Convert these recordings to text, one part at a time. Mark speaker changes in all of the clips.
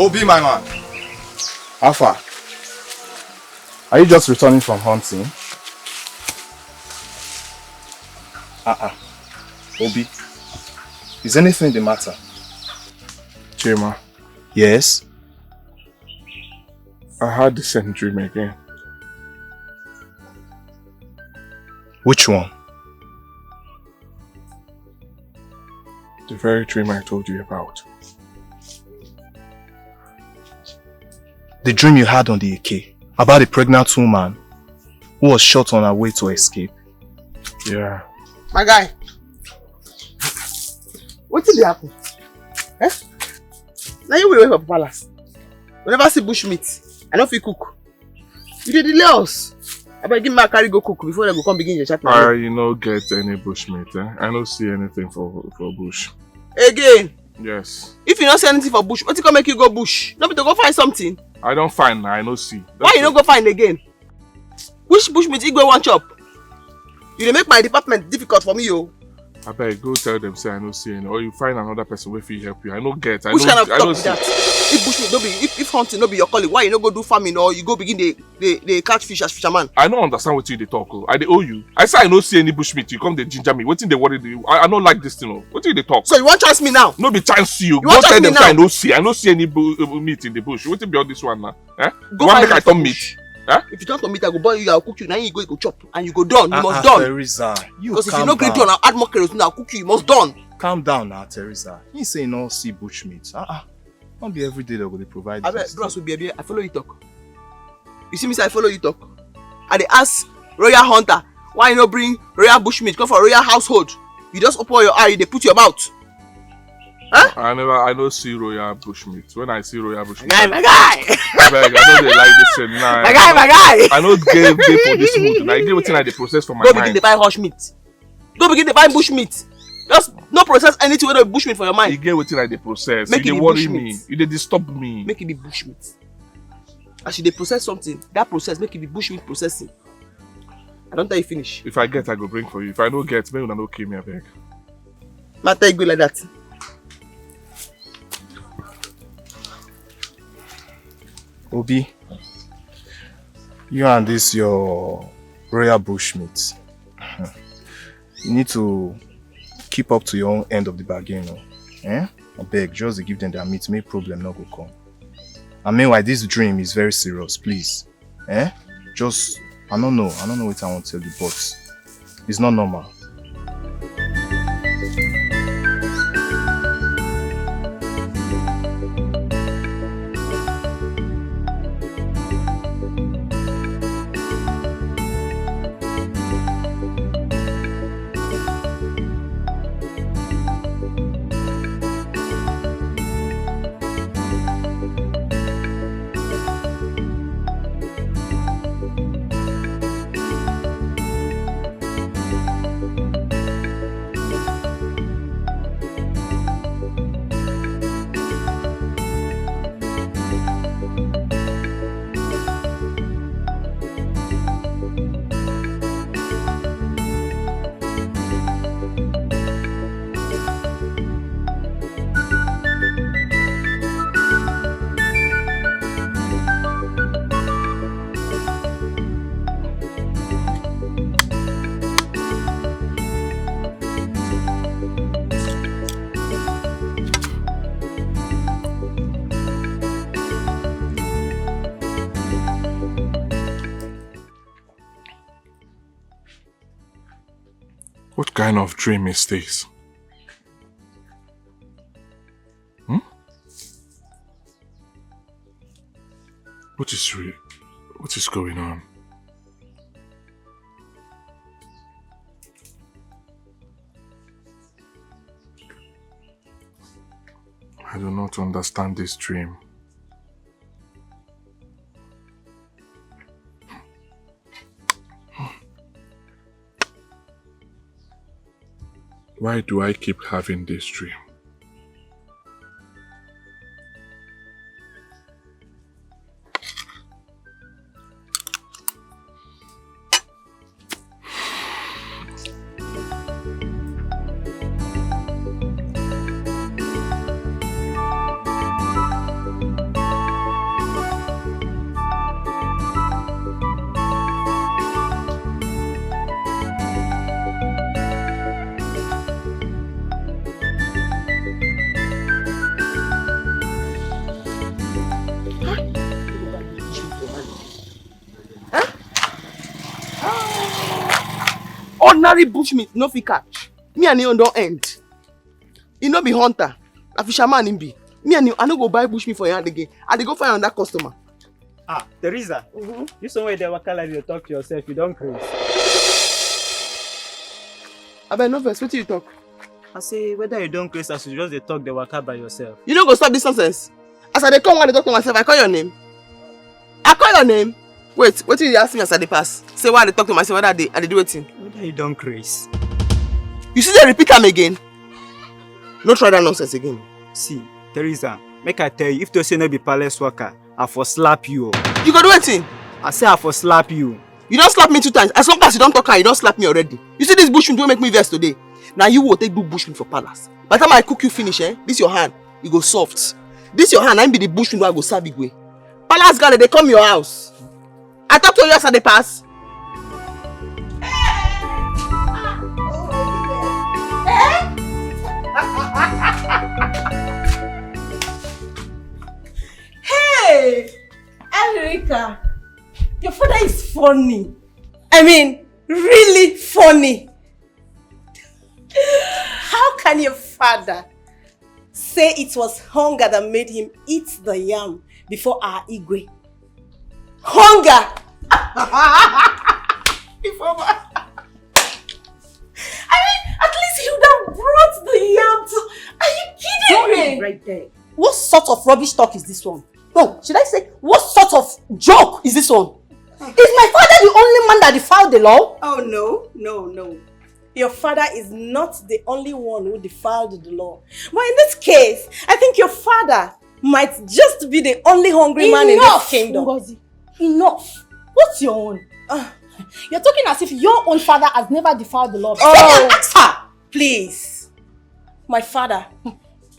Speaker 1: Obi, my man. How far? Are you just returning from hunting? Obi, is anything the matter?
Speaker 2: Chima.
Speaker 1: Yes?
Speaker 2: I had the same dream again.
Speaker 1: Which one?
Speaker 2: The very dream I told you about.
Speaker 1: The dream you had on the AK about a pregnant woman who was shot on her way to escape.
Speaker 2: Yeah.
Speaker 3: My guy. What did happen? Eh? Now you will wait for palace. We never see bush meat. I don't feel cook. You did delay us. I better give me a carry go cook before they go come begin the chat.
Speaker 2: I no get any bush meat. I don't see anything for bush.
Speaker 3: Again?
Speaker 2: Yes.
Speaker 3: If you don't see anything for bush, what you gonna make you go bush? No be to go find something.
Speaker 2: I don't find, I no see.
Speaker 3: Why you no go find again? Which bush meat you go one chop? You dey make my department difficult for me, yo.
Speaker 2: I beg, go tell them say I no see any, or you find another person where fit help you. I no get.
Speaker 3: Which kind of talk is that? If bush meat no be, if hunting no be your calling, why you no go do farming or you go begin the catch fish as fisherman?
Speaker 2: I don't understand what you dey talk. I dey owe you. I say I no see any bush meat. You come dey ginger me. Wetin dey worry you? I no like this thing. What you dey talk?
Speaker 3: So you want chance me now?
Speaker 2: No be chance you.
Speaker 3: You
Speaker 2: Go
Speaker 3: want
Speaker 2: tell
Speaker 3: chance
Speaker 2: them
Speaker 3: me
Speaker 2: say I
Speaker 3: now?
Speaker 2: no see. I no see any meat in the bush. Wetin be all this one now? Eh?
Speaker 3: Go
Speaker 2: One
Speaker 3: find
Speaker 2: make I
Speaker 3: meat for
Speaker 2: turn meat.
Speaker 3: bush.
Speaker 2: Eh?
Speaker 3: If you don't turn meat, I go boil you. I'll cook you. Now you go chop and you go done. You must done.
Speaker 1: Theresa, you
Speaker 3: Because if you
Speaker 1: calm
Speaker 3: no grade
Speaker 1: down.
Speaker 3: done, I'll add more kerosene. I'll cook you. You must done.
Speaker 1: Calm down now, Theresa. You say you no see bush meat. Not be every day they will provide
Speaker 3: I
Speaker 1: this.
Speaker 3: bet bros will be I follow you talk. You see me say I follow you talk. I dey ask royal hunter why you no bring royal bushmeat come for royal household. You just open your eye, they put your mouth. Huh?
Speaker 2: I no see royal bush meat. When I see royal bush meat,
Speaker 3: My guy.
Speaker 2: I beg, I know they like this thing. Nah,
Speaker 3: My guy.
Speaker 2: I know get for this mood. I get wetin I dey process for my
Speaker 3: Go
Speaker 2: mind.
Speaker 3: begin to buy hush meat. Go begin to buy bush meat. Just no process anything with bush meat for your mind.
Speaker 2: You get wetin I dey process.
Speaker 3: Make
Speaker 2: You
Speaker 3: it
Speaker 2: dey
Speaker 3: be
Speaker 2: worry
Speaker 3: bush
Speaker 2: me.
Speaker 3: meat.
Speaker 2: You dey disturb me.
Speaker 3: Make it be bush meat. As you dey process something, that process make it be bush meat processing. I don't tell you finish.
Speaker 2: If I get, I go bring for you. If I no get, maybe una no kill me, abeg.
Speaker 3: Ma tell you go like that.
Speaker 1: Obi, you and this your royal bushmeat. You need to keep up to your own end of the bargain. I beg, just give them their meat, make problem not go come. And meanwhile, this dream is very serious, please. Just, I don't know what I want to tell you, but it's not normal.
Speaker 2: What kind of dream is this? What is going on? I do not understand this dream. Why do I keep having this dream?
Speaker 3: Ordinary bushmeat no fit catch. Me and him don't end. He no be hunter. A fisherman him be. Me and him, I no go buy bushmeat for your hand again. I dey go find another customer.
Speaker 4: Ah, Theresa, you somewhere there waka like you talk to yourself, you don't craze.
Speaker 3: Abeg no vex, wetin you talk?
Speaker 4: I say whether you don't craze as you just dey talk the waka by yourself.
Speaker 3: You no go stop this nonsense. As I dey come, when I dey talk to myself, I call your name. I call your name. Wait, wetin you dey ask me as I dey pass? Say why I dey talk to myself, whether I dey do wetin?
Speaker 4: Whether you don't craze.
Speaker 3: You see they repeat am again? No try that nonsense again.
Speaker 4: See, Theresa, make I tell you, if you say no be palace worker, I for slap you.
Speaker 3: You go do wetin?
Speaker 4: I say I for slap you.
Speaker 3: You don slap me 2 times. As long as you don talk am, you don slap me already. You see this bushmeat wey make me vex today? Na you will take do bushmeat for palace. By the time I cook you finish, this your hand, e go soft. This your hand, na be the bushmeat wey I go serve Igwe. Palace guy, they come your house. I talk to you as I dey pass.
Speaker 5: Hey, Erica, your father is funny. I mean, really funny. How can your father say it was hunger that made him eat the yam before our Igwe? Hunger! I mean, at least he would have brought the yam to... Are you kidding me?
Speaker 6: Right there. What sort of rubbish talk is this one? No, should I say, what sort of joke is this one? Is my father the only man that defiled the law?
Speaker 5: Oh, no. Your father is not the only one who defiled the law. But in this case, I think your father might just be the only hungry man in this kingdom.
Speaker 6: Ngozi, enough. What's your own? You're talking as if your own father has never defiled the law.
Speaker 5: Oh, ask her, please. My father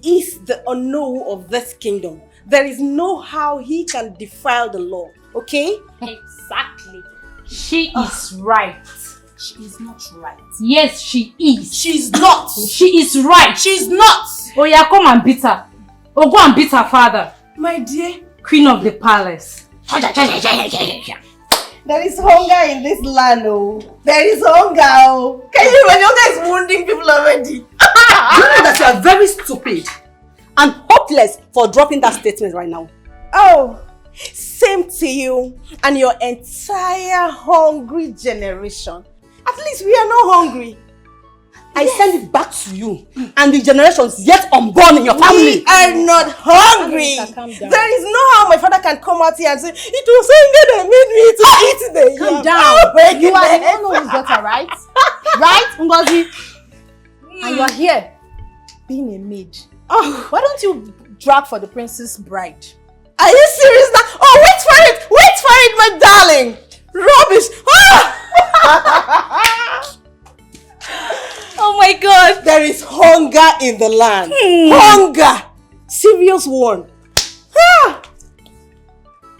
Speaker 5: is the unknown of this kingdom. There is no how he can defile the law, okay?
Speaker 7: Exactly. She is right.
Speaker 6: She is not right.
Speaker 7: Yes, she is.
Speaker 6: She's not.
Speaker 7: She is right.
Speaker 6: She's not.
Speaker 7: Oh yeah, come and beat her. Oh, go and beat her father.
Speaker 5: My dear,
Speaker 7: Queen of the palace.
Speaker 5: there is hunger in this land, oh. There is hunger, oh. Can you imagine? Hunger is wounding people already.
Speaker 6: You know that you are very stupid and hopeless for dropping that statement right now.
Speaker 5: Oh, same to you and your entire hungry generation. At least we are not hungry.
Speaker 6: I send it back to you and the generations yet unborn in your family.
Speaker 5: We are not hungry.
Speaker 6: Calm down.
Speaker 5: There is no how my father can come out here and say, it was hunger that made me to eat the
Speaker 6: Calm
Speaker 5: yam."
Speaker 6: down.
Speaker 5: Oh my
Speaker 6: You are the
Speaker 5: goodness.
Speaker 6: unknown's daughter, right? Right, Ngozi? And you are here being a maid.
Speaker 5: Oh,
Speaker 6: Why don't you drag for the princess bride?
Speaker 5: are you serious now? Oh, wait for it. Wait for it, my darling. Rubbish. Ah! Oh my God. There is hunger in the land. Hunger. Serious one. Ah!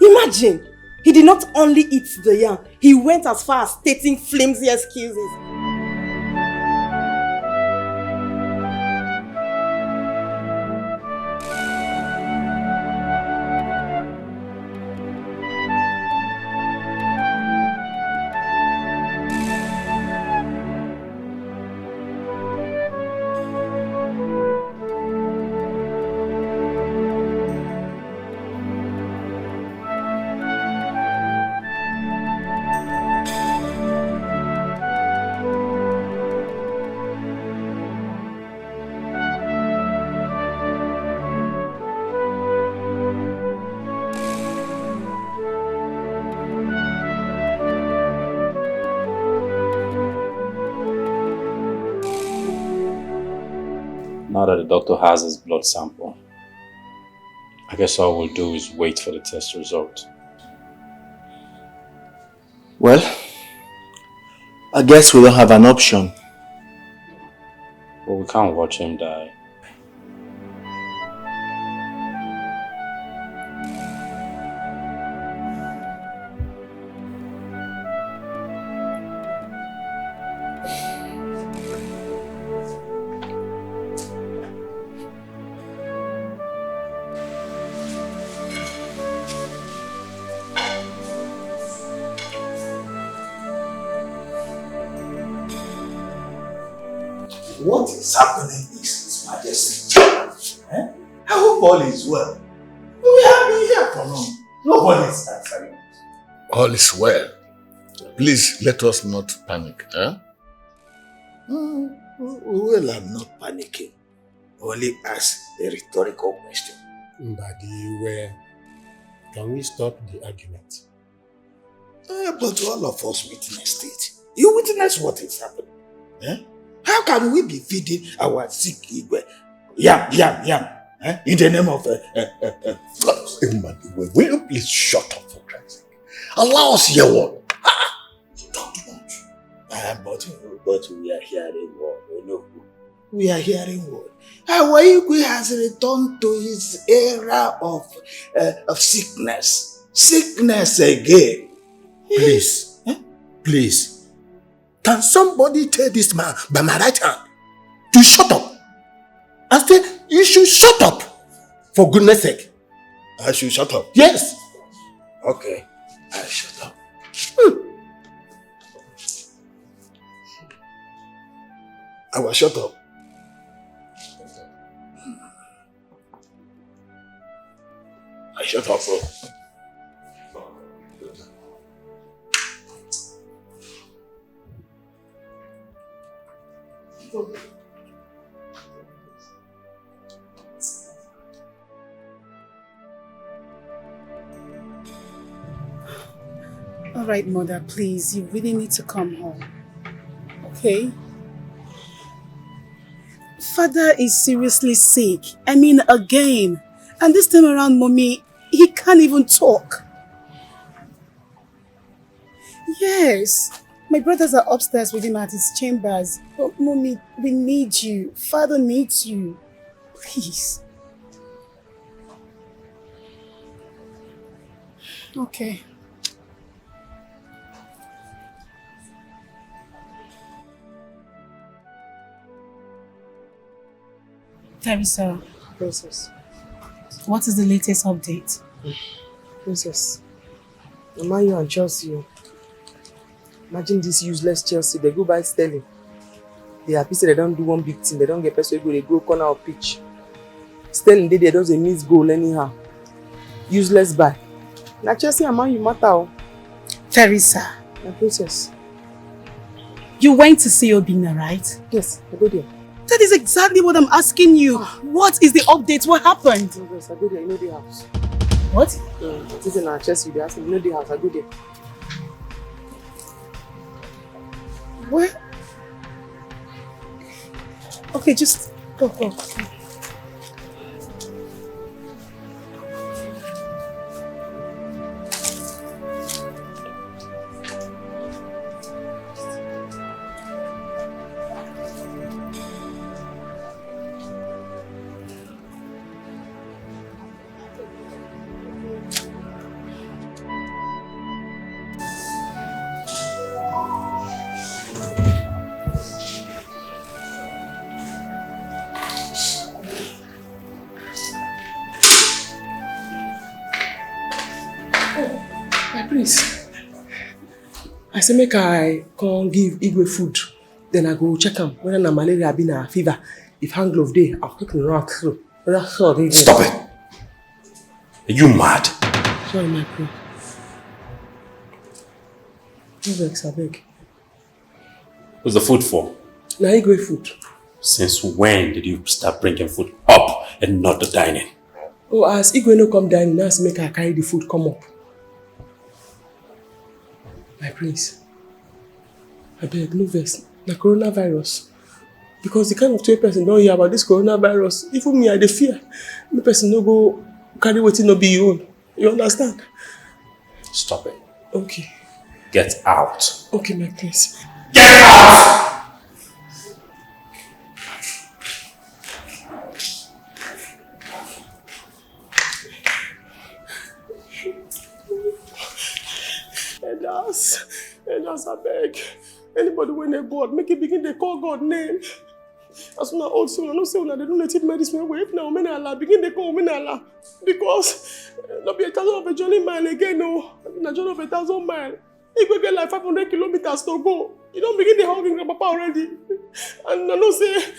Speaker 5: Imagine. He did not only eat the yam, he went as far as stating flimsy excuses.
Speaker 8: Now that the doctor has his blood sample, I guess all we'll do is wait for the test result.
Speaker 9: Well, I guess we don't have an option.
Speaker 8: But we can't watch him die.
Speaker 10: what is happening is His Majesty's challenge. I hope all is well. We have been here for long. Nobody is answering.
Speaker 11: All is well. Please let us not panic.
Speaker 10: Well, I'm not panicking. Only ask a rhetorical question.
Speaker 12: Mbadi, can we stop the argument?
Speaker 10: But all of us witnessed it. You witnessed what is happening. How can we be feeding our sick Igwe yam, in the name of
Speaker 11: Mbadi, will you please shut up for Christ's sake? Allow us hear one.
Speaker 10: Don't want. But we are hearing word. We are hearing word. Our Igwe has returned to his era of sickness. Sickness again.
Speaker 11: Please. Can somebody tell this man by my right hand to shut up? I say, you should shut up. For goodness sake.
Speaker 10: I should shut up?
Speaker 11: Yes.
Speaker 10: Okay, I shut up. I will shut up. I shut up, bro.
Speaker 6: All right, mother, please, you really need to come home. Okay? Father is seriously sick. I mean, again. And this time around, mommy, he can't even talk. Yes. My brothers are upstairs with him at his chambers. But mommy, we need you. Father needs you. Please. Okay. Theresa.
Speaker 5: Princess.
Speaker 6: What is the latest update?
Speaker 5: Princess. Man U and Chelsea. Imagine this useless Chelsea. They go by Sterling. They are pissed they don't do one big thing. They don't get person they go corner of pitch. Sterling they does a miss goal anyhow. Useless buy. Now Chelsea and Man U matter.
Speaker 6: Theresa.
Speaker 5: Princess.
Speaker 6: You went to see Obina, right?
Speaker 5: Yes, I go there.
Speaker 6: That is exactly what I'm asking you. What is the update? What happened?
Speaker 5: Yes, I go there. You know the house.
Speaker 6: What?
Speaker 5: It is in our Chelsea. They ask me, you know the house. I go there.
Speaker 6: Where? Okay, just go.
Speaker 5: I say make I come give Igwe food. Then I go check him whether na malaria be na fever. If hand glove day, I'll quickly run through.
Speaker 11: Stop it! Are you mad?
Speaker 5: Sorry, my bro. No vex, I beg.
Speaker 8: What's the food for?
Speaker 5: Na Igwe food.
Speaker 8: Since when did you start bringing food up and not the dining?
Speaker 5: Oh, as Igwe no come dining, now make I carry the food come up. My prince, I beg, no vex. Na coronavirus. Because the kind of 2 person don't hear about this coronavirus. Even me, I dey fear. The person no go carry wetin no be your own. You understand?
Speaker 8: Stop it.
Speaker 5: Okay.
Speaker 8: Get out.
Speaker 5: Okay, my prince.
Speaker 8: Get out!
Speaker 5: Elders, I beg. Anybody when they God, make it begin to call God name. As soon as old soul, I don't say when they don't let it medicine away. Now, men Allah begin to call men Allah. Because not be 1,000 of a journey mile again, no. A journey of 1,000 miles. It will get like 500 kilometers to go. You don't begin the holding grandpapa already. And I don't say,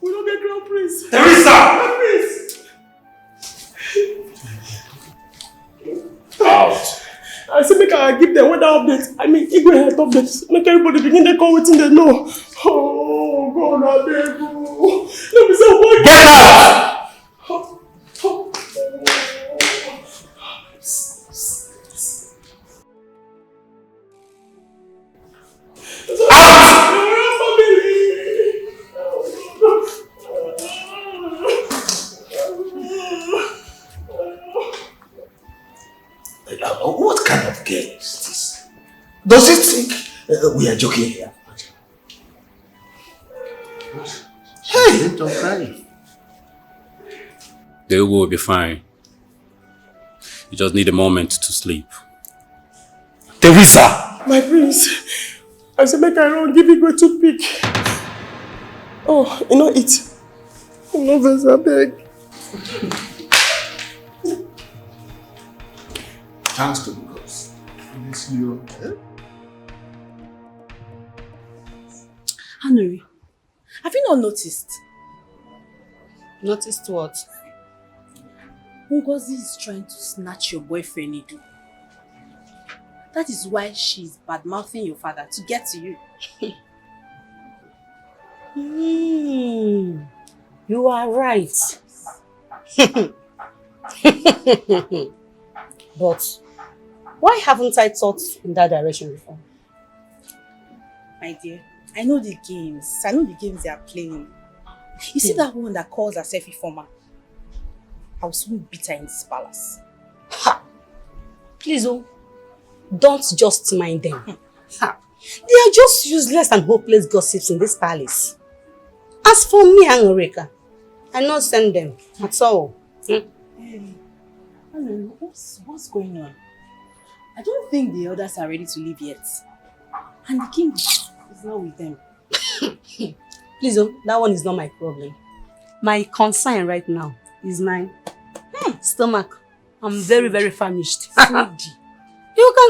Speaker 5: we don't get crown prince.
Speaker 8: Theresa!
Speaker 5: Prince!
Speaker 8: Out.
Speaker 5: I say make I give them weather updates. I mean, Igwe health updates. Make everybody begin to call waiting they know. Oh, God, I beg you. Let me say what.
Speaker 8: Get out!
Speaker 10: What kind of game is this? Does it think we are joking here? Hey! Don't cry.
Speaker 8: The Ugo will be fine. You just need a moment to sleep.
Speaker 10: Theresa!
Speaker 5: My prince, I said make I run, give you a toothpick. Oh, you know it. You know this, I beg.
Speaker 10: Thanks to the gods.
Speaker 6: Henry, have you not noticed?
Speaker 5: Noticed what?
Speaker 6: Ngozi is trying to snatch your boyfriend, Idu. That is why she's bad-mouthing your father to get to you.
Speaker 5: You are right. But why haven't I thought in that direction before?
Speaker 6: My dear, I know the games. I know the games they are playing. You see that woman that calls herself Ifoma? I will soon beat her in this palace.
Speaker 5: Ha! Please, don't just mind them. Ha! They are just useless and hopeless gossips in this palace. As for me and Eureka, I not send them at all.
Speaker 6: What's going on? I don't think the others are ready to leave yet. And the king is not with them.
Speaker 5: Please, that one is not my problem. My concern right now is my stomach. I'm very, very famished. You can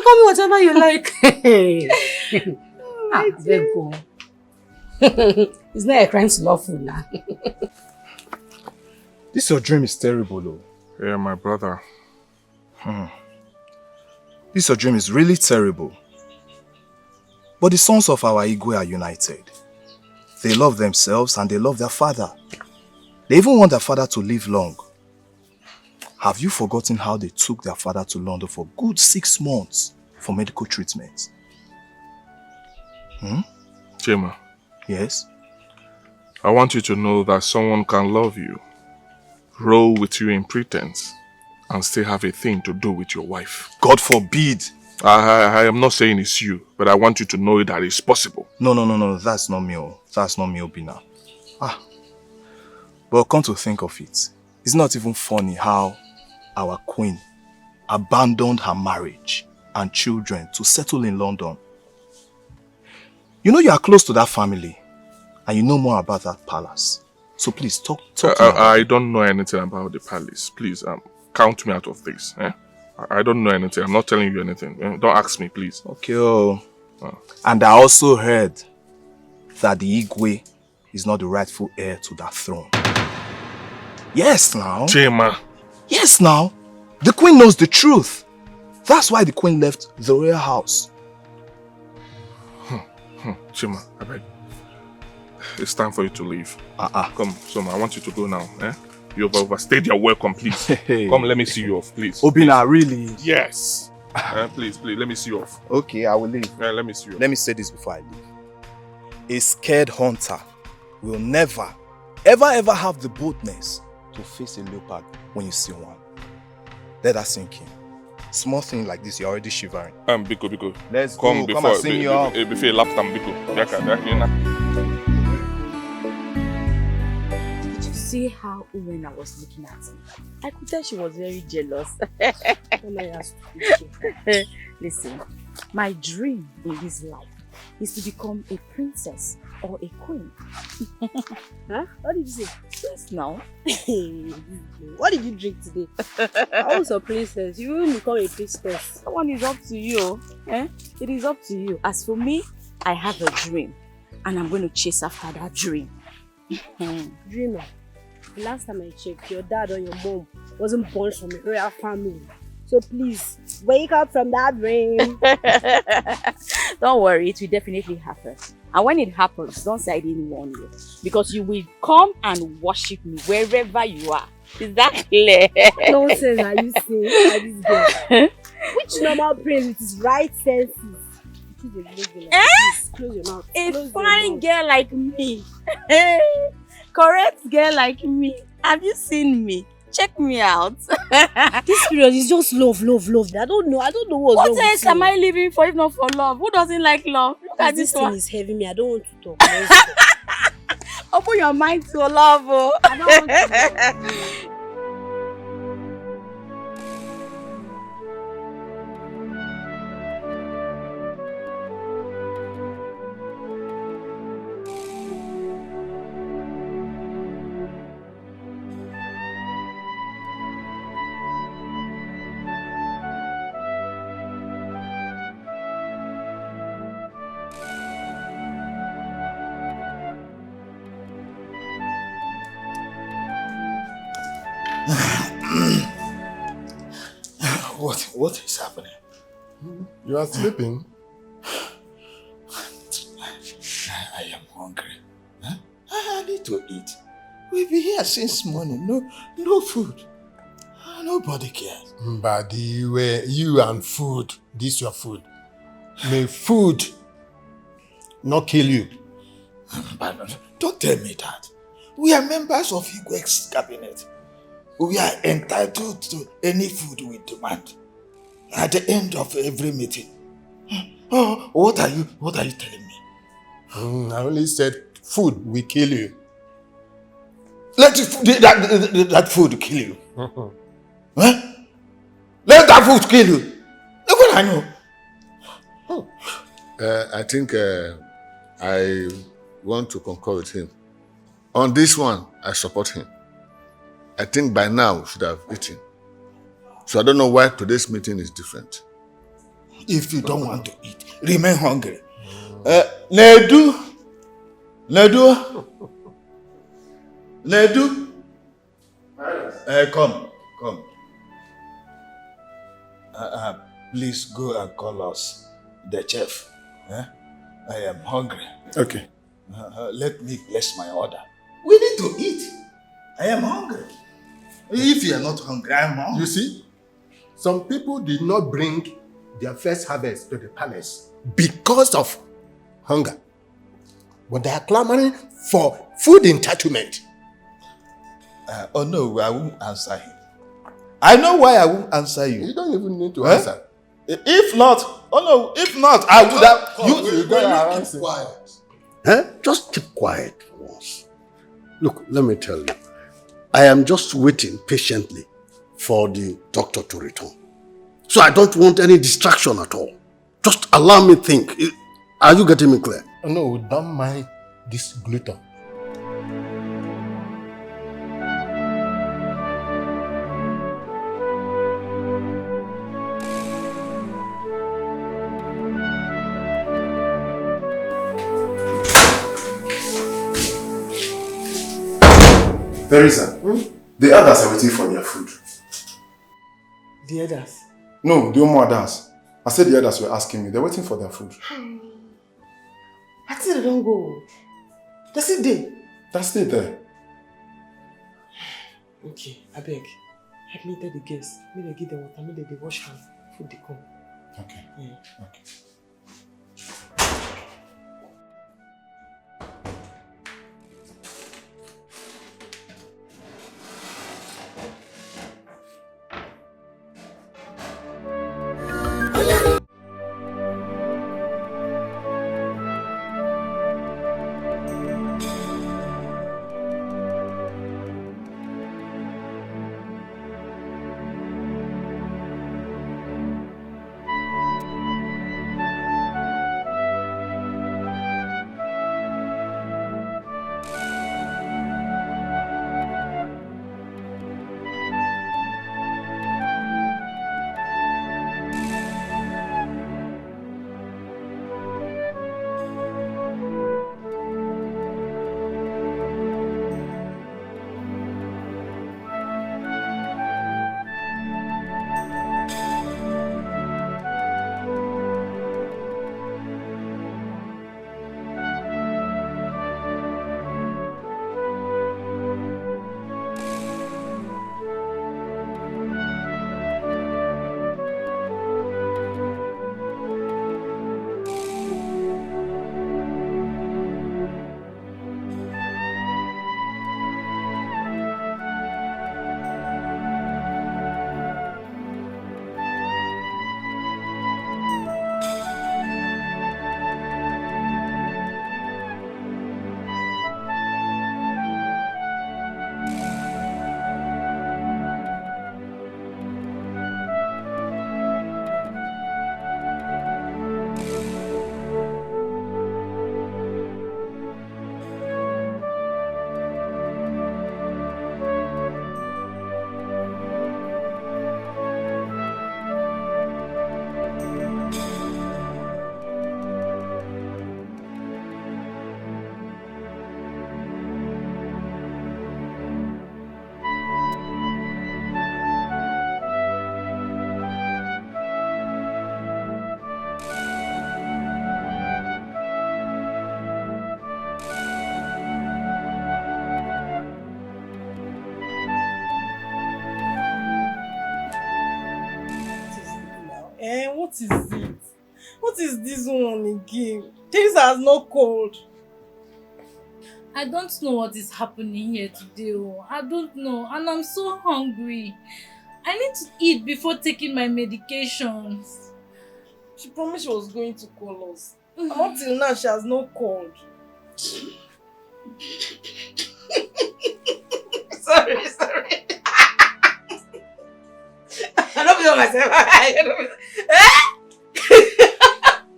Speaker 5: call me whatever you like. There you go. It's not a crime to love food now.
Speaker 1: This your dream is terrible, though.
Speaker 2: Yeah, my brother.
Speaker 1: This your dream is really terrible. But the sons of our Igwe are united. They love themselves and they love their father. They even want their father to live long. Have you forgotten how they took their father to London for good 6 months for medical treatment?
Speaker 2: Chema.
Speaker 1: Yes?
Speaker 2: I want you to know that someone can love you, roll with you in pretense, and still have a thing to do with your wife.
Speaker 1: God forbid!
Speaker 2: I am not saying it's you, but I want you to know that it's possible.
Speaker 1: No, that's not me. That's not me, Obina. But come to think of it, it's not even funny how our queen abandoned her marriage and children to settle in London. You know you are close to that family and you know more about that palace. So please, talk to me.
Speaker 2: I don't know anything about the palace. Please, count me out of this. I don't know anything. I'm not telling you anything. Don't ask me, please.
Speaker 1: Okay. And I also heard that the Igwe is not the rightful heir to that throne. Yes, now.
Speaker 2: Chema.
Speaker 1: Yes, now. The queen knows the truth. That's why the queen left the royal house.
Speaker 2: Chema, I beg. It's time for you to leave. Come, Soma, I want you to go now. You've overstayed your welcome, please. Come, let me see you off, please.
Speaker 1: Obina, really?
Speaker 2: Yes. Please, let me see you off.
Speaker 1: Okay, I will leave.
Speaker 2: Let me see you off.
Speaker 1: Let me say this before I leave. A scared hunter will never, ever have the boldness to face a leopard when you see one. Let that sink in. Small thing like this, you're already shivering.
Speaker 2: Biko.
Speaker 1: Let's go. Come and sing you off.
Speaker 2: Before lap time, Biko.
Speaker 13: Did you see how Uwena was looking at me? I could tell she was very jealous. Listen, my dream in this life is to become a princess or a queen. Huh? What did you say? Yes, now. What did you drink today?
Speaker 5: I was a princess. You will become a princess.
Speaker 13: That one is up to you. It is up to you. As for me, I have a dream and I'm going to chase after that dream.
Speaker 14: Dreamer, the last time I checked, your dad or your mom wasn't born from a royal family. So please, wake up from that dream.
Speaker 13: Don't worry, it will definitely happen. And when it happens, don't say I didn't warn you. Because you will come and worship me wherever you are. Is that clear?
Speaker 14: Nonsense, are you saying? Are this girl? Which normal brain with his right senses? Please, close your mouth.
Speaker 13: A fine girl like me. Correct girl like me. Have you seen me? Check me out.
Speaker 14: This period is just love. I don't know what's wrong.
Speaker 13: What else am I living for if not for love? Who doesn't like love? Look at
Speaker 14: this
Speaker 13: one.
Speaker 14: Thing is heavy me. I don't want to talk.
Speaker 13: Open your mind to love. Oh.
Speaker 14: I don't want to.
Speaker 10: What is happening?
Speaker 12: You are sleeping?
Speaker 10: I am hungry. Huh? I need to eat. We've been here since morning. No food. Nobody cares.
Speaker 12: Mbadi, you and food. This your food. May food not kill you.
Speaker 10: But don't tell me that. We are members of Igwe's cabinet. We are entitled to any food we demand. At the end of every meeting. Oh, what are you telling me?
Speaker 12: I only said food will kill you.
Speaker 10: Let that food kill you. Huh? Let that food kill you. Look what I know.
Speaker 15: I think I want to concur with him. On this one, I support him. I think by now we should have eaten. So I don't know why today's meeting is different.
Speaker 10: If you don't want to eat, remain hungry. Nedu. Come. Please go and call us the chef. I am hungry.
Speaker 12: Okay.
Speaker 10: Let me bless my order. We need to eat. I am hungry. If you are not hungry, I am hungry.
Speaker 12: You see, some people did not bring their first harvest to the palace because of hunger. But they are clamoring for food entitlement.
Speaker 10: Oh no, I won't answer him. I know why I won't answer you.
Speaker 12: You don't even need to answer.
Speaker 10: If not, I would have...
Speaker 12: You gotta keep quiet.
Speaker 11: Just keep quiet once. Look, let me tell you. I am just waiting patiently for the doctor to return. So I don't want any distraction at all. Just allow me think. Are you getting me clear?
Speaker 12: No, don't mind this gluten.
Speaker 1: Theresa, the others are waiting for their food.
Speaker 5: The others?
Speaker 1: No, the Omo others. I said the others were asking me. They're waiting for their food.
Speaker 5: I think they don't go. They're still there.
Speaker 1: They're still there.
Speaker 5: Okay, I beg. Help me tell the guests. May they give them water, may they wash hands. Food they come.
Speaker 1: Okay.
Speaker 5: Yeah.
Speaker 1: Okay.
Speaker 5: What is this one again? Theresa has not called.
Speaker 7: I don't know what is happening here today. Oh. I don't know, and I'm so hungry. I need to eat before taking my medications.
Speaker 5: She promised she was going to call us. And up till now, she has not called. Sorry. I don't feel myself.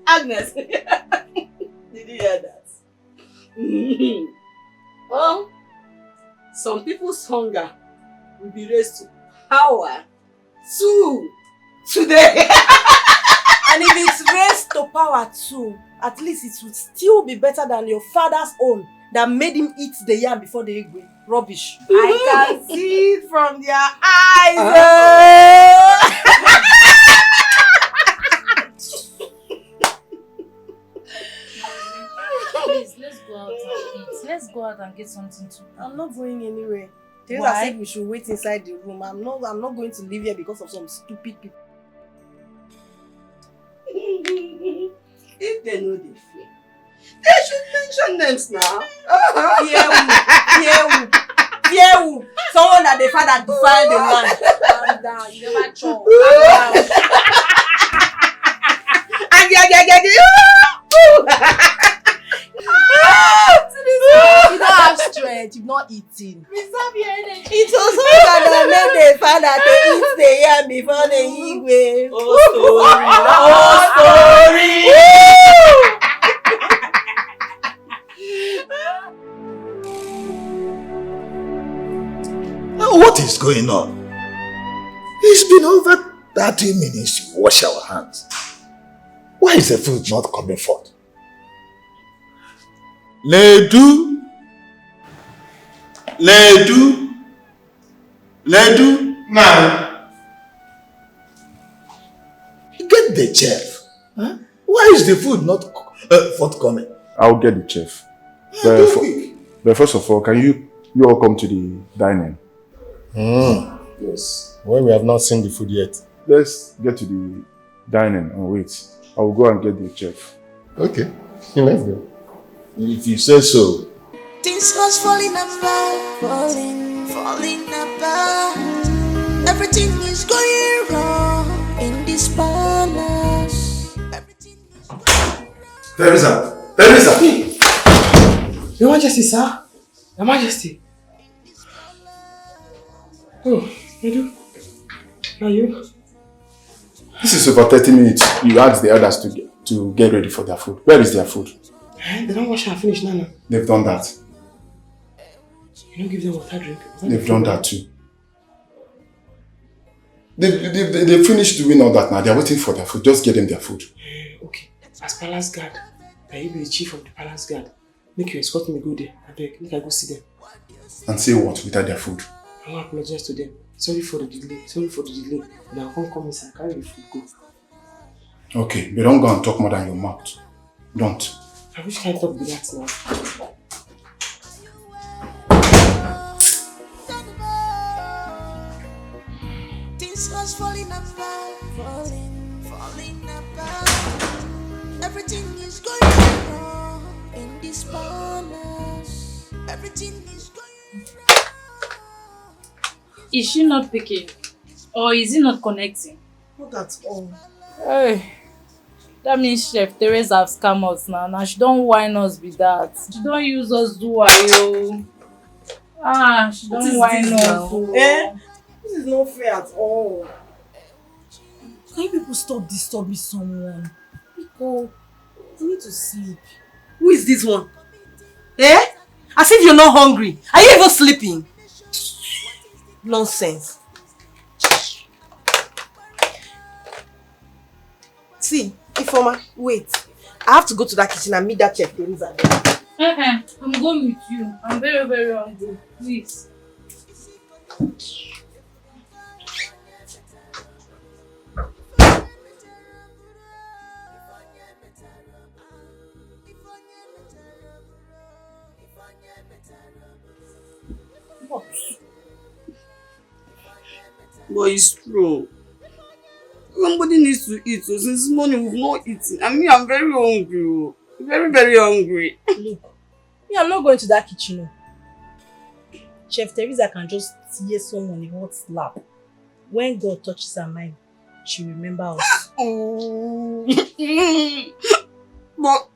Speaker 5: Agnes. Did you hear that? Well, some people's hunger will be raised to power 2 today. And if it's raised to power 2, at least it would still be better than your father's own that made him eat the yam before the egg. Rubbish. I can see it from their eyes.
Speaker 7: Please, let's go out and eat. Let's go out and get something to eat.
Speaker 5: I'm not going anywhere. Theresa
Speaker 7: Why?
Speaker 5: said we should wait inside the room. I'm not going to leave here because of some stupid people. If they know they fear, they should mention names now. Fear who? Someone that the father defiled the land. Calm down, you never chop. You don't have strength, you've not eaten.
Speaker 7: Preserve your energy.
Speaker 5: It was hunger that made the father to eat the yam before the igwe. Oh,
Speaker 10: Now, what is going on? It's been over 30 minutes to wash our hands. Why is the food not coming forth? Nedu. Now. Get the chef. Huh? Why is the food not forthcoming?
Speaker 1: I'll get the chef. But first of all, can you all come to the dining?
Speaker 12: Yes. Well, we have not seen the food yet.
Speaker 1: Let's get to the dining and wait. I will go and get the chef.
Speaker 12: Okay. Let's go.
Speaker 10: If you say so.
Speaker 16: Things was falling apart, falling apart. Everything is going wrong in this palace.
Speaker 9: Theresa!
Speaker 3: Your Majesty, sir. Your Majesty. Oh, Edu. Are you?
Speaker 1: This is over 30 minutes. You asked the others to get ready for their food. Where is their food?
Speaker 3: They don't wash and finish now.
Speaker 1: They've done that.
Speaker 3: You don't give them water drink.
Speaker 1: They've done that too. They finished doing all that now. They're waiting for their food. Just get them their food.
Speaker 3: Okay. As palace guard, can you be the chief of the palace guard? Make you escort me go there. I beg, make I go see them.
Speaker 1: And say what without their food?
Speaker 3: I want to apologize to them. Sorry for the delay. Now come inside. Carry the food, go.
Speaker 1: Okay, but don't go and talk more than your mouth. Don't.
Speaker 3: I wish I could talk with that now.
Speaker 16: Things was falling apart, falling apart. Everything is going wrong in this palace. Everything is going wrong.
Speaker 7: Is she not picking? Or is it not connecting?
Speaker 5: Not at all.
Speaker 7: Hey, that means Chef Theresa have scammed us now. Now she don't whine us with that. She don't use us do wayo. She don't whine us.
Speaker 5: This is not fair at all. Can you people stop disturbing someone? People, you need to sleep. Who is this one? As if you're not hungry. Are you even sleeping? Nonsense. See, Ifeoma, wait. I have to go to that kitchen and meet that chef Theresa.
Speaker 7: I'm going with you. I'm very, very hungry. Please.
Speaker 3: But it's true.
Speaker 5: Somebody needs to eat. So since morning we've not eaten. I mean, I'm very hungry. Very, very hungry.
Speaker 6: Look, me, I'm not going to that kitchen. Chef Theresa can just tear someone in hot slap. When God touches her mind, she remember us.
Speaker 5: But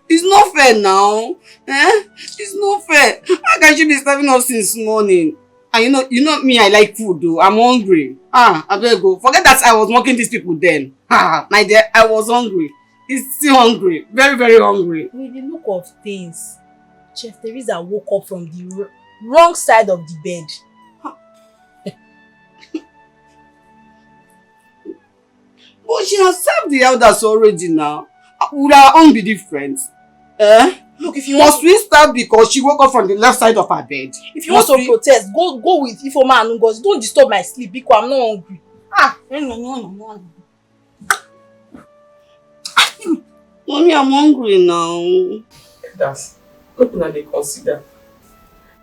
Speaker 5: it's not fair now. It's not fair. How can she be starving us since morning? And you know me, I like food though. I'm hungry. I better go. Forget that I was mocking these people then. My dear, I was hungry. It's still hungry. Very, very hungry.
Speaker 6: With the look of things, Chef Theresa woke up from the wrong side of the bed.
Speaker 5: But she has served the elders already now. Would our own be different? Look, if you must we start because she woke up from the left side of her bed?
Speaker 6: If you want to protest, go with Ifeoma and Ngozi. Don't disturb my sleep because I'm not hungry.
Speaker 5: Mommy, I'm hungry now.
Speaker 17: That's what they consider.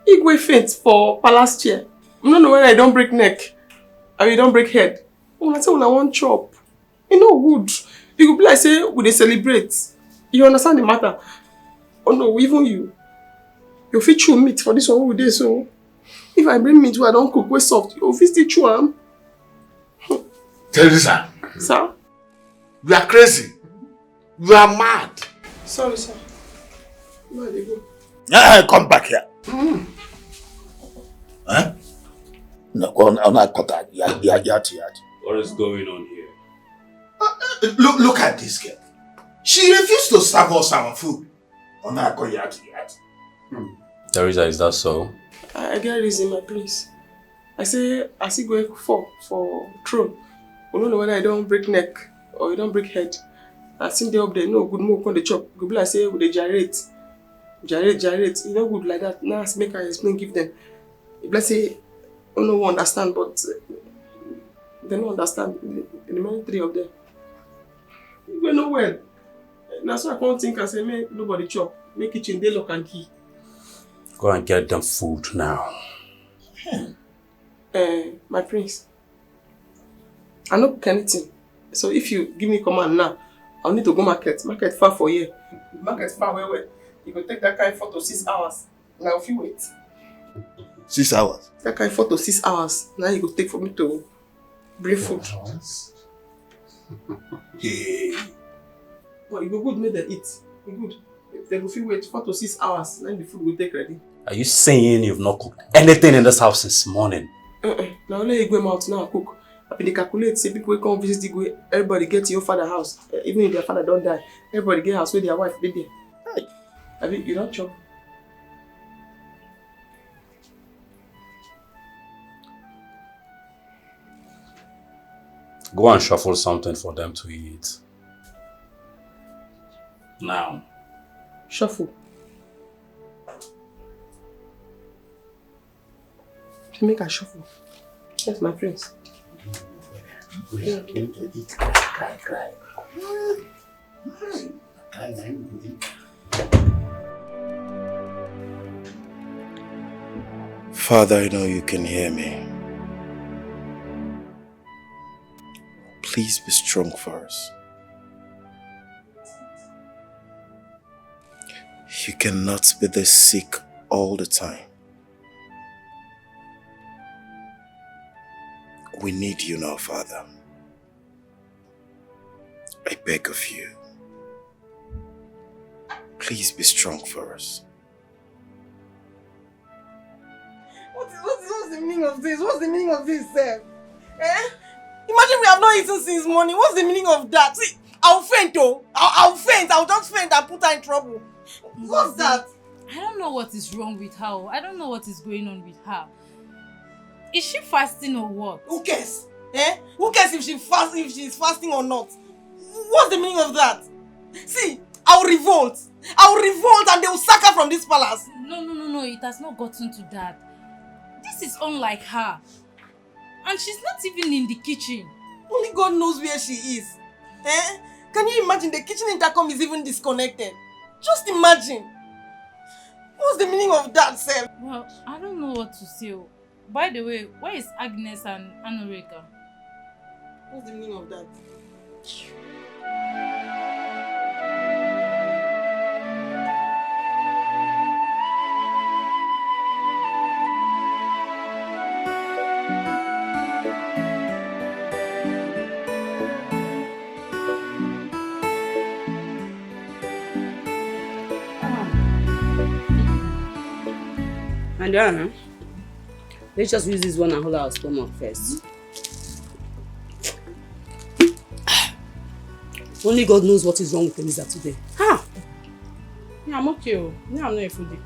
Speaker 17: Igwe faint for palace chair. I don't know when I don't break neck or you don't break head. When I say when I want chop, you know good. You could be like say we they celebrate. You understand the matter? Oh no, even you fit chew meat for this one we dey so. If I bring meat where I don't cook, we soft, you fit still chew am.
Speaker 15: Theresa.
Speaker 17: Sir?
Speaker 15: You are crazy. You are mad.
Speaker 17: Sorry, sir. Where they go?
Speaker 10: Come back here. No,
Speaker 8: What is going on here?
Speaker 10: Look at this girl. She refused to serve us our food.
Speaker 8: Theresa, is that so?
Speaker 17: I get reason, my prince. I see go for throne. We don't know whether I don't break neck or you don't break head. I think they up there, no good more on the chop. Go be like say with the gyrate. Gyrate. You know good like that. Now make I explain, give them. Let's say no one understand, but they don't understand. The many three of them. You go nowhere. That's why I can't think and say make nobody chop. Make kitchen they lock and key.
Speaker 8: Go and get them food now.
Speaker 17: My prince. I don't cook anything. So if you give me command now, I'll need to go market. Market far for here. Market far where? You can take that kind 4 to 6 hours. Now if you wait.
Speaker 10: 6 hours?
Speaker 17: That kind 4 to 6 hours. Now you go take for me to bring food.
Speaker 10: Yeah.
Speaker 17: But you go good make them eat. You good. If they go feel wait 4 to 6 hours, then the food will take ready.
Speaker 8: Are you saying you've not cooked anything in this house since morning?
Speaker 17: Now let you go out now cook. I been calculate say people will come visit the way everybody get to your father's house. Even if their father don't die, everybody get house where their wife be there. I mean, you don't chop.
Speaker 8: Go and shuffle something for them to eat. Now.
Speaker 17: Shuffle. To make a shuffle. Yes, my prince.
Speaker 10: Cry.
Speaker 9: Father, I know you can hear me. Please be strong for us. You cannot be this sick all the time. We need you now, Father. I beg of you. Please be strong for us.
Speaker 5: What's the meaning of this? What's the meaning of this, sir? Imagine we have not eaten since morning. What's the meaning of that? See, I'll faint, oh. I'll faint. I'll just faint and put her in trouble. What's that?
Speaker 7: I don't know what is wrong with her. I don't know what is going on with her. Is she fasting or what?
Speaker 5: Who cares? Who cares if she's fasting or not? What's the meaning of that? See, I'll revolt. I'll revolt and they will sack her from this palace.
Speaker 7: No. It has not gotten to that. This is unlike her. And she's not even in the kitchen.
Speaker 5: Only God knows where she is. Can you imagine the kitchen intercom is even disconnected? Just imagine. What's the meaning of that, Sam?
Speaker 7: Well, I don't know what to say. By the way, where is Agnes and Anoreka?
Speaker 17: What's the meaning of that?
Speaker 18: And let's just use this one and hold our stomach first. Only God knows what is wrong with Theresa today.
Speaker 6: Yeah, I'm okay. Yeah, I'm not a foodie.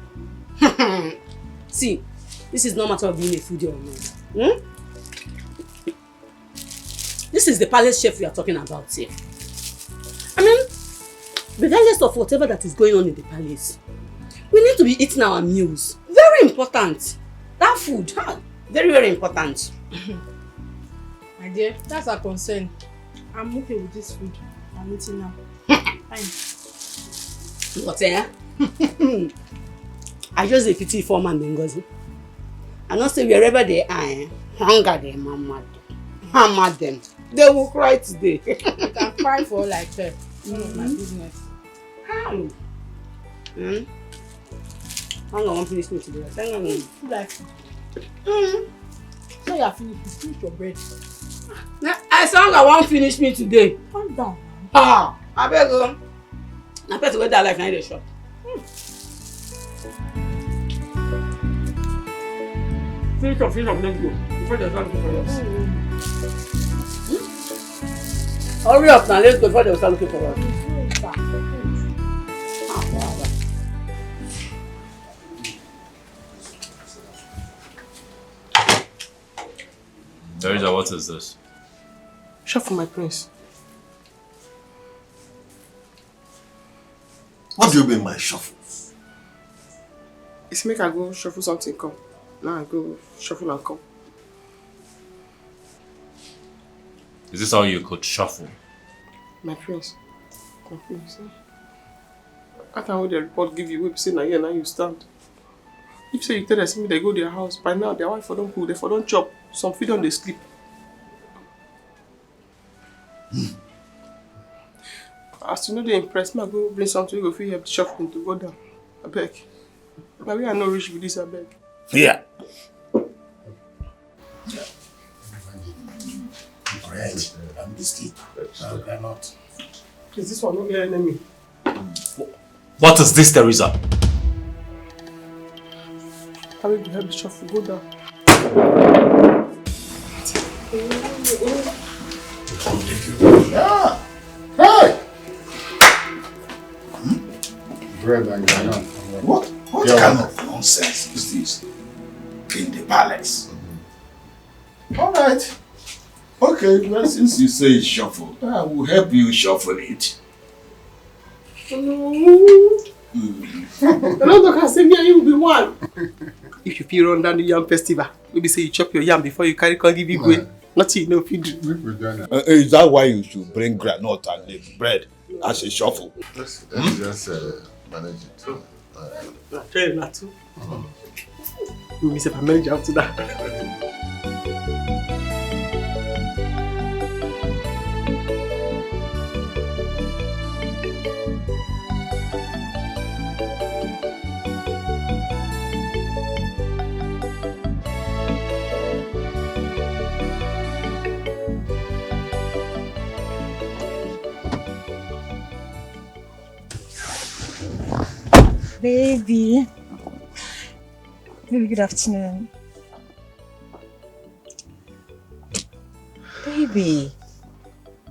Speaker 18: See, this is no matter of being a foodie or not. This is the palace chef we are talking about here. I mean, regardless of whatever that is going on in the palace, we need to be eating our meals. Very important. That food, very, very important.
Speaker 6: My dear, that's our concern. I'm okay with this food. I'm eating now. Fine.
Speaker 18: What, I just a pity for man Ngozi. I not say wherever they are, hunger them, hammer them. They will cry today.
Speaker 6: You can cry for all I care. None of my business.
Speaker 18: Hunger won't finish me today.
Speaker 6: Food like food. So you are finished. Finish your bread.
Speaker 18: I said hunger won't finish me today.
Speaker 6: Calm down.
Speaker 18: I beg you. I better wait that life now in the shop. Finish up, let's go. Before they start looking for us. Hurry up now, let's go before they start looking for us.
Speaker 8: Theresa, what is this?
Speaker 17: Shuffle, my prince.
Speaker 11: What do you mean by shuffle?
Speaker 17: It's make I go shuffle something, come. Now I go shuffle and come.
Speaker 8: Is this how you could shuffle?
Speaker 17: My prince. My prince. I can't wait the report give you. We say now here, now you stand. If say you tell us they go to their house, by now their wife for don't cook, they for don't chop. Some feed on they sleep. As you know they impress me, I go bring something, go feel help shuffling to go down. I beg. But we are not rich with this, I beg.
Speaker 11: Yeah. Bread, I'm biscuit. We are not.
Speaker 17: Is this one not your enemy?
Speaker 8: What is this, Theresa?
Speaker 17: I will help the shuffle go down.
Speaker 11: Yeah. Hey! Bread and banana. What kind of nonsense is this in the palace? Alright. Okay, well, since you say it's shuffle, I will help you shuffle it.
Speaker 17: Another can say me and you will be one. If you feel run down the yam festival, maybe say you chop your yam before you carry can give you way. Nothing you know if you do.
Speaker 11: Is that why you should bring granite and the bread as a shuffle?
Speaker 15: Let's just manage it.
Speaker 17: I'll tell you that too. We say I manage after that.
Speaker 19: Baby. Baby, good afternoon. Baby,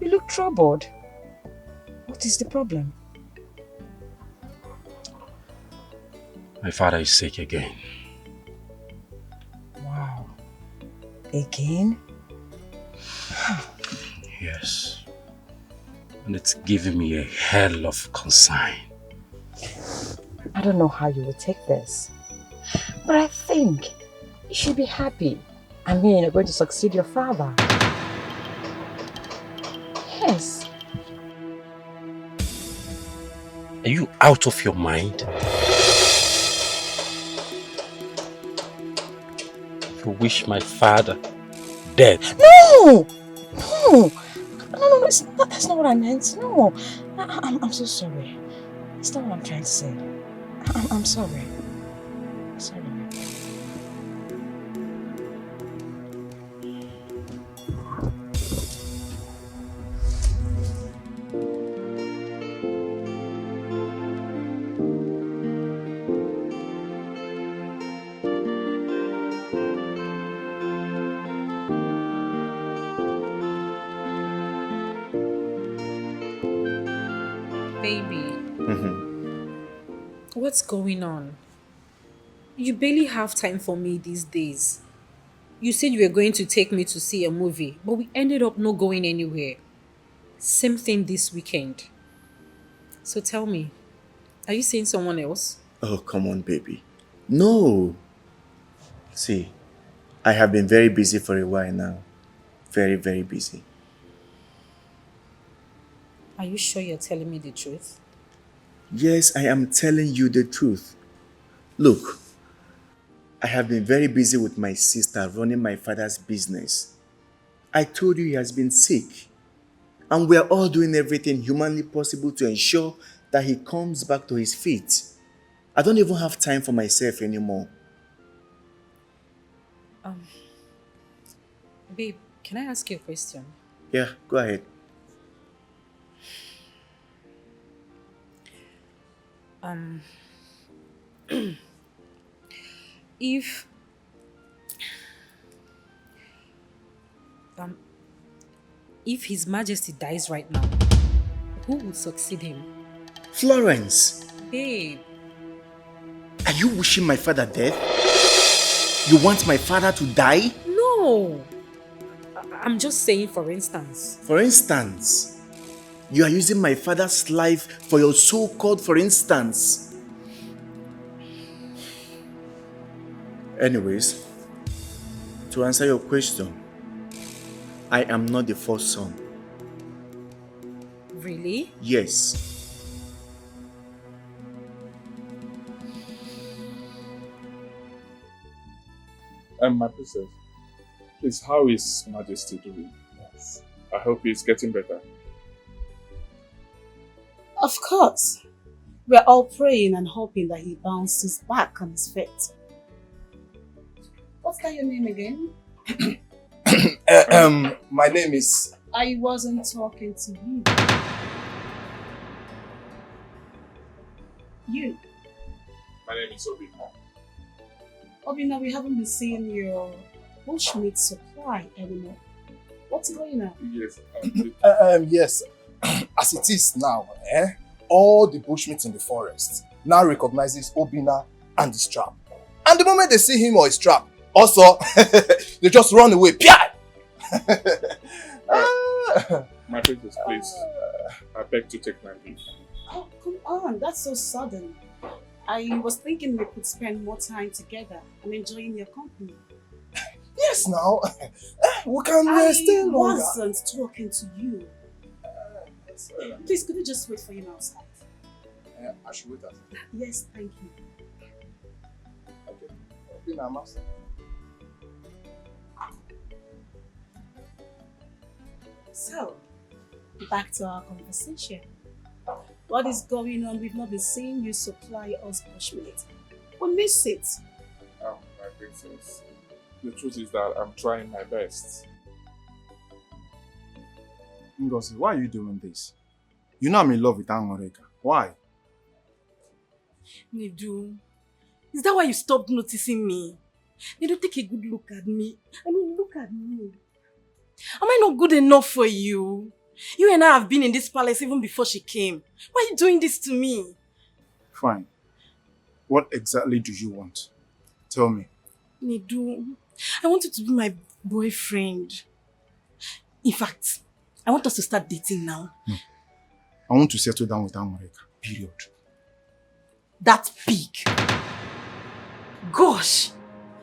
Speaker 19: you look troubled. What is the problem?
Speaker 8: My father is sick again.
Speaker 19: Wow. Again?
Speaker 8: Yes. And it's giving me a hell of concern.
Speaker 19: I don't know how you will take this, but I think you should be happy. I mean, you're going to succeed your father. Yes.
Speaker 8: Are you out of your mind? You wish my father dead?
Speaker 19: No! No, that's not what I meant. No, I'm so sorry. That's not what I'm trying to say. I'm sorry. I'm sorry.
Speaker 6: Baby, what's going on? You barely have time for me these days. You said you were going to take me to see a movie, but we ended up not going anywhere. Same thing this weekend. So tell me, are you seeing someone else?
Speaker 9: Oh, come on, baby. No. See, I have been very busy for a while now. Very, very busy.
Speaker 6: Are you sure you're telling me the truth?
Speaker 9: Yes, I am telling you the truth. Look, I have been very busy with my sister running my father's business. I told you he has been sick. And we are all doing everything humanly possible to ensure that he comes back to his feet. I don't even have time for myself anymore.
Speaker 6: Babe, can I ask you a question?
Speaker 9: Yeah, go ahead.
Speaker 6: If His Majesty dies right now, who will succeed him?
Speaker 9: Florence,
Speaker 6: Babe,
Speaker 9: are you wishing my father dead? You want my father to die?
Speaker 6: no. I'm just saying, for instance.
Speaker 9: For instance, you are using my father's life for your so-called for instance. Anyways, to answer your question, I am not the first son.
Speaker 6: Really?
Speaker 9: Yes.
Speaker 2: My princess, please, how is Majesty doing? Yes. I hope he's getting better.
Speaker 5: Of course. We're all praying and hoping that he bounces back on his feet. What's that your name again?
Speaker 1: My name is...
Speaker 5: I wasn't talking to you. You.
Speaker 2: My name is Obi.
Speaker 5: Obina, we haven't been seeing your bushmeat supply anymore. What's going on?
Speaker 2: Yes.
Speaker 1: yes. As it is now, all the bushmeat in the forest now recognizes Obina and his trap. And the moment they see him or his trap, also, they just run away.
Speaker 2: My princess, please. I beg to take my leave.
Speaker 5: Oh, come on. That's so sudden. I was thinking we could spend more time together. I'm enjoying your company.
Speaker 1: Yes, now. We can stay longer.
Speaker 5: I wasn't talking to you. Please, could you just wait for him outside?
Speaker 1: I should wait outside.
Speaker 5: Yes, thank you.
Speaker 1: Okay.
Speaker 5: So, back to our conversation. What is going on? We've not been seeing you supply us bushmeat. We miss it.
Speaker 2: Oh, my princess. The truth is that I'm trying my best.
Speaker 1: Ngozi, why are you doing this? You know I'm in love with Anworeka. Why?
Speaker 5: Nidu, is that why you stopped noticing me? Nidu, take a good look at me. I mean, look at me. Am I not good enough for you? You and I have been in this palace even before she came. Why are you doing this to me?
Speaker 1: Fine. What exactly do you want? Tell me.
Speaker 5: Nidu, I want you to be my boyfriend. In fact, I want us to start dating now.
Speaker 1: I want to settle down with Anworeka. Period.
Speaker 5: That pig. Gosh.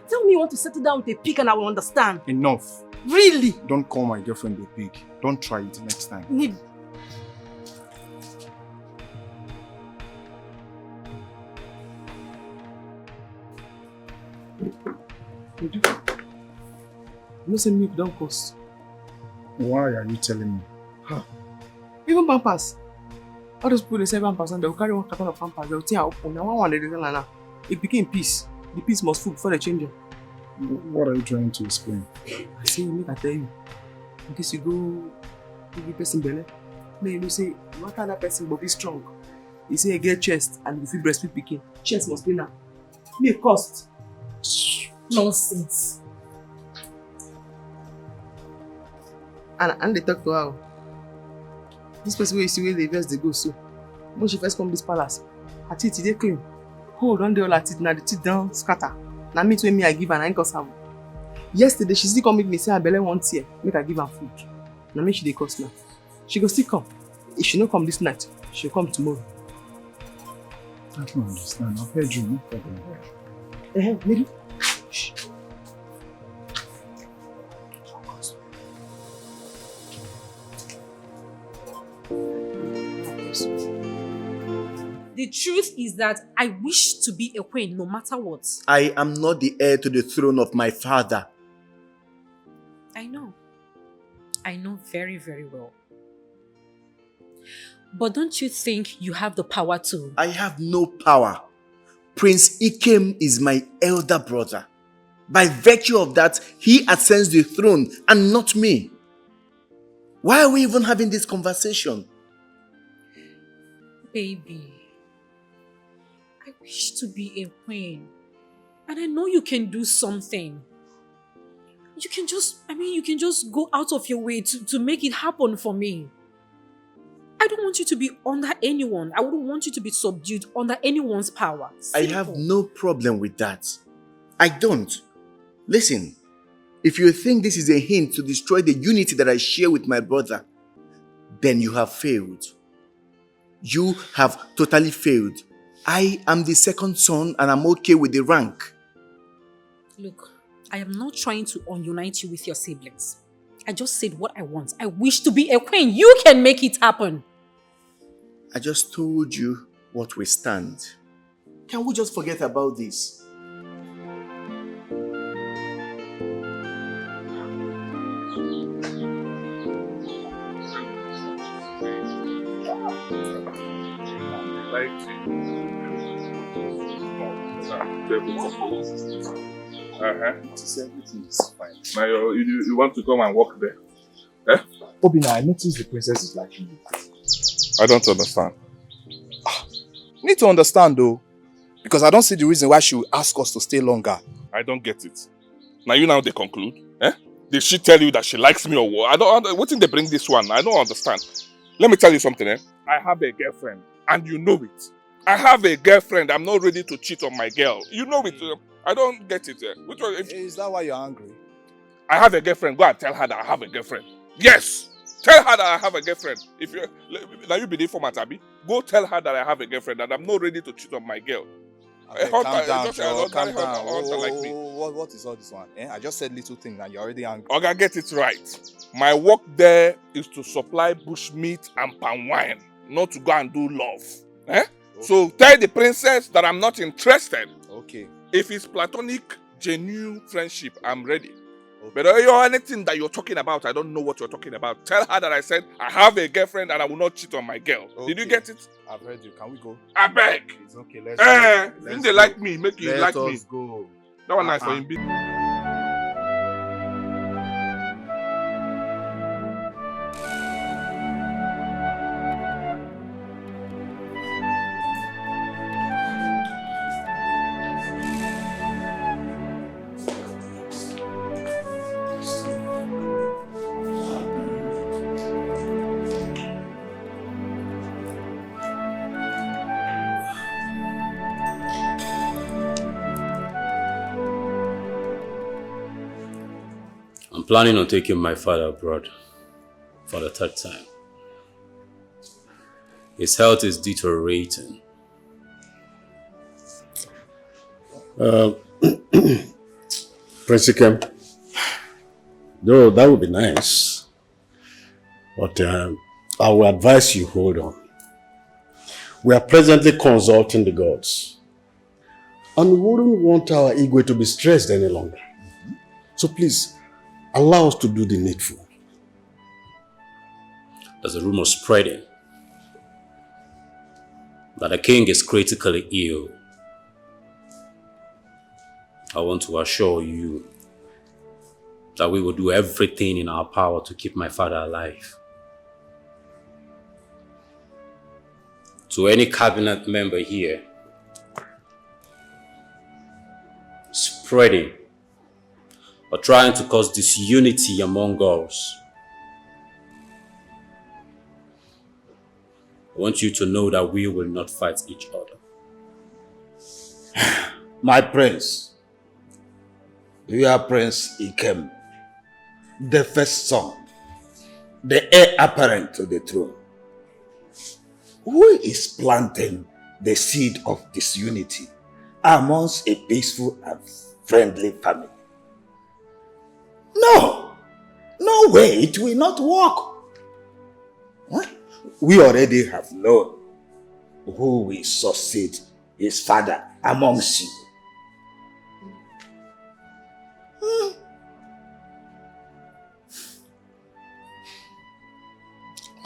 Speaker 5: Tell me you want to settle down with a pig and I will understand.
Speaker 1: Enough.
Speaker 5: Really?
Speaker 1: Don't call my girlfriend a pig. Don't try it next time.
Speaker 5: Need.
Speaker 17: You know say milk don't cost.
Speaker 1: Why are you telling me?
Speaker 17: Huh. Even Pampers. All those people they say Pampers and they'll carry one carton of Pampers, they'll tear open. Now one they like that. It became peace. The peace must full before they change it.
Speaker 1: What are you trying to explain?
Speaker 17: I say, make I tell you. In case you go give the person belly, may you say, what kind of person but be strong? You say you get chest and if you breastfeed picking, chest must be now. Me cost. Nonsense. And they talk to her. This person where you see where they verse they go so. When she first come this palace, her teeth they clean. Hold on the all her teeth, now the teeth down scatter. Now meet when me I give her and I ain't cause her. Yesterday she still come meet me say her belly one tear, make her give her food. Now me she dey cost now. She go still come. If she no come this night, she'll come tomorrow.
Speaker 1: I don't understand. I've heard you, no problem.
Speaker 17: Maybe. Shh.
Speaker 6: The truth is that I wish to be a queen no matter what.
Speaker 9: I am not the heir to the throne of my father.
Speaker 6: I know. I know very, very well. But don't you think you have the power to?
Speaker 9: I have no power. Prince Ikem is my elder brother. By virtue of that, he ascends the throne and not me. Why are we even having this conversation?
Speaker 6: Baby, I wish to be a queen. And I know you can do something. You can just go out of your way to make it happen for me. I don't want you to be under anyone. I wouldn't want you to be subdued under anyone's power. Simple.
Speaker 9: I have no problem with that. I don't. Listen, if you think this is a hint to destroy the unity that I share with my brother, then you have failed. You have totally failed. I am the second son and I'm okay with the rank.
Speaker 6: Look, I am not trying to unite you with your siblings. I just said what I want. I wish to be a queen. You can make it happen.
Speaker 9: I just told you what we stand. Can we just forget about this?
Speaker 1: Everything is fine.
Speaker 2: Now you want to come and work there? Eh?
Speaker 1: Obina, I noticed the princess is liking you.
Speaker 2: I don't understand.
Speaker 1: You need to understand though. Because I don't see the reason why she would ask us to stay longer.
Speaker 2: I don't get it. Now you now they conclude. Eh? Did she tell you that she likes me or what? What did they bring this one? I don't understand. Let me tell you something, eh? I have a girlfriend and you know it. I have a girlfriend. I'm not ready to cheat on my girl. You know it. I don't get it. Which one?
Speaker 1: Is that why you're angry?
Speaker 2: I have a girlfriend. Go and tell her that I have a girlfriend. Yes! Tell her that I have a girlfriend. If you now you believe for my Tabi, go tell her that I have a girlfriend and I'm not ready to cheat on my girl.
Speaker 1: Okay, calm down, calm down. What is all this one? Eh? I just said little things and you're already angry.
Speaker 2: Okay, get it right. My work there is to supply bushmeat and palm wine, not to go and do love. Eh? Okay. So tell the princess that I'm not interested.
Speaker 1: Okay.
Speaker 2: If it's platonic, genuine friendship, I'm ready. Okay. But anything that you're talking about, I don't know what you're talking about. Tell her that I said I have a girlfriend and I will not cheat on my girl. Okay. Did you get it?
Speaker 1: I've heard you. Can we go?
Speaker 2: I beg.
Speaker 1: It's okay. Let's go.
Speaker 2: If they like me, make you like me.
Speaker 1: Let us go.
Speaker 2: That one nice for him.
Speaker 8: Planning on taking my father abroad for the third time. His health is deteriorating.
Speaker 11: Prince Ikem, though that would be nice, but I will advise you hold on. We are presently consulting the gods, and we wouldn't want our ego to be stressed any longer. So please, allow us to do the needful.
Speaker 8: There's a rumor spreading that the king is critically ill. I want to assure you that we will do everything in our power to keep my father alive. To any cabinet member here spreading or trying to cause disunity among us, I want you to know that we will not fight each other.
Speaker 10: My prince, you are Prince Ikem, the first son, the heir apparent to the throne. Who is planting the seed of disunity amongst a peaceful and friendly family? No, no way, it will not work. Huh? We already have known who will succeed his father amongst you.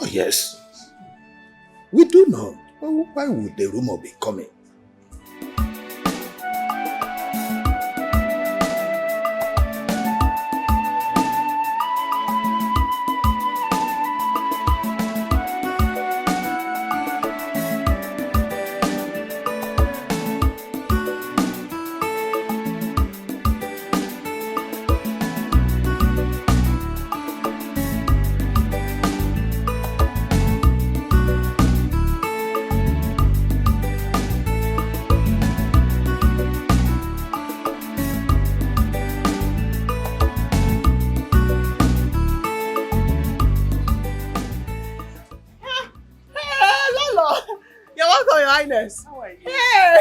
Speaker 10: Oh yes, we do know. Why would the rumor be coming?
Speaker 3: How are you? Hey!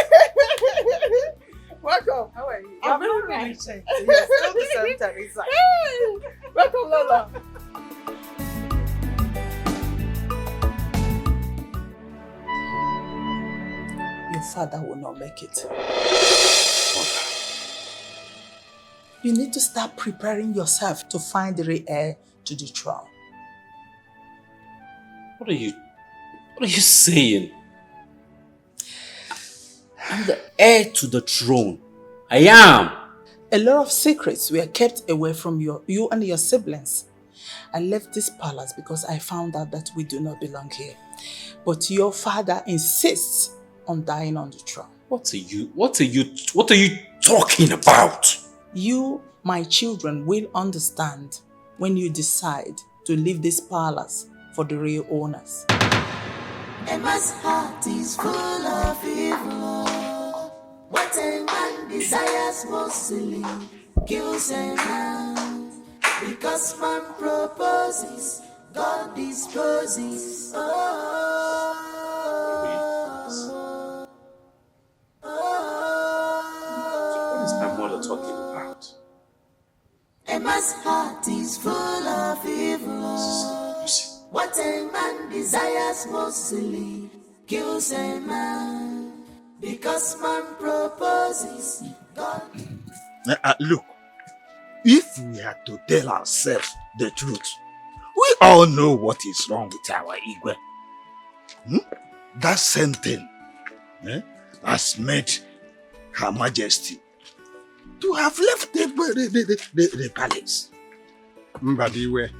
Speaker 3: Welcome. How are you? I'm very really changed. Yes, still the same Theresa. Hey! Welcome, Lola. Your father will not make it. You need to start preparing yourself to find the heir to the throne.
Speaker 8: What are you saying? I'm the heir to the throne. I am.
Speaker 3: A lot of secrets were kept away from you and your siblings. I left this palace because I found out that we do not belong here. But your father insists on dying on the throne.
Speaker 8: What are you talking about?
Speaker 3: You, my children, will understand when you decide to leave this palace for the real owners.
Speaker 16: Emma's heart is full of evil. What a man desires mostly kills a man. Because man proposes, God disposes.
Speaker 8: What is my mother talking about?
Speaker 16: Emma's heart is full of evil. What a man desires mostly kills a man. Because man proposes, God.
Speaker 10: Look, if we are to tell ourselves the truth, we all know what is wrong with our Igwe. That same thing has made Her Majesty to have left the palace.
Speaker 12: Mbadiwe,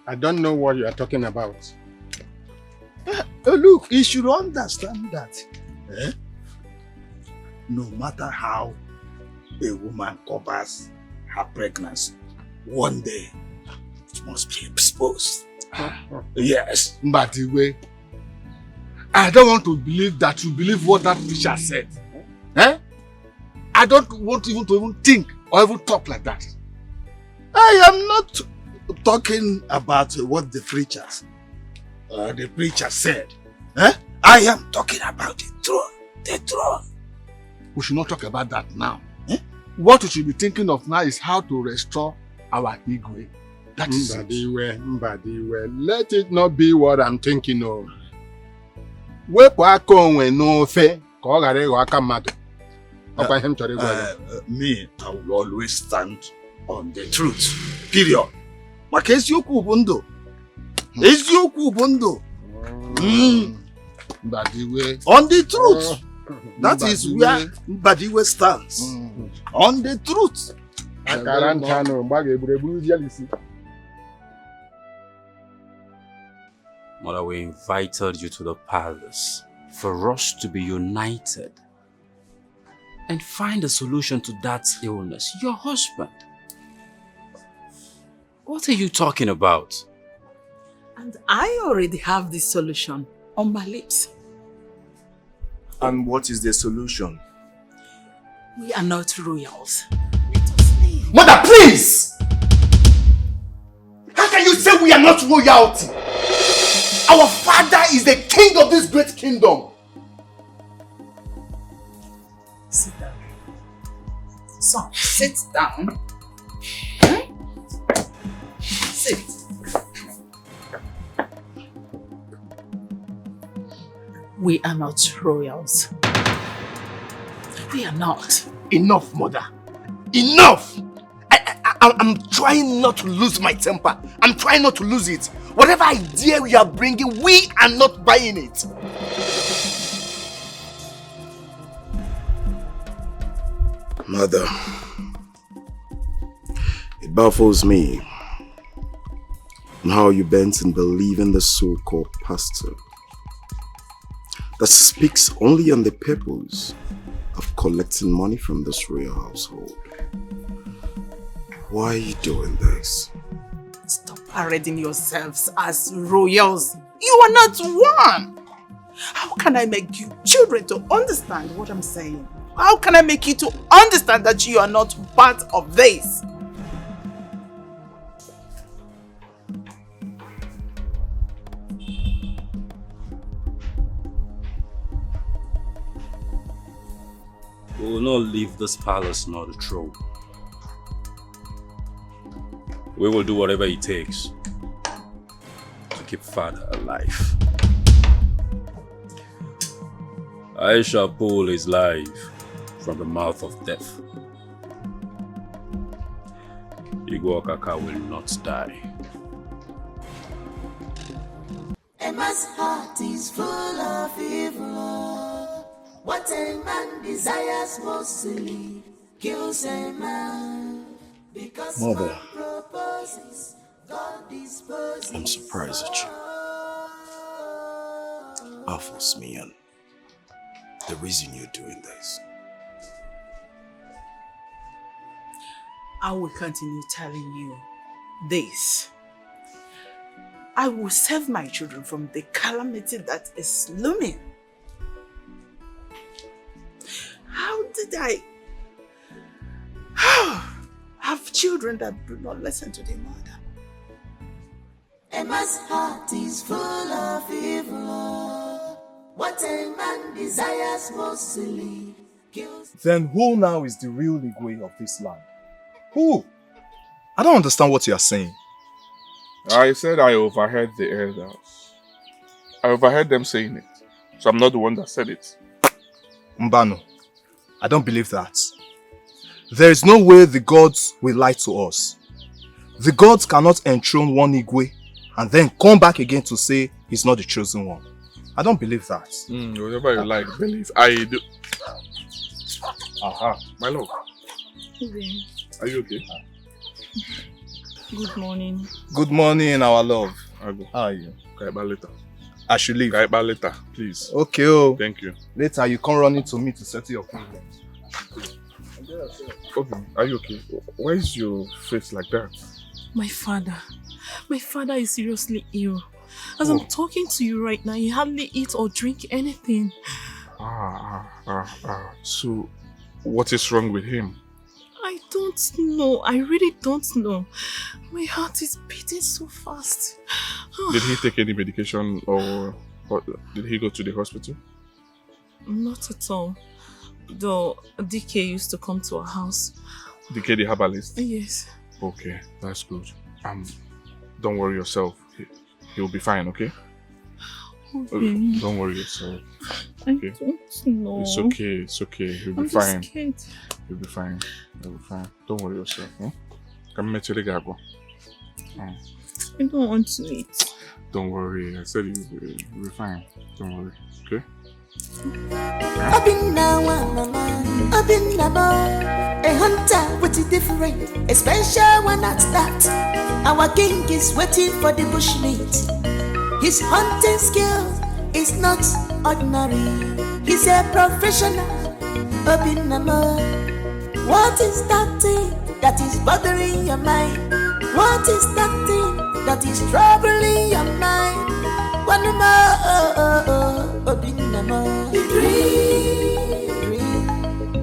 Speaker 12: I don't know what you are talking about.
Speaker 10: Look, you should understand that no matter how a woman covers her pregnancy, one day it must be exposed. Yes.
Speaker 12: Mbadiwe, I don't want to believe that you believe what that preacher said. I don't want even to think or even talk like that.
Speaker 10: I am not talking about what the preacher said. I am talking about the throne. The throne.
Speaker 12: We should not talk about that now. What we should be thinking of now is how to restore our Igwe. That is Mbadiwe, let it not be what I'm thinking of. Wepu aka onwe n'ofe ka ọ ghara ịghọ aka mmadụ. Ọkwa ihe m chọrọ ịgwa ya.
Speaker 10: Me, I will always stand on the truth. Period. Maka eziokwu bụ ndụ.
Speaker 11: Eziokwu bụ ndụ. On the truth. That is where Mbadiwe stands. On the truth.
Speaker 8: Mother, we invited you to the palace for us to be united and find a solution to that illness. Your husband. What are you talking about?
Speaker 18: And I already have the solution on my lips.
Speaker 1: And what is the solution?
Speaker 18: We are not royals.
Speaker 9: Mother, please! How can you say we are not royalty? Our father is the king of this great kingdom.
Speaker 18: Sit down. Son, sit down. Sit. We are not royals. We are not.
Speaker 9: Enough, mother. Enough! I'm trying not to lose my temper. I'm trying not to lose it. Whatever idea we are bringing, we are not buying it.
Speaker 20: Mother, it baffles me on how you bent in believing the so-called pastor that speaks only on the purpose of collecting money from this royal household. Why are you doing this?
Speaker 18: Stop parading yourselves as royals. You are not one. How can I make you children to understand what I'm saying? How can I make you to understand that you are not part of this?
Speaker 8: We will not leave this palace nor the throne. We will do whatever it takes to keep father alive. I shall pull his life from the mouth of death. Igwe Okaka will not die.
Speaker 16: Emma's heart is full of evil. What a man desires mostly kills a man. Because
Speaker 20: Mother,
Speaker 16: God disposes.
Speaker 20: I'm surprised at you. Baffles me and the reason you're doing this.
Speaker 18: I will continue telling you this. I will save my children from the calamity that is looming. How did I have children that do not listen to their mother?
Speaker 16: Emma's heart is full of evil. What a man desires mostly kills.
Speaker 1: Then who now is the real Igwe of this land? Who? I don't understand what you are saying.
Speaker 2: I said I overheard the elders. I overheard them saying it. So I'm not the one that said it.
Speaker 1: Mbano, I don't believe that. There is no way the gods will lie to us. The gods cannot enthrone one Igwe and then come back again to say he's not the chosen one. I don't believe that.
Speaker 2: Whatever you like, believe. I do. Aha, my love.
Speaker 7: Okay.
Speaker 2: Are you okay?
Speaker 7: Good morning.
Speaker 1: Good morning, our love.
Speaker 2: I'll go.
Speaker 1: How are you?
Speaker 2: Kaiba later.
Speaker 1: I should leave.
Speaker 2: Kaiba later, please.
Speaker 1: Okay, oh.
Speaker 2: Thank you.
Speaker 1: Later, you come running to me to settle your problems.
Speaker 2: Okay, are you okay? Why is your face like that?
Speaker 7: My father is seriously ill. As I'm talking to you right now, he hardly eat or drink anything.
Speaker 2: So, what is wrong with him?
Speaker 7: I don't know. I really don't know. My heart is beating so fast.
Speaker 2: Did he take any medication or did he go to the hospital?
Speaker 7: Not at all. Though DK used to come to our house.
Speaker 2: DK the herbalist?
Speaker 7: Yes.
Speaker 2: Okay, that's good. Don't worry yourself. He'll be fine, okay?
Speaker 7: Okay.
Speaker 2: Don't worry yourself.
Speaker 7: Okay? I don't know.
Speaker 2: It's okay, it's okay. He'll be
Speaker 7: I'm
Speaker 2: fine.
Speaker 7: Scared.
Speaker 2: He'll be fine. He'll be fine. Don't worry yourself. Come meet you later.
Speaker 17: I don't want to eat.
Speaker 2: Don't worry. I said you'll be fine. Don't worry. Okay?
Speaker 16: I've been a hunter with a different, a special one at that. Our king is waiting for the bushmeat. His hunting skills is not ordinary. He's a professional. What is that thing that is bothering your mind? What is that thing that is troubling your mind? One more, the dream.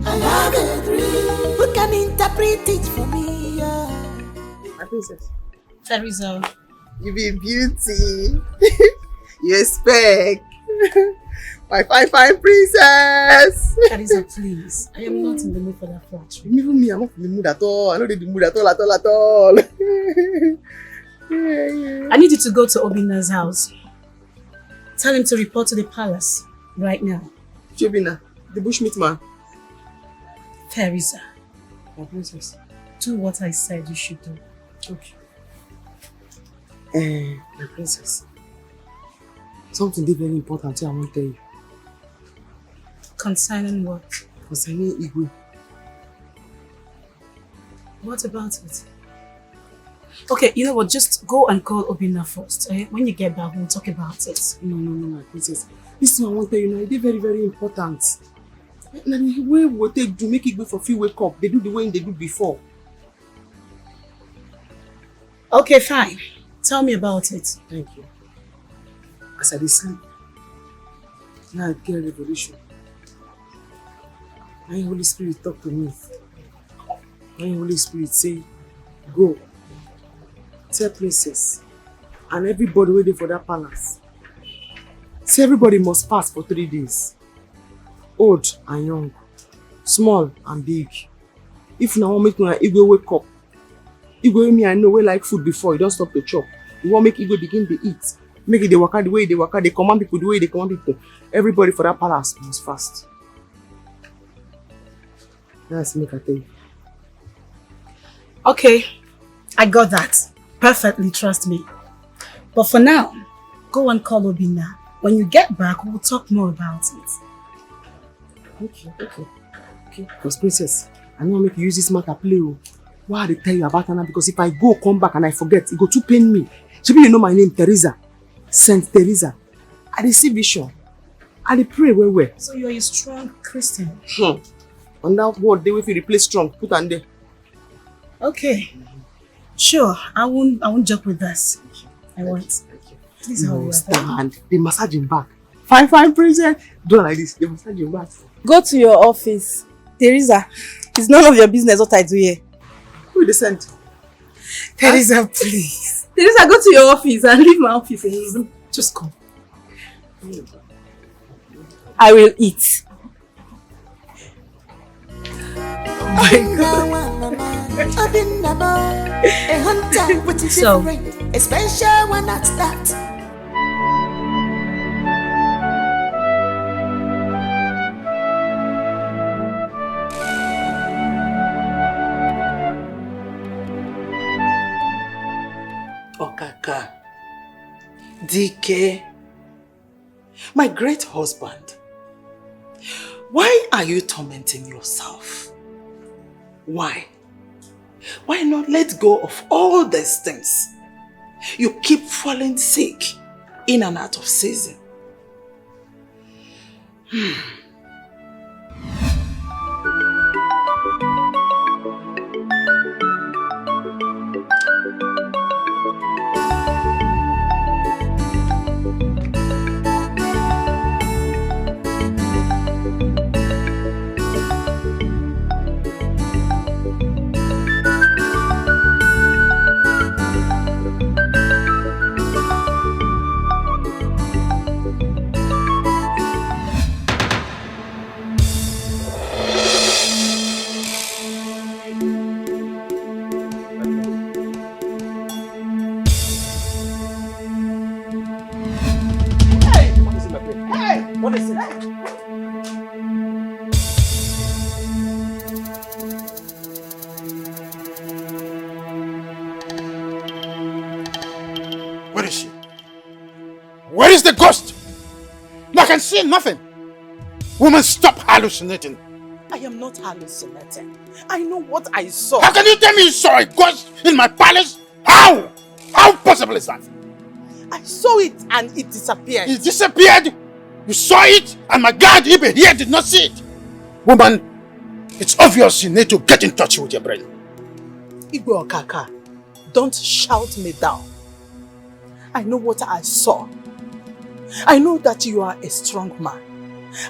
Speaker 16: I have a dream. Who can interpret it for me?
Speaker 3: My princess.
Speaker 7: Theresa.
Speaker 3: You be beauty. You expect. My fine princess.
Speaker 7: Theresa, please. I am not in the mood for that flattery.
Speaker 3: Even me, I'm not in the mood at all. I'm not in the mood at all.
Speaker 7: I need you to go to Obina's house. Tell him to report to the palace right now.
Speaker 3: Obina, the bushmeat man.
Speaker 7: Theresa.
Speaker 3: My princess.
Speaker 7: Do what I said you should do.
Speaker 3: Okay. My princess. Something very important I want to tell you.
Speaker 7: Concerning what?
Speaker 3: Concerning Igwe.
Speaker 7: What about it? Okay, you know what? Just go and call Obina first. When you get back, we'll talk about it.
Speaker 3: No, my princess. This is what I want to tell you now. It's very, very important. Now, the way we take to make Igwe for free wake up, they do the way they do before.
Speaker 7: Okay, fine. Tell me about it.
Speaker 3: Thank you. As I sleep, now I get a revelation. My Holy Spirit talk to me. My Holy Spirit say, go, tell princess and everybody waiting for that palace. Say everybody must fast for 3 days. Old and young, small and big. If now want make Igwe wake up, Igwe me I know we like food before, you don't stop to chop. You want make Igwe begin to eat. Make it they waka the way they waka, they command people the way they command people. Everybody for that palace must fast. That's make I tell you.
Speaker 7: Okay, I got that. Perfectly, trust me. But for now, go and call Obina. When you get back, we'll talk more about it.
Speaker 3: Okay. Because princess, I know make you use this matter play. Why they tell you about her now? Because if I go, come back and I forget, it go to pain me. Maybe you know my name, Theresa. Saint Theresa. I receive vision. I pray well.
Speaker 7: So you're a strong Christian.
Speaker 3: On that word, they will replace strong. Put on there.
Speaker 7: Okay. Sure, I won't joke with this. I won't. Please hold
Speaker 3: stand. They massage him back. Fine, princess. Do like this. They massage him back.
Speaker 5: Go to your office. Theresa, it's none of your business what I do here.
Speaker 3: Who will they send?
Speaker 7: Theresa, please.
Speaker 5: Theresa, go to your office and leave my office.
Speaker 7: Just come.
Speaker 5: I will eat.
Speaker 16: Oh my God. A hunter with a different, a special one at that.
Speaker 10: Okaka, DK, my great husband, why are you tormenting yourself? Why? Why not let go of all these things? You keep falling sick in and out of season.
Speaker 12: is the ghost? I can see nothing. Woman, stop hallucinating.
Speaker 5: I am not hallucinating. I know what I saw.
Speaker 12: How can you tell me you saw a ghost in my palace? How? How possible is that?
Speaker 5: I saw it and it disappeared.
Speaker 12: It disappeared? You saw it and my guard Ibe here did not see it. Woman, it's obvious you need to get in touch with your brain.
Speaker 5: Igwe Okaka, don't shout me down. I know what I saw. I know that you are a strong man.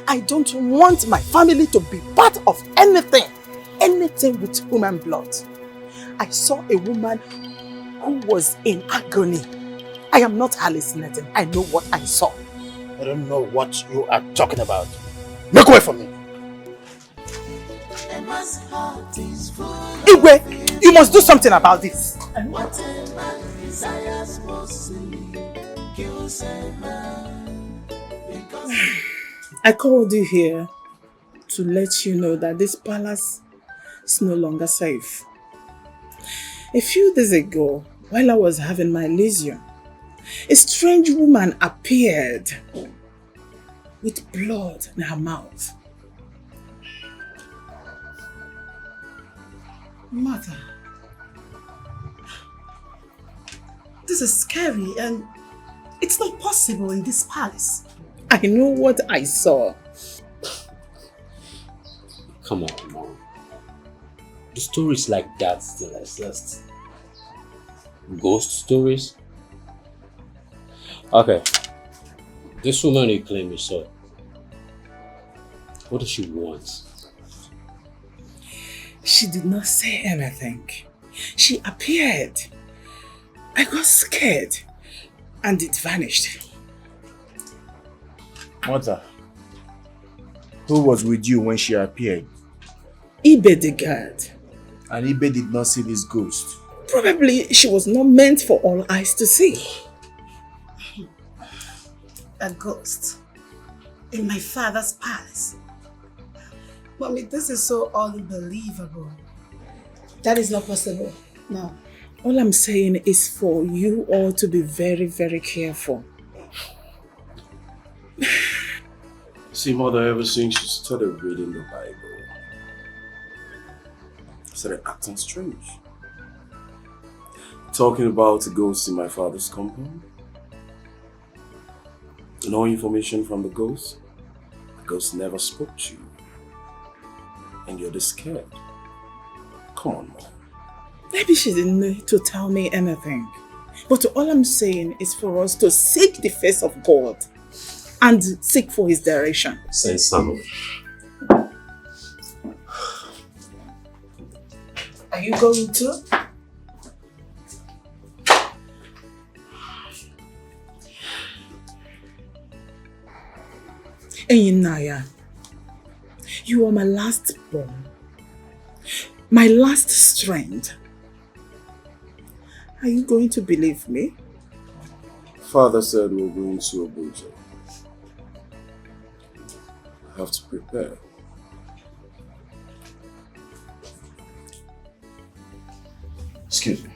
Speaker 5: I don't want my family to be part of anything with human blood. I saw a woman who was in agony. I am not hallucinating. I know what I saw.
Speaker 12: I don't know what you are talking about. Make way for me.
Speaker 5: Igwe, you must do something about this.
Speaker 16: And what a man desires mostly kills a man.
Speaker 5: I called you here to let you know that this palace is no longer safe. A few days ago, while I was having my leisure, a strange woman appeared with blood in her mouth. Mother, this is scary and it's not possible in this palace. I know what I saw.
Speaker 8: Come on, Mom. The stories like that still exist. Ghost stories? Okay. This woman you claim you saw. What does she want?
Speaker 5: She did not say anything. She appeared. I got scared and it vanished.
Speaker 9: Mother, who was with you when she appeared?
Speaker 5: Ibe the guard.
Speaker 9: And Ibe did not see this ghost?
Speaker 5: Probably she was not meant for all eyes to see. A ghost in my father's palace. Mommy, this is so unbelievable. That is not possible. No. All I'm saying is for you all to be very, very careful.
Speaker 20: See, Mother, ever since she started reading the Bible, she started acting strange. Talking about a ghost in my father's compound. No information from the ghost never spoke to you. And you're just scared. Come on, Mom.
Speaker 5: Maybe she didn't need to tell me anything. But all I'm saying is for us to seek the face of God and seek for his direction.
Speaker 8: Say something.
Speaker 5: Are you going to? Naya, you are my last born, my last strength. Are you going to believe me?
Speaker 20: Father said we're going to OKOJIE. I have to prepare. Excuse me.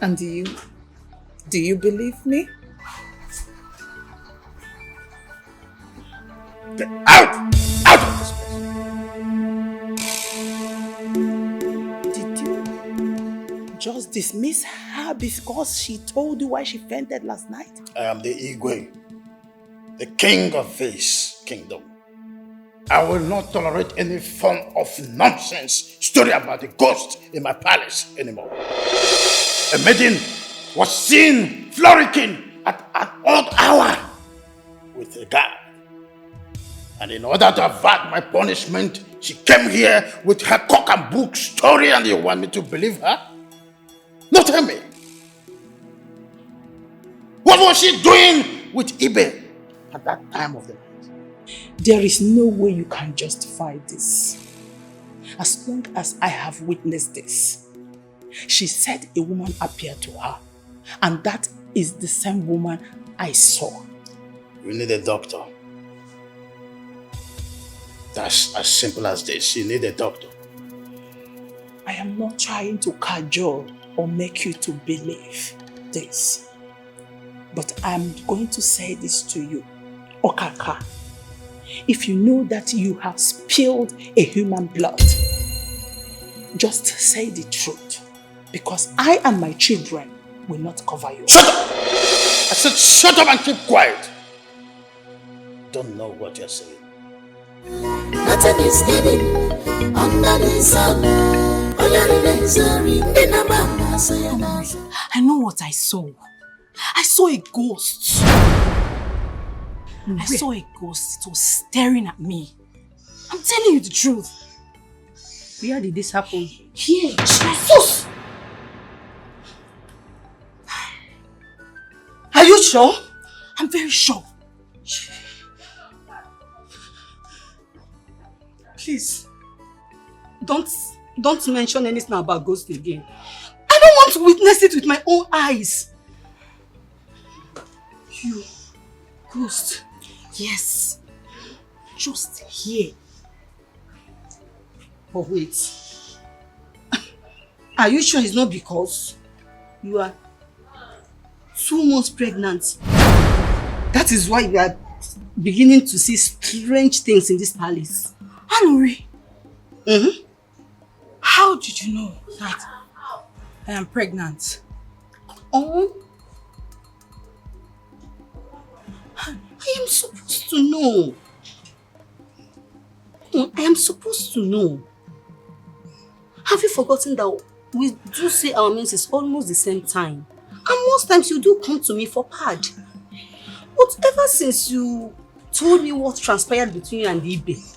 Speaker 5: And do you believe me?
Speaker 12: Get out! Out of this place!
Speaker 5: Did you just dismiss her because she told you why she fainted last night?
Speaker 12: I am the Igwe, the king of this kingdom. I will not tolerate any form of nonsense story about the ghost in my palace anymore. A maiden was seen frolicking at an odd hour with a guard. And in order to avert my punishment, she came here with her cock and bull story, and you want me to believe her? No, tell me. What was she doing with Ibe at that time of the night?
Speaker 5: There is no way you can justify this. As long as I have witnessed this, she said a woman appeared to her, and that is the same woman I saw.
Speaker 12: You need a doctor. That's as simple as this. You need a doctor.
Speaker 10: I am not trying to cajole or make you to believe this. But I'm going to say this to you, Okaka. If you know that you have spilled a human blood, just say the truth. Because I and my children will not cover you.
Speaker 11: Shut up! I said shut up and keep quiet. Don't know what you're saying.
Speaker 16: Nothing is hidden under the sun.
Speaker 10: I know what I saw. I saw a ghost. I saw a ghost. It was staring at me. I'm telling you the truth.
Speaker 18: Where did this happen?
Speaker 10: Here, Jesus! Are you sure? I'm very sure.
Speaker 18: Please, don't mention anything about ghosts again.
Speaker 10: I don't want to witness it with my own eyes.
Speaker 18: You, ghost?
Speaker 10: Yes, just here.
Speaker 18: But wait, are you sure it's not because you are 2 months pregnant? That is why you are beginning to see strange things in this palace.
Speaker 10: Anuri,
Speaker 18: how did you know that
Speaker 10: I am pregnant?
Speaker 18: Oh, I am supposed to know. I am supposed to know. Have you forgotten that we do say our menses almost the same time? And most times you do come to me for pad. But ever since you told me what transpired between you and Ibe,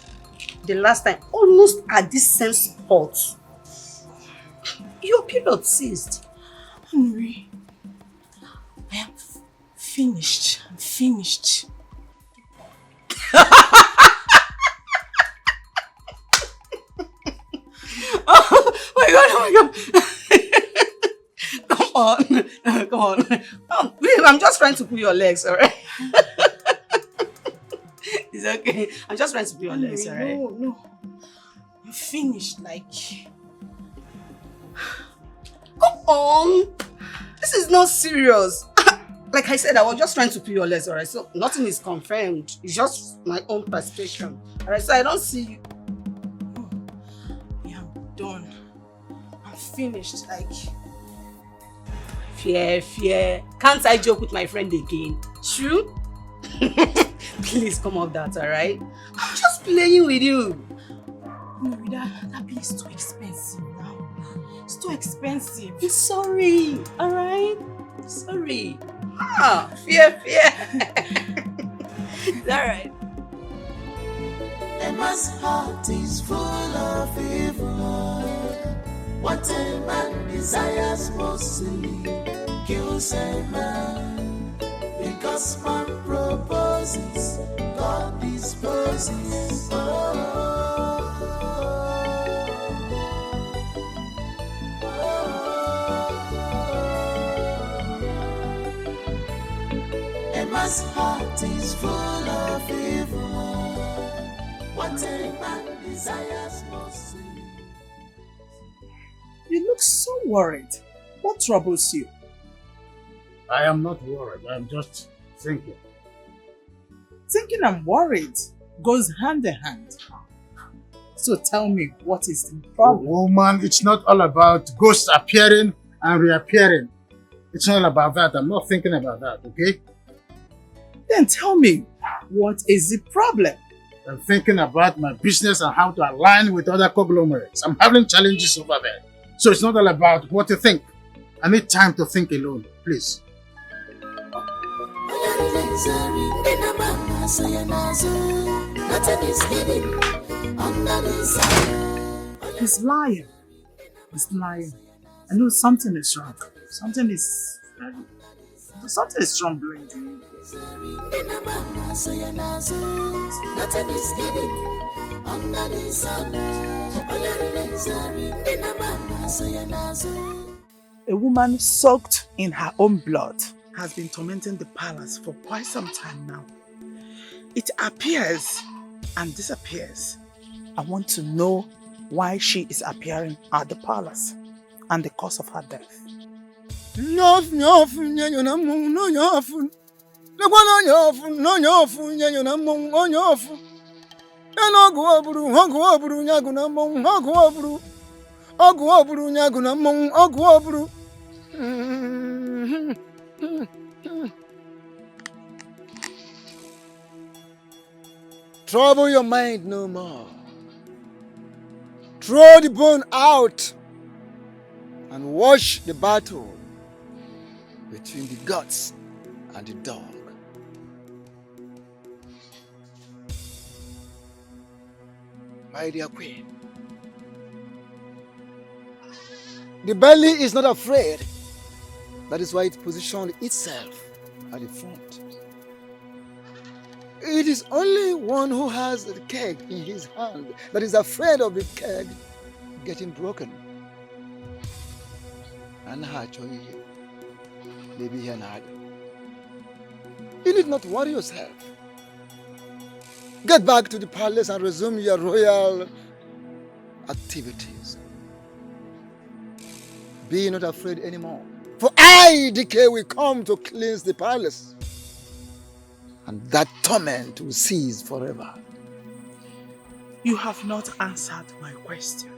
Speaker 18: the last time, almost at this same spot, your period ceased.
Speaker 10: Henry, I am finished. I'm finished. Oh my god, Come on. Oh, babe, I'm just trying to pull your legs, alright? It's okay. I'm just trying to pull your legs, alright? No. I'm finished, like... Come on! This is not serious. Like I said, I was just trying to pull your legs, alright? So nothing is confirmed. It's just my own perception. Alright, so I don't see you. Oh, yeah, I'm done. I'm finished, like... Fear. Can't I joke with my friend again? True? Please come off that, alright? I'm just playing with you. No, that place is too expensive now. It's too expensive. I'm sorry, alright? Sorry. Fear. It's alright.
Speaker 16: Emma's heart is full of evil. What a man desires mostly kills a man. Because man proposes, God disposes. Emma's heart is full of evil. What a man desires mostly.
Speaker 10: You look so worried. What troubles you?
Speaker 12: I am not worried. I'm just thinking.
Speaker 10: Thinking and worried goes hand in hand. So tell me, what is the problem?
Speaker 12: Woman, it's not all about ghosts appearing and reappearing. It's not about that. I'm not thinking about that, okay?
Speaker 10: Then tell me, what is the problem?
Speaker 12: I'm thinking about my business and how to align with other conglomerates. I'm having challenges over there. So it's not all about what you think. I need time to think alone, please.
Speaker 10: He's lying. I know something is wrong. Something is troubling him. A woman soaked in her own blood has been tormenting the palace for quite some time now. It appears and disappears. I want to know why she is appearing at the palace and the cause of her death.
Speaker 21: Trouble your mind no more. Throw the bone out and watch the battle between the gods and the dog. My dear queen, the belly is not afraid. That is why it positioned itself at the front. It is only one who has the keg in his hand that is afraid of the keg getting broken. And maybe you need not worry yourself. Get back to the palace and resume your royal activities. Be not afraid anymore. For I, decay, will come to cleanse the palace. And that torment will cease forever.
Speaker 10: You have not answered my question.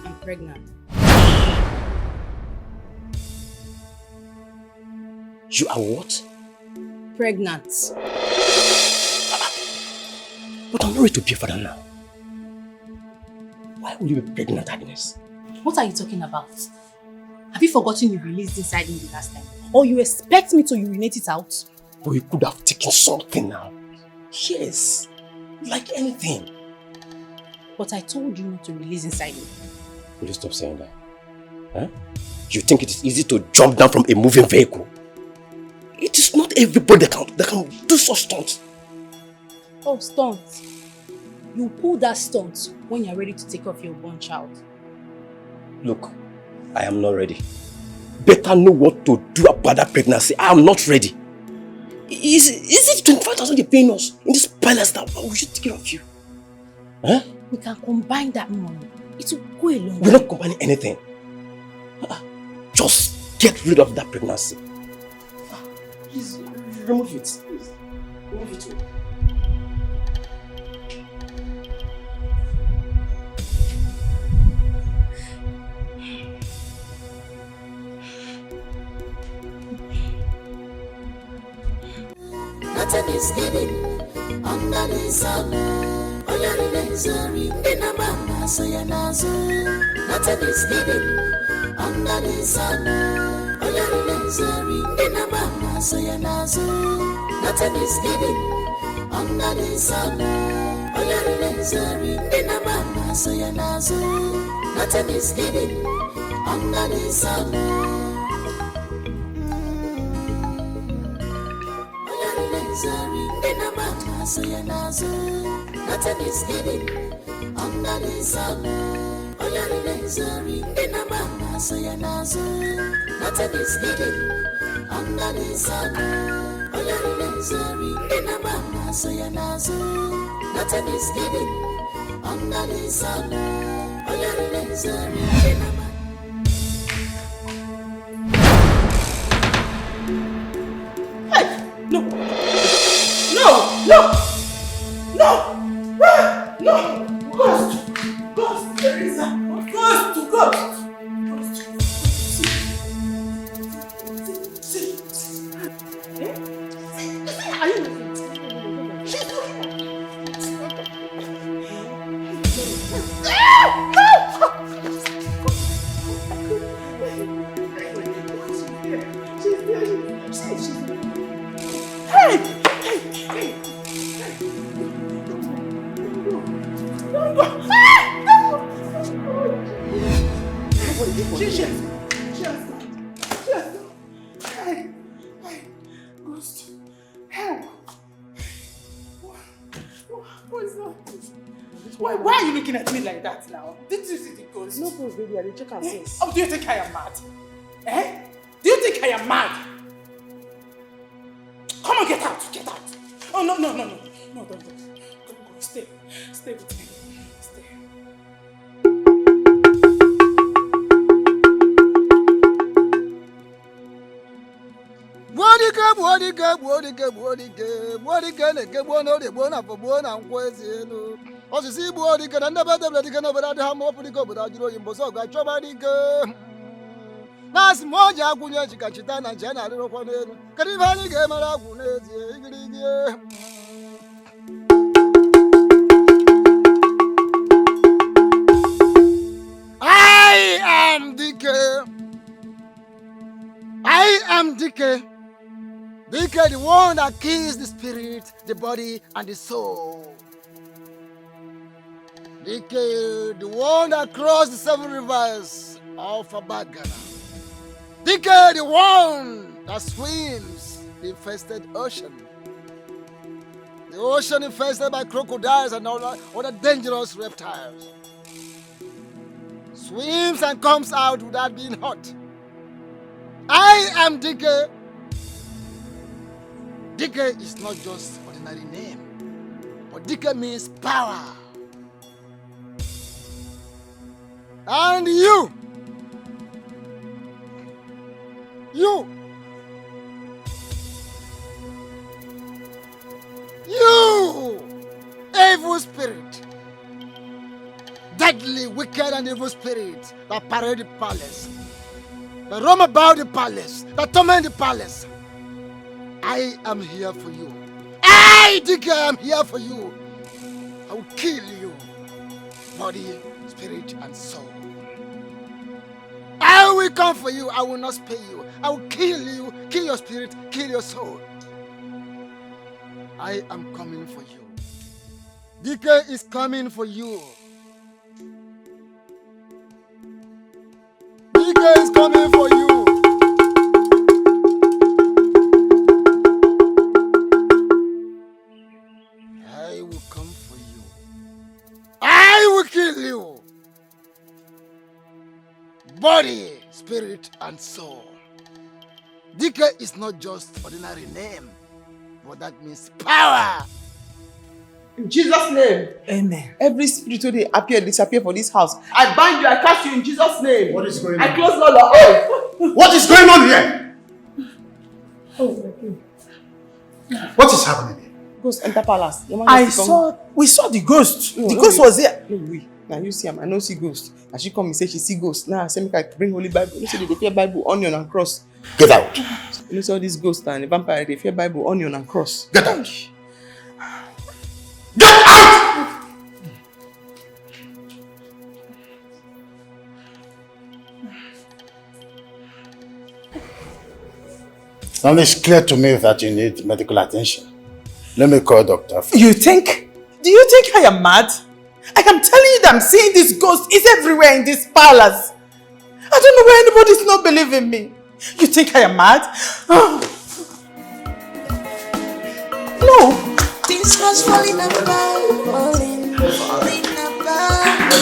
Speaker 13: I'm pregnant.
Speaker 22: You are what?
Speaker 13: Pregnant.
Speaker 22: But I'm not ready to be a father now. Why would you be pregnant, Agnes?
Speaker 13: What are you talking about? Have you forgotten you released inside me the last time? Or you expect me to urinate it out?
Speaker 22: But you could have taken something now. Yes, like anything.
Speaker 13: But I told you not to release inside me.
Speaker 22: Will you stop saying that? Huh? You think it is easy to jump down from a moving vehicle? It is not everybody that can do such stunts.
Speaker 13: Oh, stunts. You pull that stunt when you're ready to take off your born child.
Speaker 22: Look, I am not ready. Better know what to do about that pregnancy. I am not ready. Is it 25,000 you're paying us in this palace now? We should take care of you. Huh?
Speaker 13: We can combine that money. It will go a long way.
Speaker 22: We're not combining anything. Just get rid of that pregnancy. Please, remove it. Please. Remove it.
Speaker 16: Nothing is hidden under the sun. All your necessary in a mama, so you're nothing is hidden under the sun. All your necessary in a mama, so you're nothing is hidden under the sun. All your necessary in a mama, so you're nothing is hidden under the sun. Nothing is hidden under the sun. All your necessary in a mama, so you're nothing is hidden under the sun. All your necessary in a mama, so you're nothing is hidden under the sun. All your necessary in a mama.
Speaker 10: Hey! No! No! No! No! No! Ghost! Theresa! Ghost! Are you listening? She's
Speaker 4: Why are you looking at me like that now? Did you see the ghost?
Speaker 5: No ghost, baby. I will check and see.
Speaker 4: Oh, do you think I am mad? Eh? Do you think I am mad? Come on, get out. Get out. Oh, no. No, don't go. Go. Stay with me. Stay.
Speaker 21: Osisi igbu odike na ndebe debere dike n'obodo adịghị ama ọpụ dike obodo ajụrụ oyi mbọsọ ga-achọba dike na-asị ma o ji agwụnye chikachita na nche na-arịrịkwa n'elu kedu ibe anyị ga-emere agwụ n'ezie igirigi I am Dike. Dike, the one that kills the spirit, the body, and the soul. Dike, the one that crossed the 7 rivers of Abagana. Dike, the one that swims the infested ocean. The ocean infested by crocodiles and other dangerous reptiles. Swims and comes out without being hurt. I am Dike. Dike is not just ordinary name, but Dike means power. And you, evil spirit, deadly, wicked and evil spirit that parade the palace, that roam about the palace, that torment the palace. I am here for you. I, Dike, am here for you. I will kill you, body, spirit, and soul. I will come for you. I will not spare you. I will kill you, kill your spirit, kill your soul. I am coming for you. Dike is coming for you. Dike is coming for you. I will come for you. I will kill you. Body, spirit, and soul. Dike is not just ordinary name, but that means power.
Speaker 3: In Jesus' name.
Speaker 4: Amen.
Speaker 3: Every spirit who they appear, disappear for this house. I bind you, I cast you in Jesus' name.
Speaker 21: What is going on?
Speaker 3: I close all your eyes.
Speaker 21: What is going on here? What is happening here?
Speaker 3: Ghost enter palace.
Speaker 4: We saw the ghost. The ghost was there.
Speaker 3: No, wait. Now you see him. I know see ghost. And she come and say she see ghost. Now I say make I bring Holy Bible. You say they fear Bible, onion and cross.
Speaker 21: Get out.
Speaker 3: You know see all these ghosts and the vampire, they fear Bible, onion and cross.
Speaker 21: Get out. Get out!
Speaker 10: Now it's clear to me that you need medical attention. Let me call a doctor.
Speaker 4: Do you think I am mad? I am telling you that I'm seeing this ghost. It's everywhere in this palace. I don't know why anybody's not believing me. You think I am mad? No.
Speaker 16: Things has falling apart, falling apart.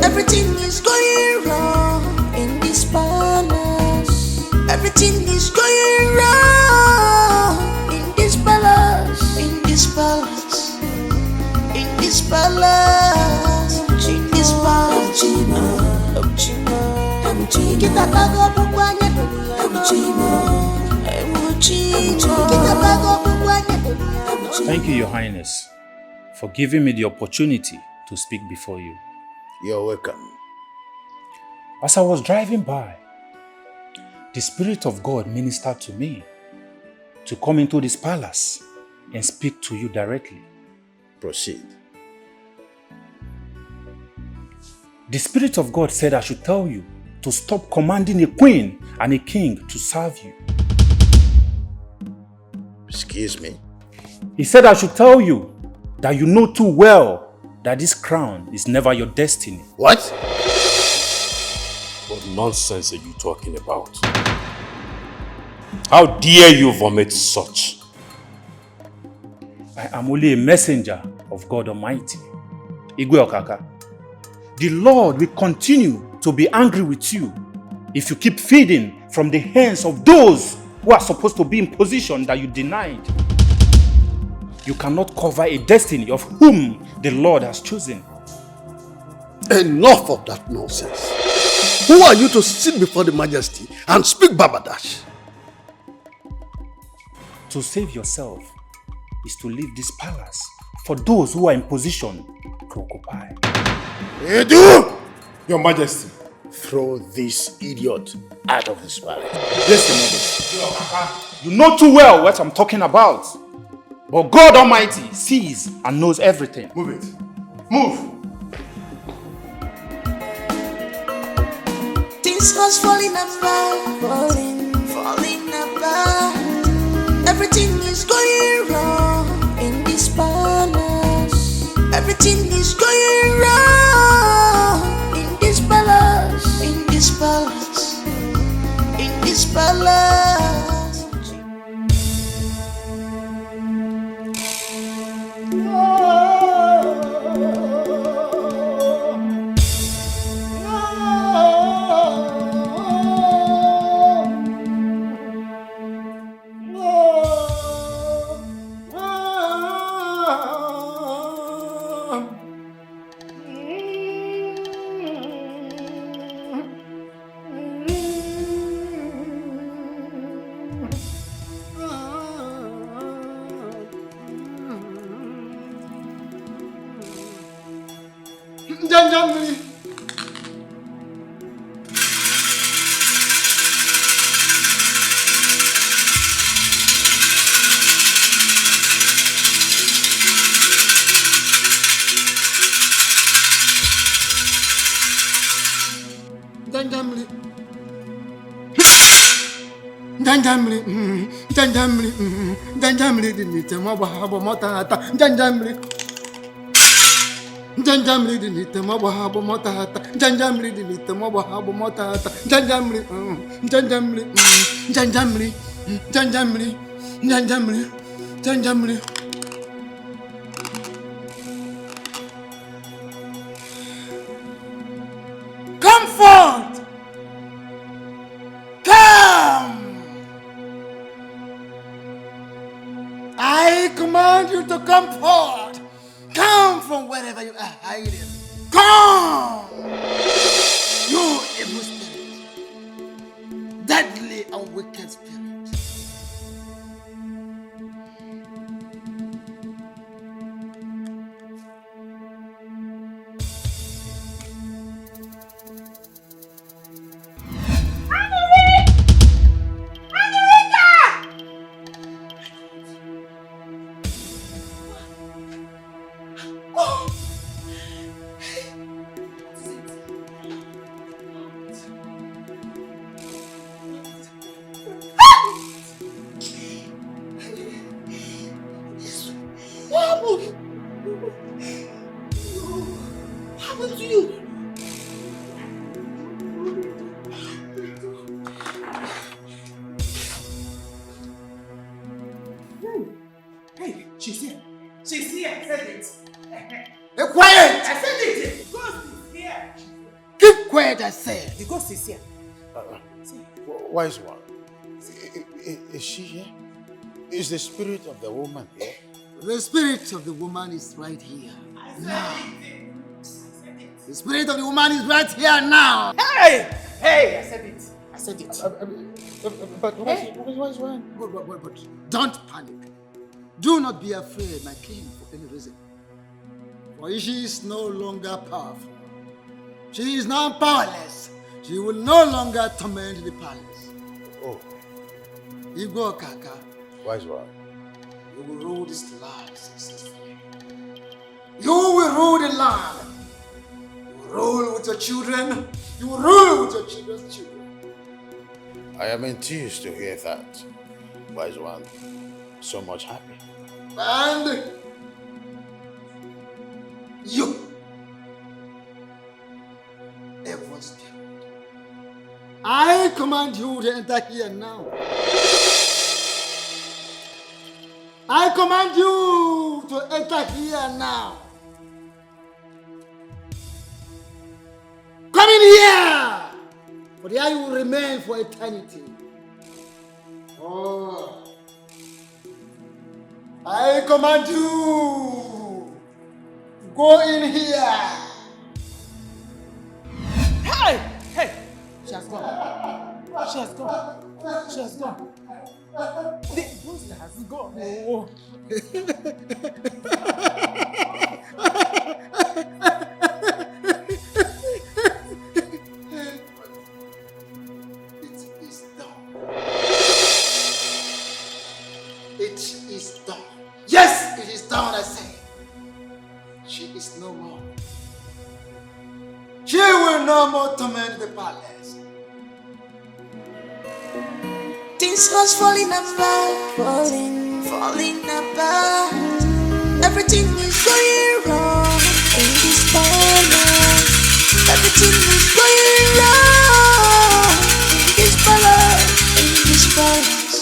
Speaker 16: Everything is going wrong in this palace. Everything is going wrong in this palace. In this palace. In this palace. In this palace. Kita bago bukwanya. Kita bago bukwanya.
Speaker 8: Thank you, Your Highness, for giving me the opportunity to speak before you.
Speaker 10: You're welcome.
Speaker 8: As I was driving by, the Spirit of God ministered to me to come into this palace and speak to you directly.
Speaker 10: Proceed.
Speaker 8: The Spirit of God said I should tell you to stop commanding a queen and a king to serve you.
Speaker 10: Excuse me?
Speaker 8: He said I should tell you that you know too well that this crown is never your destiny.
Speaker 10: What?
Speaker 8: What nonsense are you talking about? How dare you vomit such? I am only a messenger of God Almighty. Igwe Okaka, the Lord will continue to be angry with you if you keep feeding from the hands of those who are supposed to be in position that you denied. You cannot cover a destiny of whom the Lord has chosen.
Speaker 11: Enough of that nonsense. Who are you to sit before the majesty and speak Babadash?
Speaker 8: To save yourself is to leave this palace for those who are in position to occupy.
Speaker 11: Edu! Your Majesty, throw this idiot out of this palace.
Speaker 8: Yes, Your Majesty. You know too well what I'm talking about. But God Almighty sees and knows everything.
Speaker 11: Move it. Move!
Speaker 16: Things was falling apart, falling apart. Everything is going wrong in this palace. Everything is going wrong in this palace, in this palace, in this palace.
Speaker 21: Janjamli dinite mabahabo motata janjamli Janjamli dinite mabahabo motata janjamli dinite mabahabo motata janjamli janjamli janjamli janjamli janjamli janjamli Come forth! Come! I command you to come forth. Come from wherever you are hiding. Come! You evil spirit. Deadly and wicked spirit.
Speaker 10: Wise one, is she here? Is the spirit of the woman here?
Speaker 21: The spirit of the woman is right here now. The spirit of the woman is right here now.
Speaker 4: Hey! Hey! I said it. I said it.
Speaker 21: But wise one. But don't panic. Do not be afraid, my king, for any reason. For she is no longer powerful. She is now powerless. She will no longer torment the palace.
Speaker 10: Oh.
Speaker 21: Igwe Okaka.
Speaker 10: Wise one.
Speaker 21: You will rule this land successfully. You will rule the land. You will rule with your children. You will rule with your children's children.
Speaker 10: I am enthused to hear that. Wise one. So much happy.
Speaker 21: And you, evil spirit, I command you to enter here now. I command you to enter here now. here! For there you will remain for eternity. Oh. I command you! Go in here!
Speaker 4: Hey! Hey! She has gone. She has gone. She has gone. The ghost has gone. Oh.
Speaker 21: It is done. Yes, it is done, I say. She is no more. She will no more torment the palace.
Speaker 16: Things was falling apart, falling apart. Everything is going wrong in this palace. Everything is going wrong in this palace, in this palace,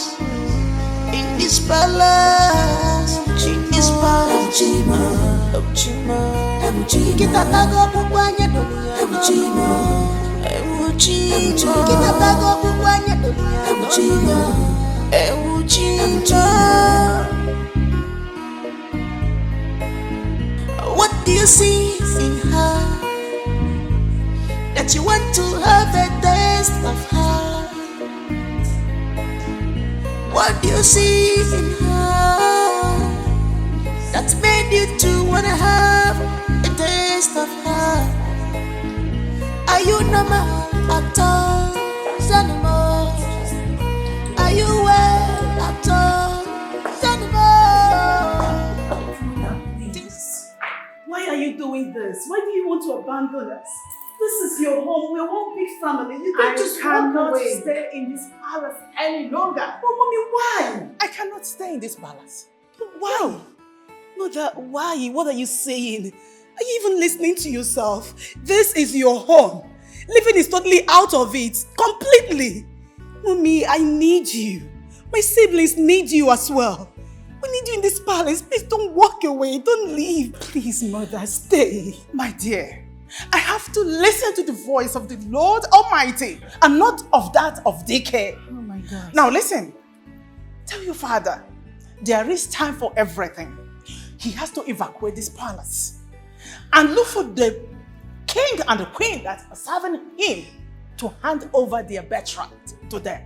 Speaker 16: in this palace, in this palace. Kita tago bukwanya dunia, kita tago bukwanya dunia, What do you see in her that you want to have a taste of her? What do you see in her that made you to wanna have a taste of her? Are you normal at all, animal? Are you well at all, animal?
Speaker 4: Why are you doing this? Why do you want to abandon us? This is your home. We're one big family. You can't just walk away. Stay in this palace any longer. But mommy, why? I cannot stay in this palace.
Speaker 5: Why? Mother, why? What are you saying? Are you even listening to yourself? This is your home. Living is totally out of it. Completely. Mommy, I need you. My siblings need you as well. We need you in this palace. Please don't walk away. Don't leave. Please, mother, stay.
Speaker 4: My dear, I have to listen to the voice of the Lord Almighty and not of that of decay.
Speaker 5: Oh my God.
Speaker 4: Now listen. Tell your father, there is time for everything. He has to evacuate this palace and look for the king and the queen that are serving him to hand over their birthright to them.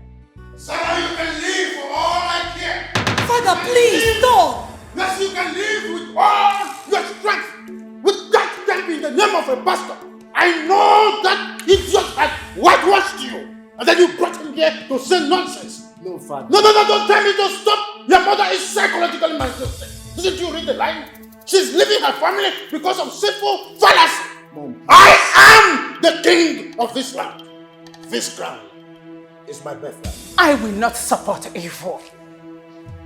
Speaker 21: Sarah, you can leave for all I care.
Speaker 5: Father, please, stop.
Speaker 21: Yes, you can live with all your strength. With that strength in the name of a pastor. I know that idiot had whitewashed you. And then you brought him here to say nonsense.
Speaker 11: No, Father.
Speaker 21: No, don't tell me to stop. Your mother is psychologically manipulated. Didn't you read the line? She's leaving her family because of simple fallacy.
Speaker 11: Mom.
Speaker 21: I am the king of this land. This crown is my birthright.
Speaker 4: I will not support evil.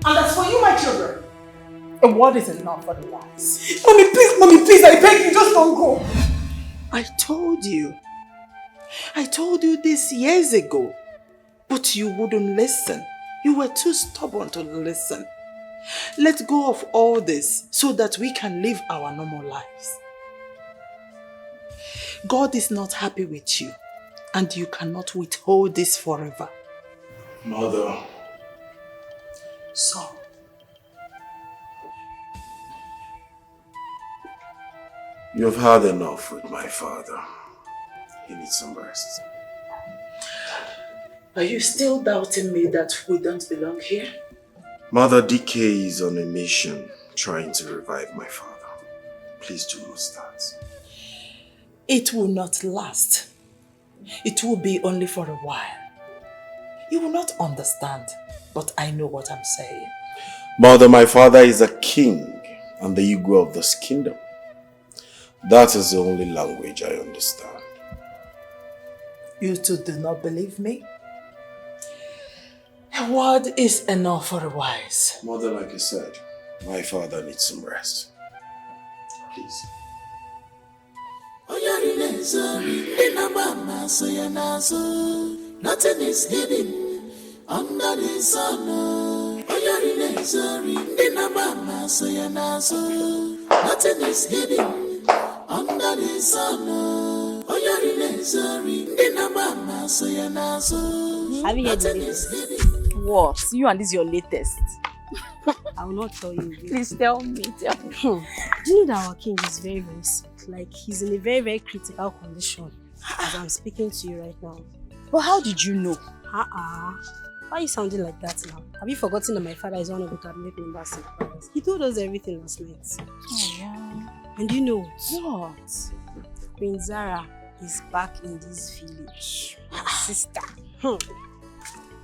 Speaker 4: And as for you, my children, a word is enough for the wise.
Speaker 5: Mommy, please, I beg you, just don't go. I told you this years ago, but you wouldn't listen. You were too stubborn to listen. Let go of all this so that we can live our normal lives. God is not happy with you, and you cannot withhold this forever.
Speaker 20: Mother.
Speaker 5: So,
Speaker 20: You've had enough with my father. He needs some rest.
Speaker 5: are you still doubting me that we don't belong here?
Speaker 20: Mother DK is on a mission trying to revive my father. Please do not start.
Speaker 5: It will not last. It will be only for a while. You will not understand, but I know what I'm saying.
Speaker 20: Mother, my father is a king and the Igwe of this kingdom. That is the only language I understand.
Speaker 5: You two do not believe me? A word is enough for a wise.
Speaker 20: Mother, like I said, my father needs some rest. Please.
Speaker 16: Nothing is hidden under the sun. Nothing is hidden under the sun.
Speaker 13: Have you heard the latest?
Speaker 7: What? You and this your latest?
Speaker 13: I will not tell you.
Speaker 7: Please tell me.
Speaker 13: Do you know that our king is very, very sick? Like, he's in a very, very critical condition as I'm speaking to you right now.
Speaker 7: But how did you know?
Speaker 13: Why are you sounding like that now? Have you forgotten that my father is one of the cabinet members in the palace? He told us everything last night.
Speaker 7: Oh, yeah.
Speaker 13: And you know
Speaker 7: what?
Speaker 13: Queen Zara is back in this village. My sister.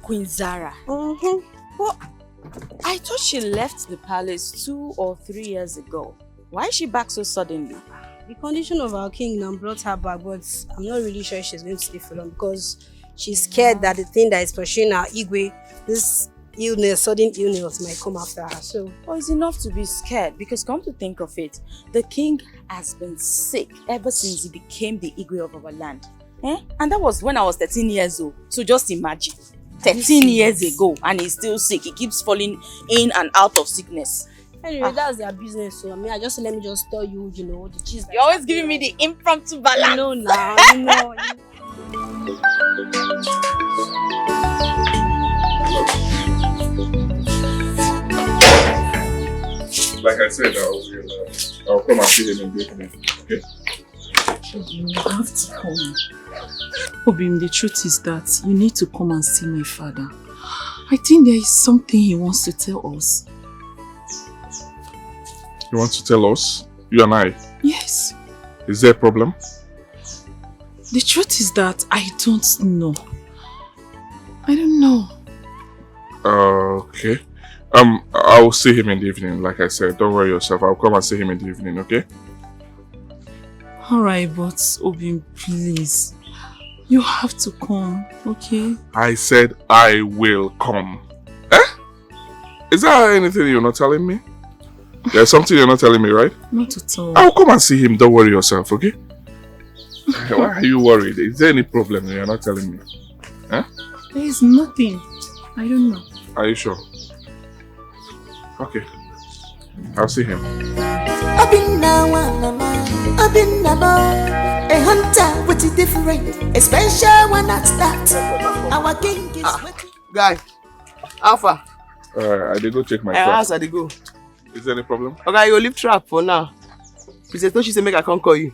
Speaker 7: Queen Zara?
Speaker 13: What?
Speaker 7: I thought she left the palace 2 or 3 years ago. Why is she back so suddenly?
Speaker 13: The condition of our king now brought her back, but I'm not really sure she's going to stay for long because she's scared that the thing that is pursuing her Igwe, this illness, sudden illness, might come after her. So,
Speaker 7: it's enough to be scared because come to think of it, the king has been sick ever since he became the Igwe of our land. And that was when I was 13 years old. So just imagine, 13 years ago and he's still sick. He keeps falling in and out of sickness.
Speaker 13: Anyway, that's their business. So, let me just tell you, the cheese.
Speaker 7: You're always giving me the impromptu balance.
Speaker 13: You know now, you know.
Speaker 2: Like I said, I'll come and see him in the evening. Okay?
Speaker 14: You have to come. Obim, the truth is that you need to come and see my father. I think there is something he wants to tell us.
Speaker 2: He wants to tell us? You and I?
Speaker 14: Yes.
Speaker 2: Is there a problem?
Speaker 14: The truth is that I don't know. I don't know.
Speaker 2: Okay. I'll see him in the evening, like I said. Don't worry yourself. I'll come and see him in the evening, okay?
Speaker 14: Alright, but Obim, please. You have to come, okay?
Speaker 2: I said I will come. Is there anything you're not telling me? There's something you're not telling me, right?
Speaker 14: Not at all.
Speaker 2: I'll come and see him. Don't worry yourself, okay? Why are you worried? Is there any problem you're not telling me?
Speaker 14: There is nothing. I don't know.
Speaker 2: Are you sure? Okay. I'll see him.
Speaker 16: I've been a hunter with a different, especially when that's that. Our king is waiting.
Speaker 3: Guy, Alpha.
Speaker 2: I did go check my
Speaker 3: I
Speaker 2: trap.
Speaker 3: asked her to go.
Speaker 2: Is there any problem?
Speaker 3: Okay, you leave trap for now. She said, she say make I come call you.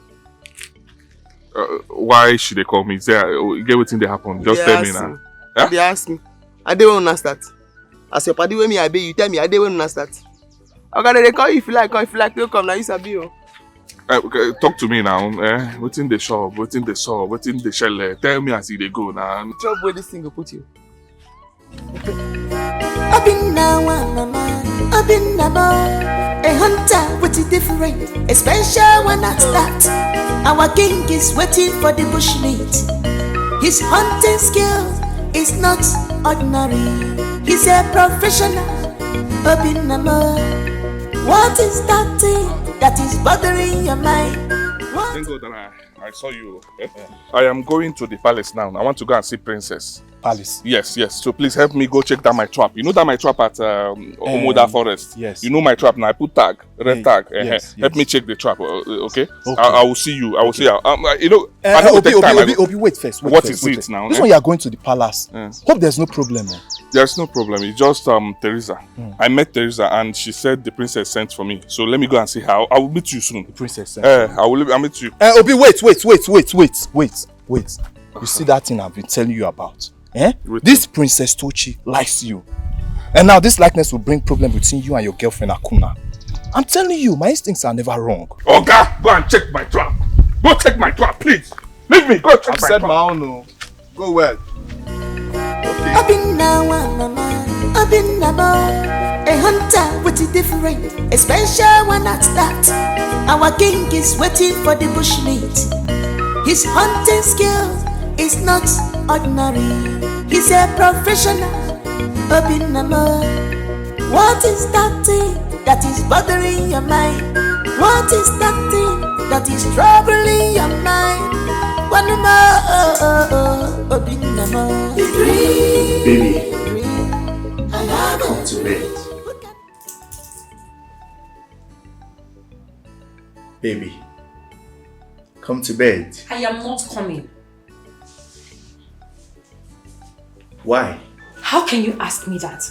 Speaker 2: Why should they call me? Is there, get what thing they happen? Just tell me now.
Speaker 3: Huh? They ask me. I didn't want to start. As your party with me, I bet you tell me I didn't want to start. Okay, they call you if you like, you come now. You sabi o.
Speaker 2: Okay, talk to me now. What's in the shop? What's in the saw? What's in the shell? Tell me as they go now.
Speaker 3: Job where this thing will put you.
Speaker 16: I've been a hunter with a different, especially when that's that. Our king is waiting for the bushmeat. His hunting skill is not ordinary. He's a professional. What is that thing that is bothering your mind?
Speaker 2: Thank God that I saw you. I am going to the palace now. I want to go and see Princess.
Speaker 1: Palace?
Speaker 2: Yes. So please help me go check down my trap. You know that my trap at Omoda Forest?
Speaker 1: Yes.
Speaker 2: You know my trap now. I put tag, red tag.
Speaker 1: Yes.
Speaker 2: Help me check the trap, okay?
Speaker 1: Okay.
Speaker 2: I will see you. I will see you. You know,
Speaker 1: Obi, wait first.
Speaker 2: What is it now?
Speaker 1: This one you are going to the palace. Hope there's no problem.
Speaker 2: There's no problem. It's just Theresa. I met Theresa and she said the princess sent for me. So let me go and see her. I will meet you soon.
Speaker 1: The princess sent I'll
Speaker 2: meet you.
Speaker 1: Obi, wait. You see that thing I've been telling you about? This Princess Tochi likes you. And now this likeness will bring problem between you and your girlfriend Akuna. I'm telling you, my instincts are never wrong.
Speaker 2: Oga, go and check my trap. Go check my trap, please. Leave me, go check my trap.
Speaker 1: I've said my own, no. Go well.
Speaker 16: I've been a hunter with a different, especially when that's that. Our king is waiting for the bushmeat. His hunting skill is not ordinary. He's a professional. What is that thing that is bothering your mind? What is that thing that is troubling your mind?
Speaker 9: Baby, come to bed. Baby, come to bed.
Speaker 6: I am not coming.
Speaker 9: Why?
Speaker 6: How can you ask me that?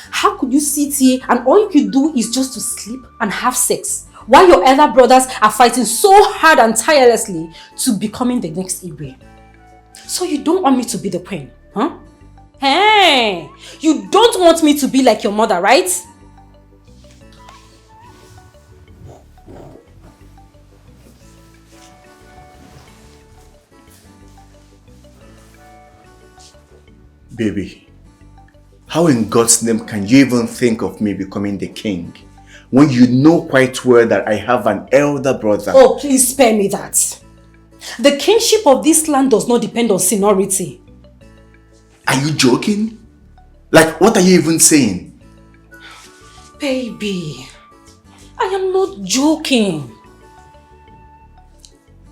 Speaker 6: How could you sit here and all you could do is just to sleep and have sex while your elder brothers are fighting so hard and tirelessly to becoming the next Igwe? So you don't want me to be the queen, huh? Hey, you don't want me to be like your mother, right?
Speaker 9: Baby, how in God's name can you even think of me becoming the king when you know quite well that I have an elder brother?
Speaker 6: Oh, please spare me that. The kingship of this land does not depend on seniority.
Speaker 9: Are you joking? Like, what are you even saying?
Speaker 6: Baby, I am not joking.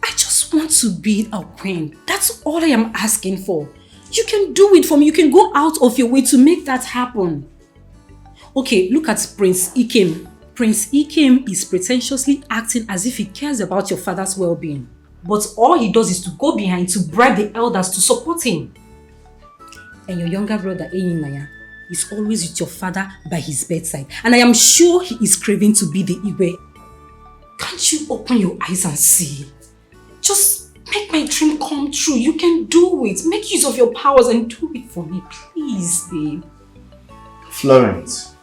Speaker 6: I just want to be a queen. That's all I am asking for. You can do it for me. You can go out of your way to make that happen. Okay, look at Prince Ikem. Prince Ikem is pretentiously acting as if he cares about your father's well-being. But all he does is to go behind to bribe the elders to support him. And your younger brother, Enyinaya, is always with your father by his bedside. And I am sure he is craving to be the Igwe. Can't you open your eyes and see? Just make my dream come true. You can do it. Make use of your powers and do it for me, please, babe.
Speaker 9: Florence,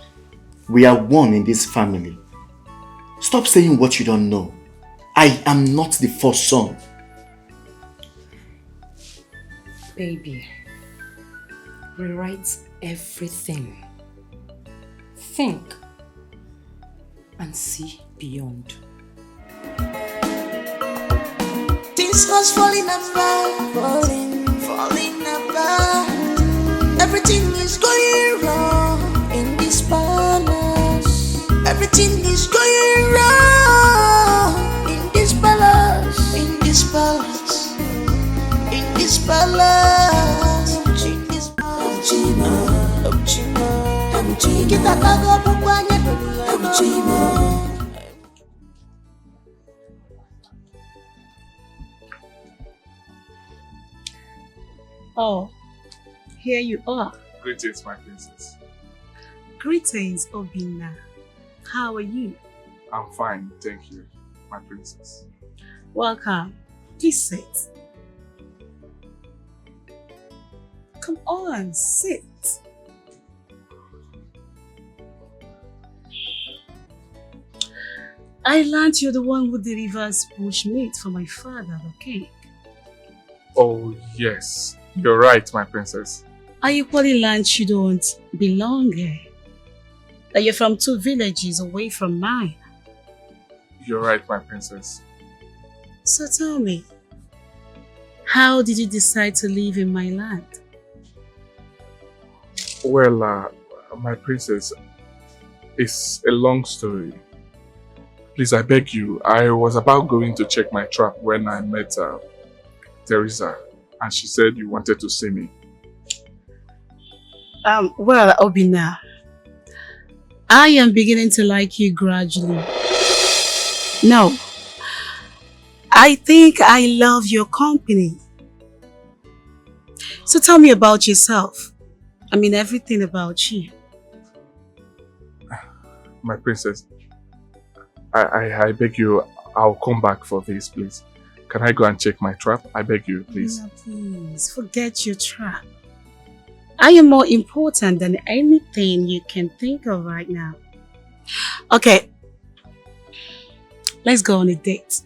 Speaker 9: we are one in this family. Stop saying what you don't know. I am not the first son.
Speaker 6: Baby, rewrite everything. Think and see beyond.
Speaker 16: Things was falling apart, falling apart. Everything is going wrong in this palace. Everything is going wrong in this palace, in this palace, in this palace. In this palace.
Speaker 15: Oh, here you are.
Speaker 2: Greetings, my princess.
Speaker 15: Greetings, Obina. How are you?
Speaker 2: I'm fine, thank you, my princess.
Speaker 15: Welcome. Please sit. Come on, sit. I learned you're the one who delivers bushmeat for my father, the king.
Speaker 2: Oh, yes. You're right, my princess.
Speaker 15: I equally learned you don't belong here. That you're from 2 villages away from mine.
Speaker 2: You're right, my princess.
Speaker 15: So tell me, how did you decide to live in my land?
Speaker 2: Well, my princess, it's a long story. Please, I beg you, I was about going to check my trap when I met Theresa, and she said you wanted to see me.
Speaker 15: Well, Obina, I am beginning to like you gradually. No, I think I love your company. So tell me about yourself. I mean, everything about you.
Speaker 2: My princess, I beg you, I'll come back for this, please. Can I go and check my trap? I beg you, please.
Speaker 15: No, please, forget your trap. I am more important than anything you can think of right now. Okay, let's go on a date.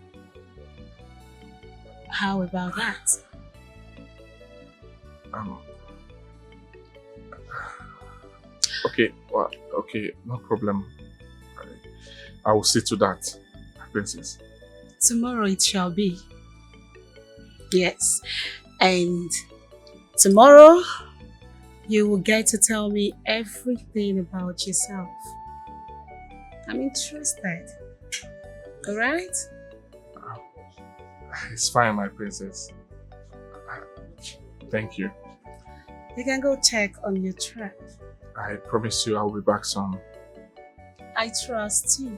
Speaker 15: How about that?
Speaker 2: Okay, well, okay, no problem. I will see to that, princess.
Speaker 15: Tomorrow it shall be. Yes, and tomorrow you will get to tell me everything about yourself. I'm interested. Alright?
Speaker 2: It's fine, my princess. Thank you.
Speaker 15: You can go check on your trap.
Speaker 2: I promise you I'll be back soon.
Speaker 15: I trust you.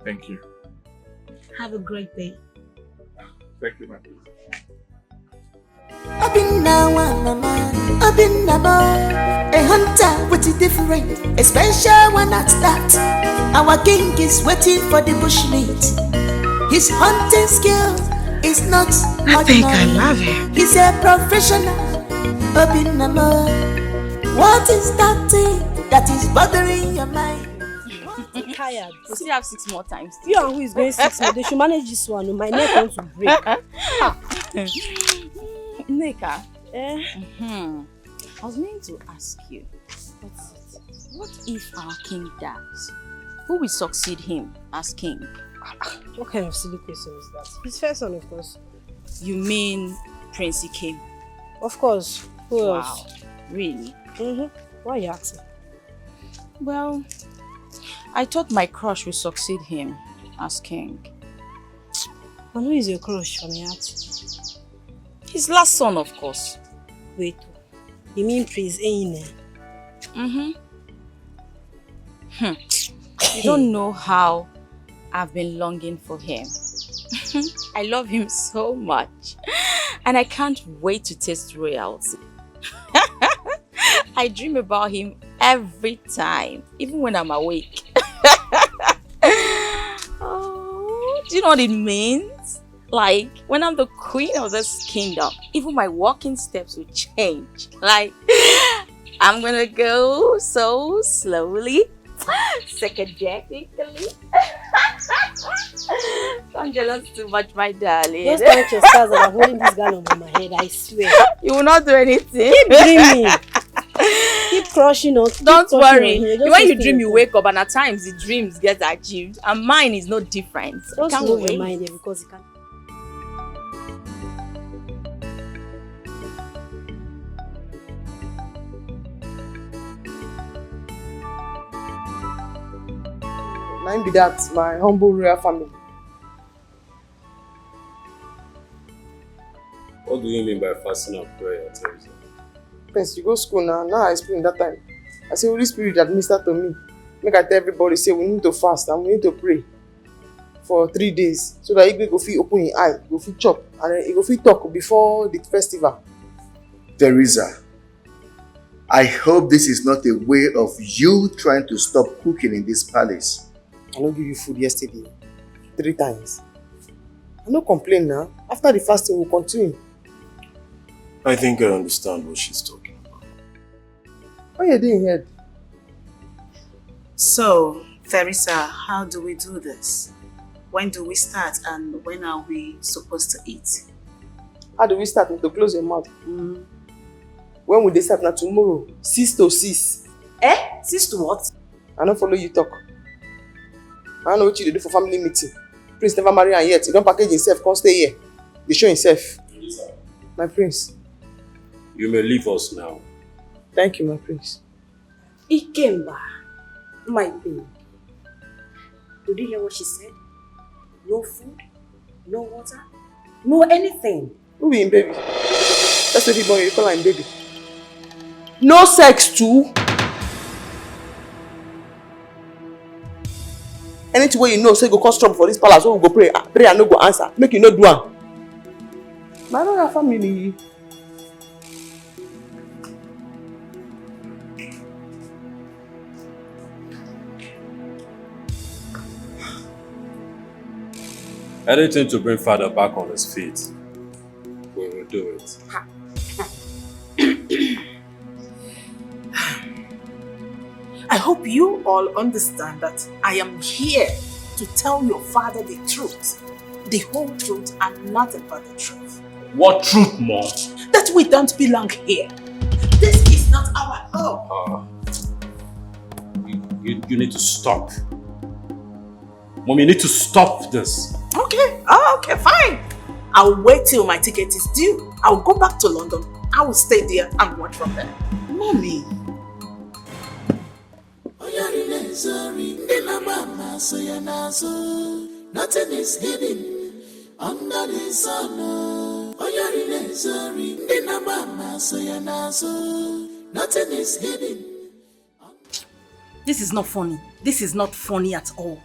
Speaker 2: Thank you.
Speaker 15: Have a great day.
Speaker 2: Thank you, my princess.
Speaker 16: I've been now, A hunter with it different, a special one at that. Our king is waiting for the bushmeat. His hunting skill is not ordinary.
Speaker 15: I think I love him.
Speaker 16: He's a professional. What is that thing that is bothering your mind?
Speaker 7: Tired. We still have 6 more times.
Speaker 5: You and who is going 6 more? They should manage this one. My neck wants to break.
Speaker 7: Neka. I was meaning to ask you, what if our king dies? Who will succeed him as king?
Speaker 5: What kind of silly question is that? His first son, of course.
Speaker 7: You mean Prince Ikem?
Speaker 5: Of course. Who
Speaker 7: Wow.
Speaker 5: else?
Speaker 7: Really?
Speaker 5: Why are you asking?
Speaker 7: Well, I thought my crush would succeed him as king.
Speaker 5: And who is your crush, for me ask?
Speaker 7: His last son, of course.
Speaker 5: Wait, you mean Prince Eine?
Speaker 7: You don't know how I've been longing for him. I love him so much. And I can't wait to taste royalty. I dream about him every time, even when I'm awake. Oh, do you know what it means? Like, when I'm the queen of this kingdom, even my walking steps will change. Like, I'm gonna go so slowly, psychogetically. Don't jealous too much, my darling.
Speaker 5: Just touch your stars that are holding this gun over my head, I swear.
Speaker 7: You will not do anything.
Speaker 5: Keep dreaming. Keep crushing on.
Speaker 7: Don't worry.
Speaker 5: On
Speaker 7: When you dream, you wake up, and at times the dreams get achieved. And mine is no different.
Speaker 5: Don't
Speaker 7: Can't
Speaker 5: move
Speaker 7: wait.
Speaker 5: your mind here because you can't.
Speaker 3: Mine be that, my humble royal family.
Speaker 17: What do you mean by fasting and prayer, Theresa?
Speaker 3: Prince, you go school now. Now I explain that time. I say Holy Spirit administer to me. Make I tell everybody say we need to fast and we need to pray for 3 days so that Igwe go fit open his eye, go fit chop, and then he go fit talk before the festival.
Speaker 9: Theresa, I hope this is not a way of you trying to stop cooking in this palace.
Speaker 3: I no give you food yesterday 3 times. I no complain now. After the fasting, we'll continue.
Speaker 20: I think I understand what she's talking about.
Speaker 3: What are you doing here?
Speaker 15: So, Theresa, how do we do this? When do we start and when are we supposed to eat?
Speaker 3: How do we start? To close your mouth. When will they start? Now tomorrow, 6 to 6.
Speaker 15: 6 to what?
Speaker 3: I don't follow you talk. I don't know what you do for family meeting. Prince never marry her yet. He don't package himself, come stay here. They show himself. My prince.
Speaker 17: You may leave us now.
Speaker 3: Thank you, my prince.
Speaker 5: Ikemba, my baby. Did you hear what she said? No food, no water, no anything.
Speaker 3: Who be him baby? That's what people you call him baby. No sex too. Anything where you know, say go come strong for this palace, so we go pray. Pray and no go answer. Make you no do am. My royal family.
Speaker 17: Anything to bring father back on his feet. We will do it.
Speaker 4: I hope you all understand that I am here to tell your father the truth, the whole truth and nothing but the truth.
Speaker 8: What truth, Mom?
Speaker 4: That we don't belong here. This is not our home.
Speaker 8: You need to stop. Mom, you need to stop this.
Speaker 4: Okay, okay, fine. I'll wait till my ticket is due. I'll go back to London. I will stay there and watch from there. Mommy.
Speaker 16: Nothing is hidden under the sun. Nothing is hidden.
Speaker 18: This is not funny. This is not funny at all.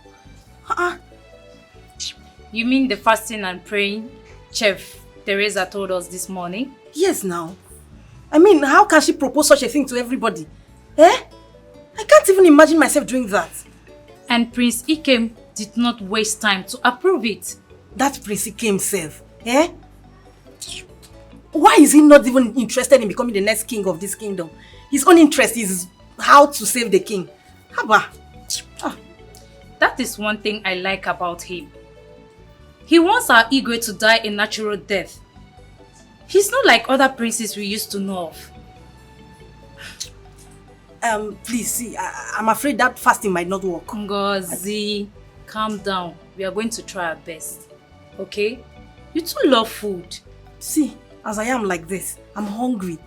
Speaker 6: You mean the fasting and praying Chef Theresa told us this morning?
Speaker 18: Yes, now.
Speaker 5: I mean, how can she propose such a thing to everybody? Eh? I can't even imagine myself doing that.
Speaker 6: And Prince Ikem did not waste time to approve it.
Speaker 5: That Prince Ikem himself, eh? Why is he not even interested in becoming the next king of this kingdom? His own interest is how to save the king. Haba.
Speaker 6: That is one thing I like about him. He wants our Igwe to die a natural death. He's not like other princes we used to know of.
Speaker 5: Please see, I'm afraid that fasting might not work.
Speaker 6: Ngozi, calm down. We are going to try our best. Okay? You two love food.
Speaker 5: See, as I am like this, I'm hungry.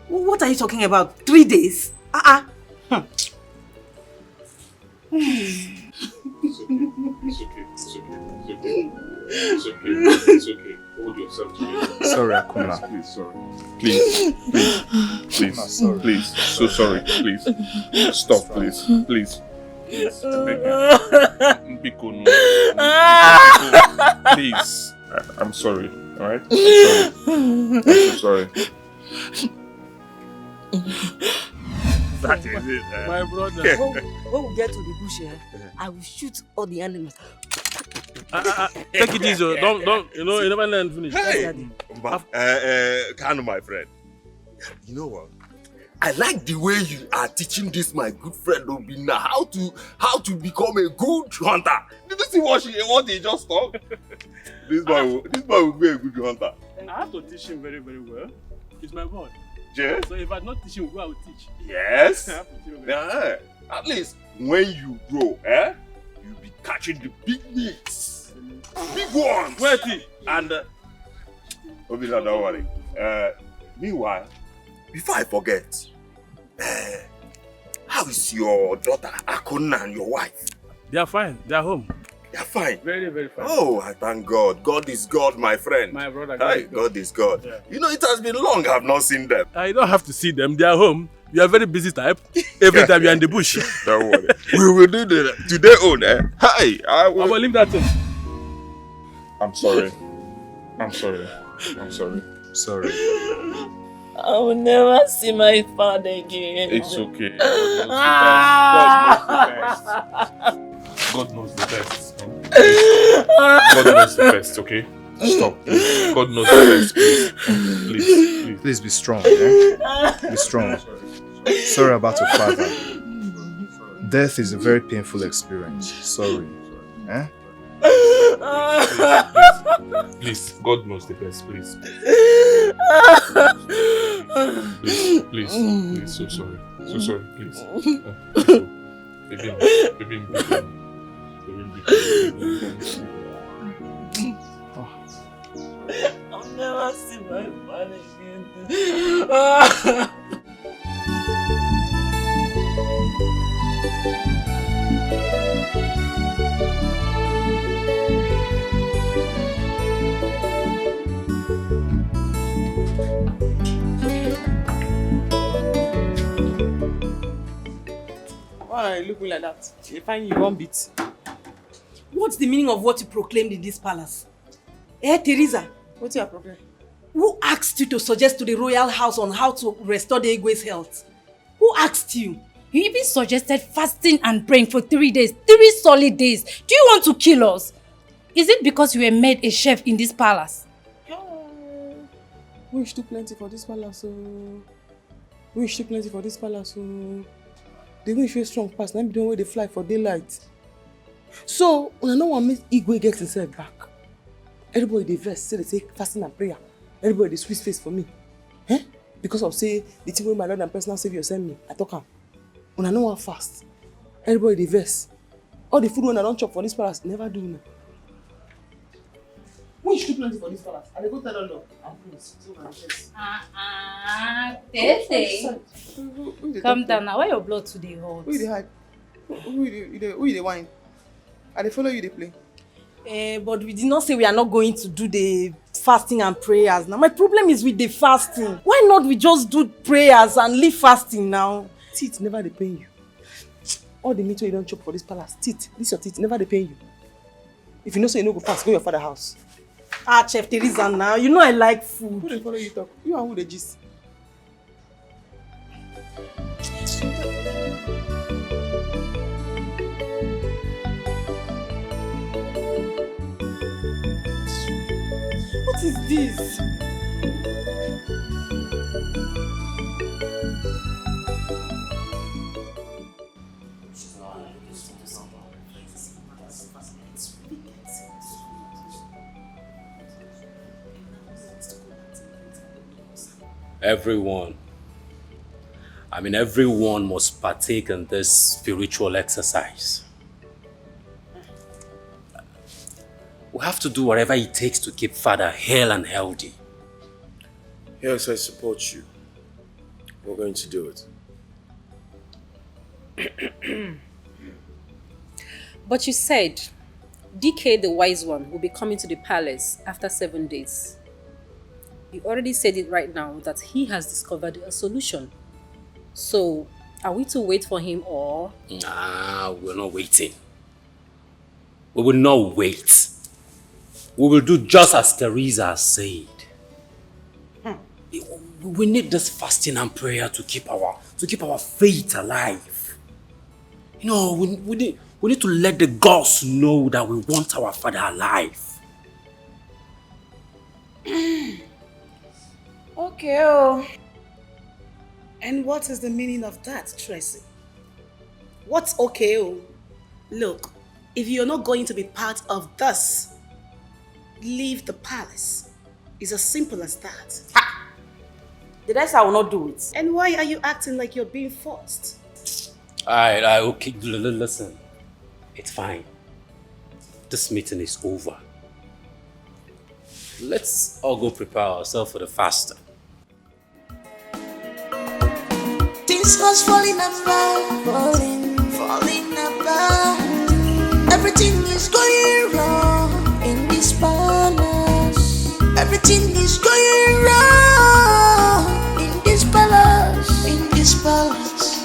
Speaker 5: What are you talking about? 3 days?
Speaker 2: It's okay. Hold yourself together.
Speaker 1: Sorry, Akuna.
Speaker 2: Please, sorry. Please.
Speaker 1: Sorry.
Speaker 2: Please. So sorry. Please. Stop, please. Please. Please. I'm sorry. Alright? I'm so sorry. That is it.
Speaker 22: My brother. When we get to the bush here, I will shoot all the animals.
Speaker 12: Take it easy. Don't, you never learn finish.
Speaker 19: Hey, Kanu, my friend. You know what? I like the way you are teaching this, my good friend Obina, how to become a good hunter. Did you see what he just talked? This boy will be a good hunter.
Speaker 12: I have to teach him very, very well. He's my boy.
Speaker 19: Yes.
Speaker 12: So if I don't teach him, who I will teach?
Speaker 19: Yes.
Speaker 12: I have to teach him very well.
Speaker 19: At least when you grow, you'll be catching the big meats. Big ones.
Speaker 12: Wait.
Speaker 19: And Obina, don't worry. Meanwhile, before I forget, how is your daughter Akuna and your wife?
Speaker 12: They are fine. They are home.
Speaker 19: They are fine.
Speaker 12: Very, very fine.
Speaker 19: Oh, I thank God. God is God, my friend.
Speaker 12: My brother.
Speaker 19: God is God. Yeah. You know, it has been long I've not seen them.
Speaker 12: I don't have to see them. They are home. You are a very busy type. Every time you are in the bush.
Speaker 19: Don't worry. We will do that today own. Hi.
Speaker 12: I will leave that thing.
Speaker 2: I'm sorry.
Speaker 1: Sorry.
Speaker 13: I will never see my father again.
Speaker 2: It's okay. God knows the best. God knows the best, okay? Stop. God knows the best, please.
Speaker 1: Please be strong, eh? Be strong. Sorry about your father. Death is a very painful experience. Sorry. Eh?
Speaker 2: Please, God knows the best, please. Please, so sorry, please. Baby.
Speaker 13: I'll never see my father again.
Speaker 3: Why are you looking like that? You find you one bit.
Speaker 5: What's the meaning of what you proclaimed in this palace? Eh, Theresa?
Speaker 3: What's your problem?
Speaker 5: Who asked you to suggest to the royal house on how to restore the Igwe's health? Who asked you?
Speaker 6: You even suggested fasting and praying for 3 days. 3 solid days. Do you want to kill us? Is it because you were made a chef in this palace?
Speaker 3: Wish too plenty for this palace. Wish too plenty for this palace. The wish is strong past. Now be the way they fly for daylight. So when I know one make Igwe get himself back. Everybody they vex, say they say fasting and prayer. Everybody they squeeze face for me. Eh? Because of say the thing with my Lord and personal Savior send me. I talk am. When I know one fast. Everybody they vex. All the food when I don't chop for this palace, never do no. Wish too plenty for this palace. And they go tell them no. I'm pleased.
Speaker 6: Tete. Calm down now. Why your blood today hot?
Speaker 3: Who you dey hide? Who you dey whine? I dey follow you dey play.
Speaker 5: But we did not say we are not going to do the fasting and prayers. Now my problem is with the fasting. Why not we just do prayers and leave fasting now?
Speaker 3: Teeth never dey pain you. All the meat you don't chop for this palace, teeth, this your teeth never dey pain you. If you know say you no go fast, go your father's house.
Speaker 5: Chef Theresa now, you know I like food.
Speaker 3: Who dey follow you talk? You and who dey gist?
Speaker 4: What is this?
Speaker 17: Everyone must partake in this spiritual exercise. We have to do whatever it takes to keep Father hale and healthy.
Speaker 9: Yes, I support you. We're going to do it.
Speaker 6: But you said DK the wise one will be coming to the palace after 7 days. You already said it right now that he has discovered a solution. So, are we to wait for him or?
Speaker 17: Nah, we're not waiting. We will not wait. We will do just as Theresa said. We need this fasting and prayer to keep our faith alive. You know, we need to let the gods know that we want our father alive.
Speaker 15: Okay. Oh. And what is the meaning of that, Tracy? What's okay? Oh? Look, if you're not going to be part of this, leave the palace. It's as simple as that.
Speaker 18: Ha! The rest I will not do it.
Speaker 15: And why are you acting like you're being forced?
Speaker 17: Alright, okay, listen. It's fine. This meeting is over. Let's all go prepare ourselves for the fasting.
Speaker 16: This house falling apart, falling apart. Everything is going wrong in this palace. Everything is going wrong in this palace, in this palace,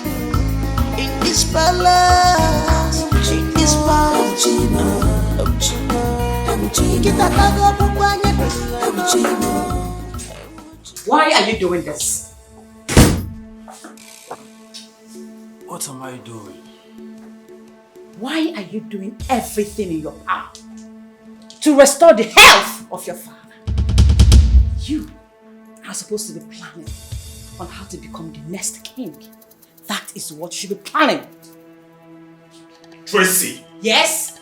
Speaker 16: in this palace, in this palace.
Speaker 18: Why are you doing this?
Speaker 17: What am I doing?
Speaker 18: Why are you doing everything in your power to restore the health of your father? You are supposed to be planning on how to become the next king. That is what you should be planning.
Speaker 17: Tracy!
Speaker 18: Yes?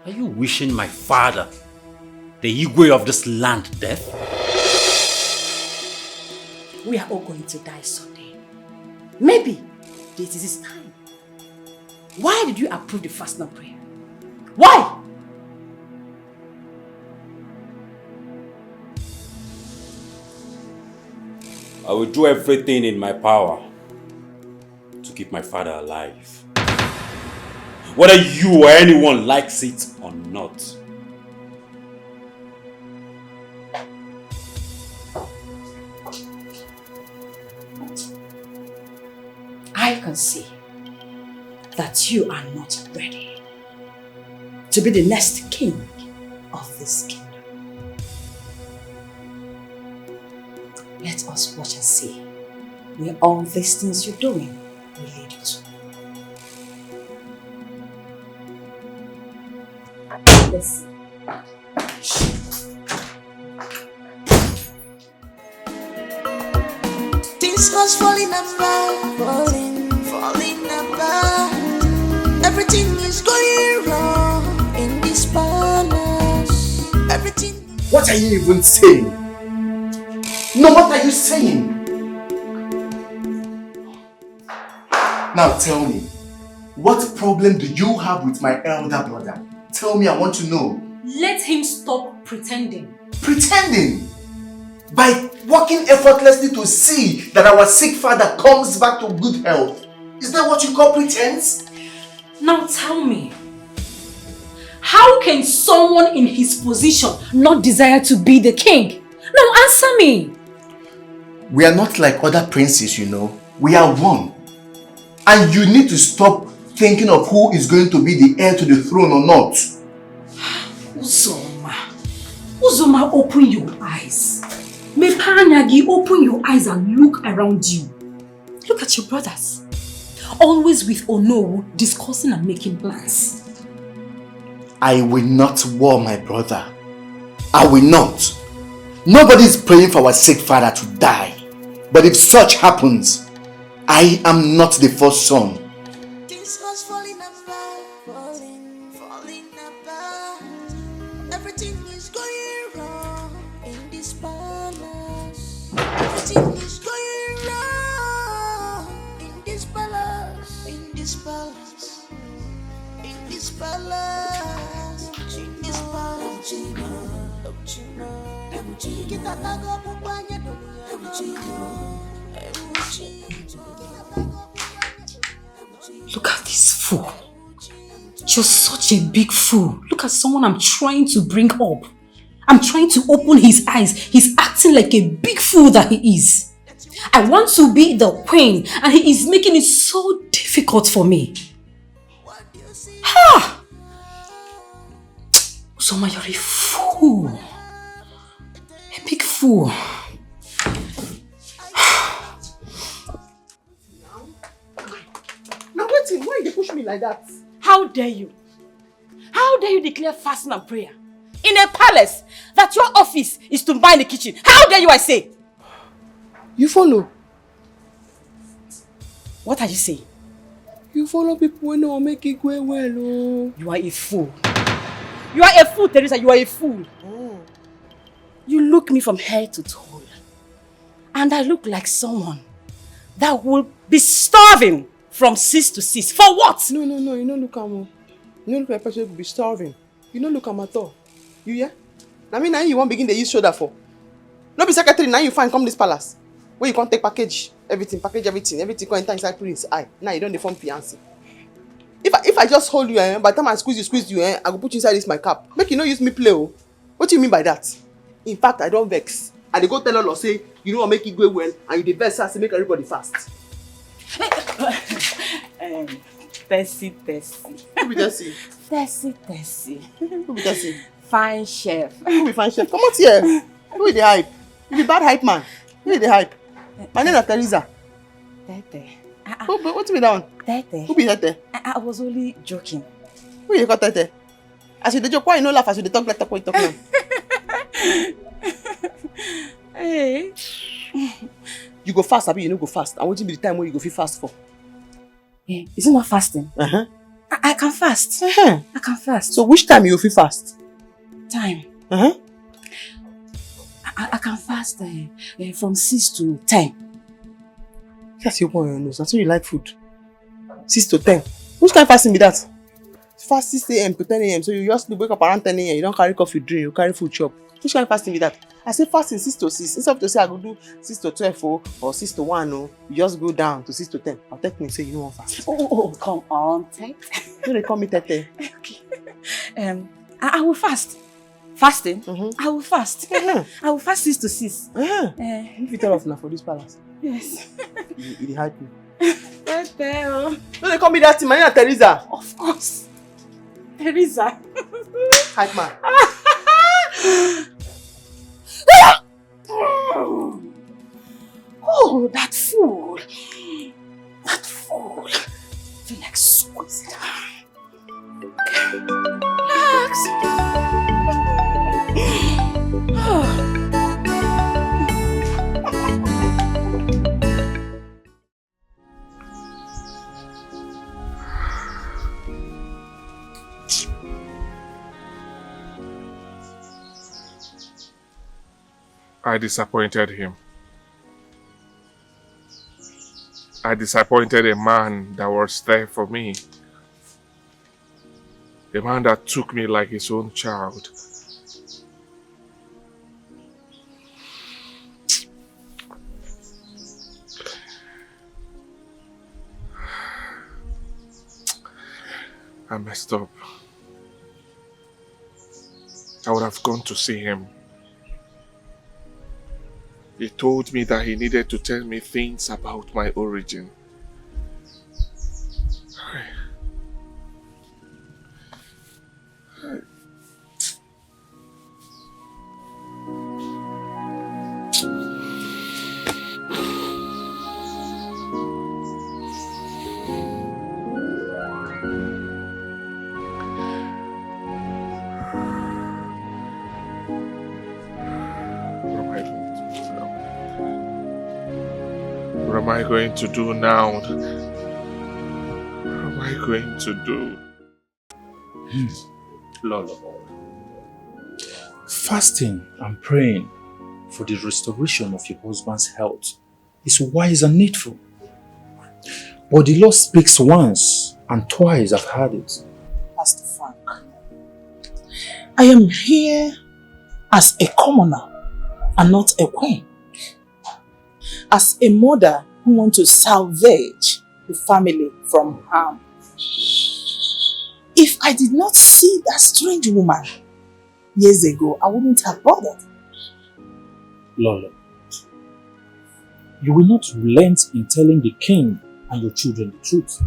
Speaker 17: Are you wishing my father, the Igwe of this land, death?
Speaker 18: We are all going to die someday. Maybe this is his time. Why did you approve the fasting and prayer? Why?
Speaker 17: I will do everything in my power to keep my father alive. Whether you or anyone likes it or not.
Speaker 18: I can see that you are not ready to be the next king of this kingdom. Let us watch and see where all these things you're doing will lead you to. Let's see.
Speaker 16: This house falling apart, falling apart. Everything is going wrong in this palace. Everything.
Speaker 9: What are you even saying? No, what are you saying? Now tell me, what problem do you have with my elder brother? Tell me, I want to know.
Speaker 6: Let him stop pretending.
Speaker 9: Pretending? By working effortlessly to see that our sick father comes back to good health. Is that what you call pretense?
Speaker 6: Now tell me, how can someone in his position not desire to be the king? Now answer me.
Speaker 9: We are not like other princes, you know. We are one. And you need to stop thinking of who is going to be the heir to the throne or not.
Speaker 6: Uzoma, open your eyes. Mepanyagi, open your eyes and look around you. Look at your brothers. Always with Ono discussing and making plans.
Speaker 9: I will not war my brother. I will not. Nobody is praying for our sick father to die. But if such happens, I am not the first son.
Speaker 16: Things was falling apart, falling apart. Everything is going wrong in this palace. Everything is going wrong in this palace, in this palace, in this palace, in this palace. Kita tago pupanya dunia.
Speaker 6: Look at this fool. You're such a big fool. Look at someone I'm trying to bring up. I'm trying to open his eyes. He's acting like a big fool that he is. I want to be the queen and he is making it so difficult for me. Ha! Uzoma, you're a fool. A big fool.
Speaker 3: Now wait, why you push me like that?
Speaker 7: How dare you? How dare you declare fasting and prayer in a palace that your office is to buy in the kitchen? How dare you, I say?
Speaker 3: You follow?
Speaker 7: What are you saying?
Speaker 3: You follow people when no make it go well. Oh.
Speaker 7: You are a fool. You are a fool, Theresa. You are a fool.
Speaker 3: Oh.
Speaker 7: You look me from head to toe. And I look like someone that will be starving from 6 to 6. For what?
Speaker 3: No. You don't look at me. You don't look like a person who will be starving. You don't look at me at all. You hear? I mean, now you won't begin to use shoulder for. No be secretary, now you find come this palace. Where you can't take package everything go enter inside prince eye. Now you don't form fiancé. If I just hold you, by the time I squeeze you, I go put you inside this my cap. Make you no use me play. Oh. What do you mean by that? In fact, I don't vex. I dey go tell all say you know what make it go well, and you dey vex say make everybody fast.
Speaker 7: Tessie.
Speaker 3: Who be Tessie?
Speaker 7: Tessie.
Speaker 3: Who be Tessie?
Speaker 7: Fine chef.
Speaker 3: Who be fine chef? Come out here. Who is the hype? You be bad hype man. Who is the hype? My name is Theresa.
Speaker 7: Tete.
Speaker 3: What be that one?
Speaker 7: Tete.
Speaker 3: Who be Tete?
Speaker 7: I was only joking.
Speaker 3: Who you call Tete? As you dey joke, why you no laugh as you dey talk like what you talk now?
Speaker 7: Hey.
Speaker 3: You go fast, abi you no go fast? And what be the time when you go feel fast for?
Speaker 7: Yeah. Is it not fasting? I can fast.
Speaker 3: I
Speaker 7: can fast.
Speaker 3: So which time you feel fast?
Speaker 7: Time. I can fast from 6 to 10.
Speaker 3: Yes, you open your nose. That's why you like food. 6 to 10. Which kind of fasting be that? Fast 6 a.m. to 10 a.m. So you just wake up around 10 a.m. You don't carry coffee drink, you carry food chop. Which kind of fasting be that? I say fasting 6 to 6. Instead of to say I go do 6 to 12 or 6 to 1, you just go down to 6 to 10. I'll take me and say you don't want fast.
Speaker 7: Oh, come on, Tete.
Speaker 3: No, they call me Tete.
Speaker 7: Okay. I will fast. Fasting? I will fast. I will fast 6 to 6.
Speaker 3: If you tell us now for this palace.
Speaker 7: Yes.
Speaker 3: You hype me.
Speaker 7: Tete.
Speaker 3: No, they call me that thing. My name is Theresa.
Speaker 7: Of course. Theresa.
Speaker 3: Hype man.
Speaker 7: Oh, that fool. That fool. I feel like squeezing her. Relax.
Speaker 2: I disappointed him. I disappointed a man that was there for me. A man that took me like his own child. I messed up. I would have gone to see him. He told me that he needed to tell me things about my origin. What am I going to do now? What am I going to do?
Speaker 8: Lord, fasting and praying for the restoration of your husband's health is wise and needful. But the Lord speaks once and twice I've heard it.
Speaker 4: Pastor Frank, I am here as a commoner and not a queen. As a mother who wants to salvage the family from harm. If I did not see that strange woman years ago, I wouldn't have bothered.
Speaker 8: Lolo, you will not relent in telling the king and your children the truth.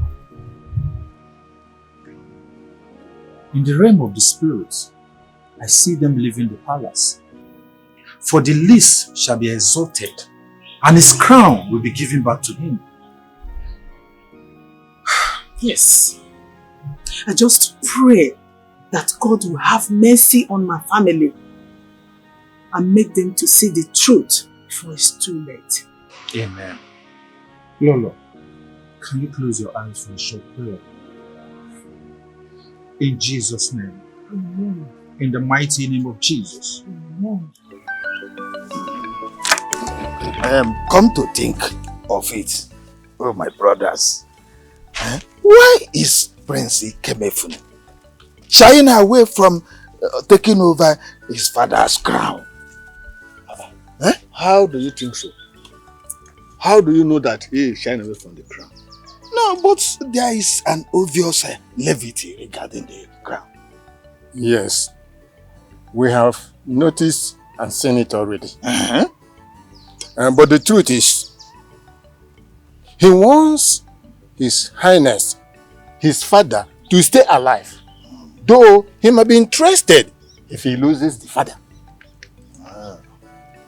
Speaker 8: In the realm of the spirits, I see them leaving the palace. For the least shall be exalted, and his crown will be given back to him.
Speaker 4: Yes. I just pray that God will have mercy on my family and make them to see the truth before it's too late.
Speaker 8: Amen. Lolo, can you close your eyes for a short prayer? In Jesus' name.
Speaker 4: Amen.
Speaker 8: In the mighty name of Jesus.
Speaker 4: Amen.
Speaker 21: Come to think of it, oh my brothers, why is Prince Ikemefun shying away from taking over his father's crown?
Speaker 10: How do you think so? How do you know that he is shying away from the crown?
Speaker 21: No, but there is an obvious levity regarding the crown.
Speaker 10: Yes, we have noticed and seen it already. But the truth is, he wants His Highness, his father, to stay alive. Though he might be interested if he loses the father.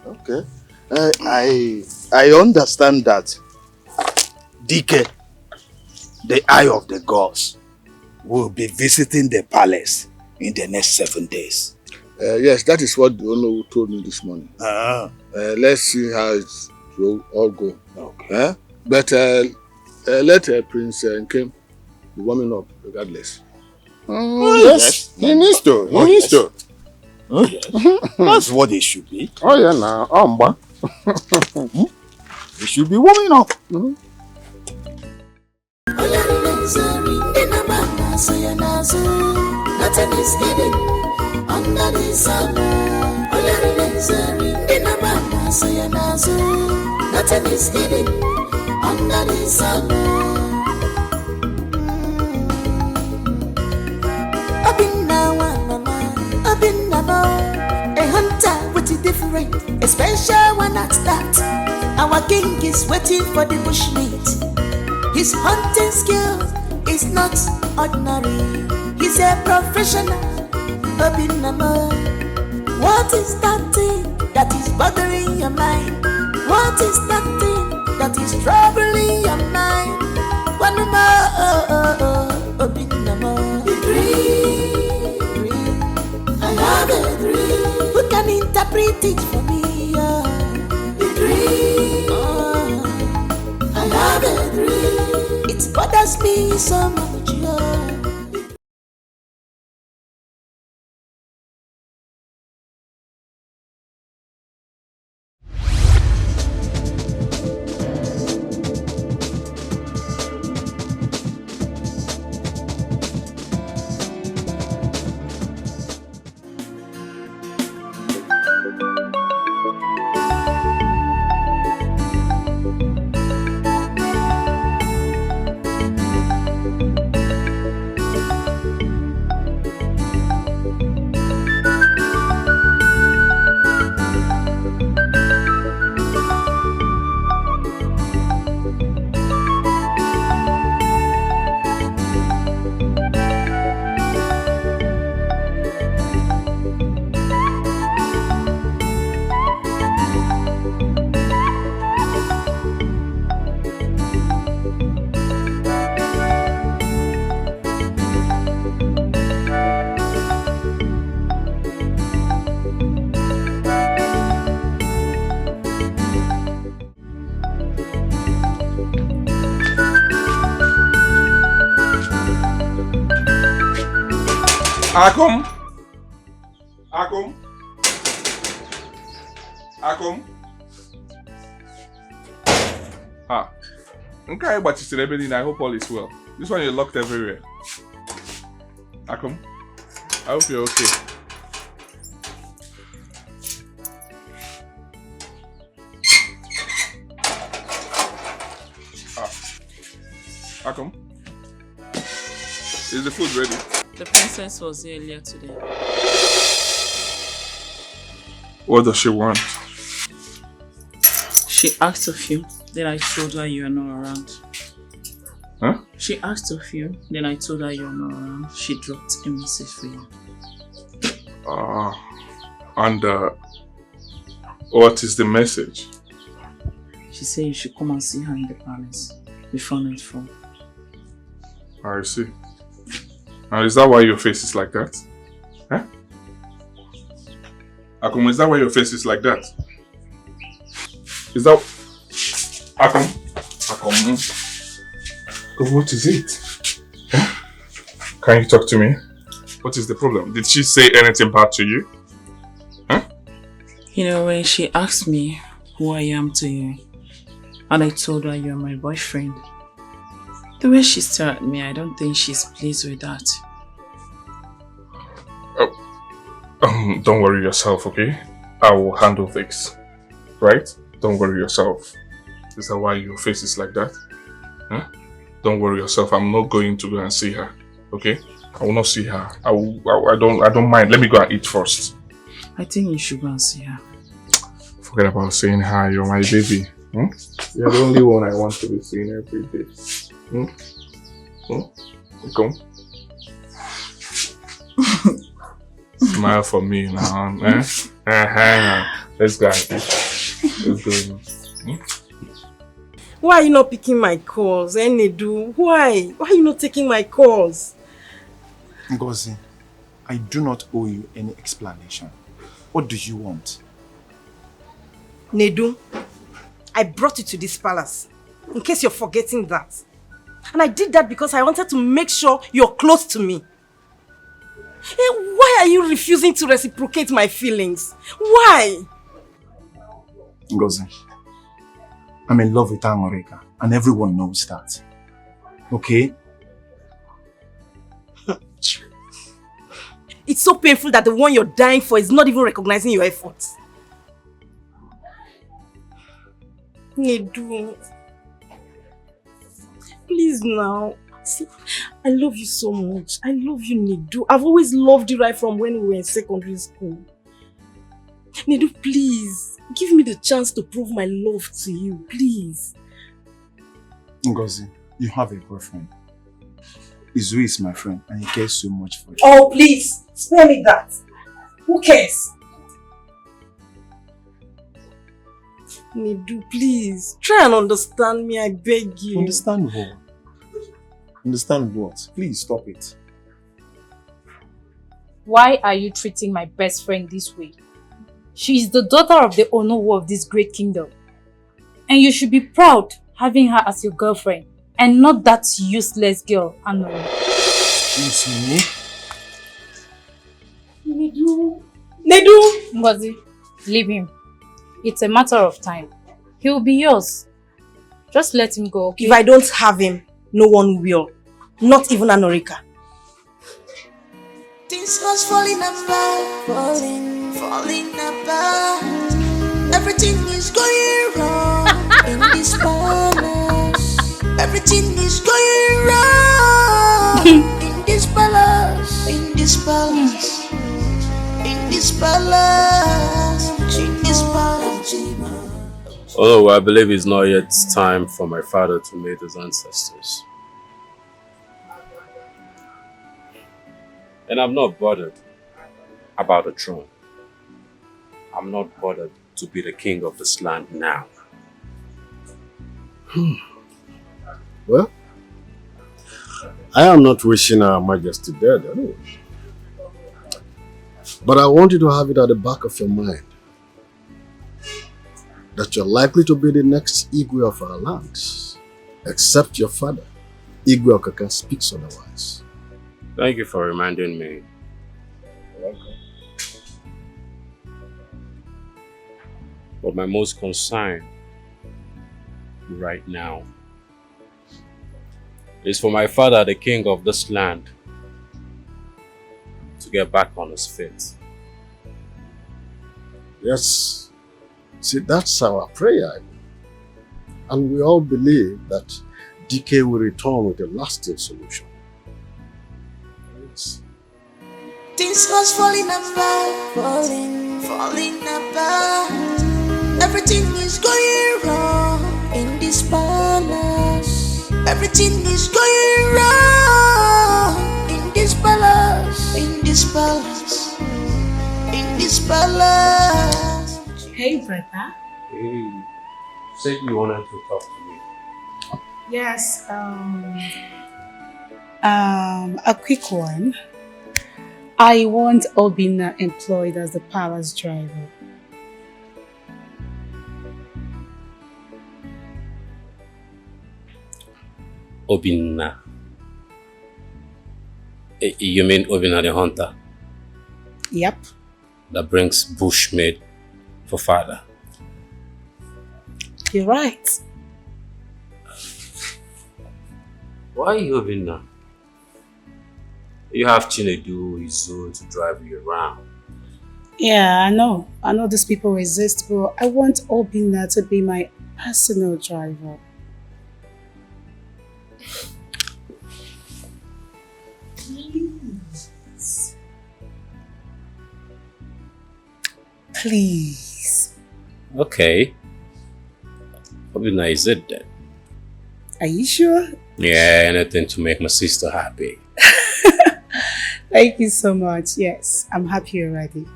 Speaker 21: Okay. I understand that Dike, the eye of the gods, will be visiting the palace in the next 7 days.
Speaker 10: Yes, that is what the Ono told me this morning. Let's see how it will all go.
Speaker 21: Okay.
Speaker 10: But let Prince Nkem be warming up regardless.
Speaker 21: Yes,
Speaker 10: he needs to. He needs to.
Speaker 21: Oh, yes. That's what it should be.
Speaker 10: Oh yeah, now,
Speaker 21: They should be warming up.
Speaker 16: Nothing is hidden under the sun. Nothing is hidden under the sun. I've been now, mama. I've been now. A hunter with a different, a special one at that. Our king is waiting for the bushmeat. His hunting skill is not ordinary. He's a professional. What is that thing that is bothering your mind? What is that thing that is troubling your mind? One more, the dream. I have a dream. Who can interpret it for me? The dream. I have a dream. It bothers me so much.
Speaker 2: Akum? Akum? Akum? Ah. Okay, but you said everything. I hope all is well. This one you're locked everywhere. Akum? I hope you're okay. Akum? Is the food ready?
Speaker 11: The princess was here earlier today.
Speaker 2: What does she want?
Speaker 11: She asked of you, then I told her you are not around.
Speaker 2: Huh?
Speaker 11: She asked of you, then I told her you are not around. She dropped a message for you.
Speaker 2: And what is the message?
Speaker 11: She said you should come and see her in the palace before nightfall.
Speaker 2: I see. And is that why your face is like that? Huh? Akum, is that why your face is like that? Is that... Akum? Akum, what is it? Huh? Can you talk to me? What is the problem? Did she say anything bad to you? Huh?
Speaker 11: You know, when she asked me who I am to you, and I told her you're my boyfriend, the way she stared at me, I don't think she's pleased with that.
Speaker 2: Don't worry yourself, okay? I will handle this. Right? Don't worry yourself. Is that why your face is like that? Huh? Don't worry yourself. I'm not going to go and see her. Okay? I will not see her. I don't mind. Let me go and eat first.
Speaker 11: I think you should go and see her.
Speaker 2: Forget about saying hi. You're my baby. Hmm? You're the only one I want to be seeing every day. Hmm? Hmm? Come. Smile for me now. Let's go and eat. Let's go. Hmm?
Speaker 5: Why are you not picking my calls, Nedu? Why? Why are you not taking my calls?
Speaker 1: Ngozi, I do not owe you any explanation. What do you want?
Speaker 5: Nedu, I brought you to this palace, in case you're forgetting that. And I did that because I wanted to make sure you're close to me. Hey, why are you refusing to reciprocate my feelings? Why?
Speaker 1: Ngozi, I'm in love with Anorika, and everyone knows that. Okay?
Speaker 5: It's so painful that the one you're dying for is not even recognizing your efforts. Nedu, please now. See, I love you so much. I love you, Nedu. I've always loved you right from when we were in secondary school. Nedu, please, give me the chance to prove my love to you, please.
Speaker 1: Ngozi, you have a boyfriend. Izu is my friend and he cares so much for you.
Speaker 5: Oh, please, spare me that. Who cares? Nedu, please, try and understand me, I beg you.
Speaker 1: Understand what? Understand what? Please stop it.
Speaker 6: Why are you treating my best friend this way? She is the daughter of the Onowu of this great kingdom. And you should be proud having her as your girlfriend and not that useless girl, Anu.
Speaker 1: Excuse me?
Speaker 5: Nedu. Nedu!
Speaker 6: Ngozi, leave him. It's a matter of time. He will be yours. Just let him go, okay?
Speaker 5: If I don't have him, no one will. Not even Anorika.
Speaker 16: Things was falling apart, falling apart. Everything is going wrong in this palace. Everything is going wrong in this palace, in this palace, in this palace, in this palace.
Speaker 17: Although I believe it's not yet time for my father to meet his ancestors. And I'm not bothered about the throne. I'm not bothered to be the king of this land now.
Speaker 10: Well, I am not wishing Her Majesty dead anyway. But I want you to have it at the back of your mind that you're likely to be the next Igwe of our land, except your father, Igwe Okaka, speaks otherwise.
Speaker 17: Thank you for reminding me. welcome. But my most concern right now is for my father, the king of this land, to get back on his feet.
Speaker 10: Yes. See, that's our prayer. And we all believe that DK will return with a lasting solution. Yes.
Speaker 16: Things was falling apart, falling apart. Everything is going wrong in this palace. Everything is going wrong in this palace, in this palace, in this palace.
Speaker 15: Hey, brother.
Speaker 17: Hey, you said you wanted to talk to me.
Speaker 15: Yes, a quick one. I want Obinna employed as the palace driver.
Speaker 17: Obinna. You mean Obinna the hunter?
Speaker 15: Yep.
Speaker 17: That brings bushmeat for father.
Speaker 15: You're right.
Speaker 17: Why Obinna? You have Chinedu, Izu to drive you around.
Speaker 15: Yeah, I know. I know these people resist, but I want Obinna to be my personal driver. Please. Please.
Speaker 17: Okay. Obinna is it then?
Speaker 15: Are you sure?
Speaker 17: Yeah, anything to make my sister happy.
Speaker 15: Thank you so much. Yes, I'm happy already.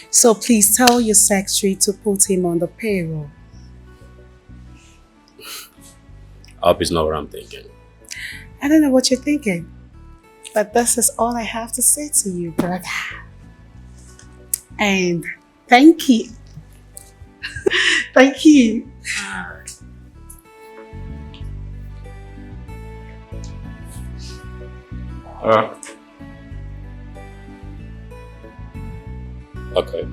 Speaker 15: So please tell your secretary to put him on the payroll.
Speaker 17: I hope it's not what I'm thinking.
Speaker 15: I don't know what you're thinking, but this is all I have to say to you, brother. And thank you. Thank you.
Speaker 17: Okay.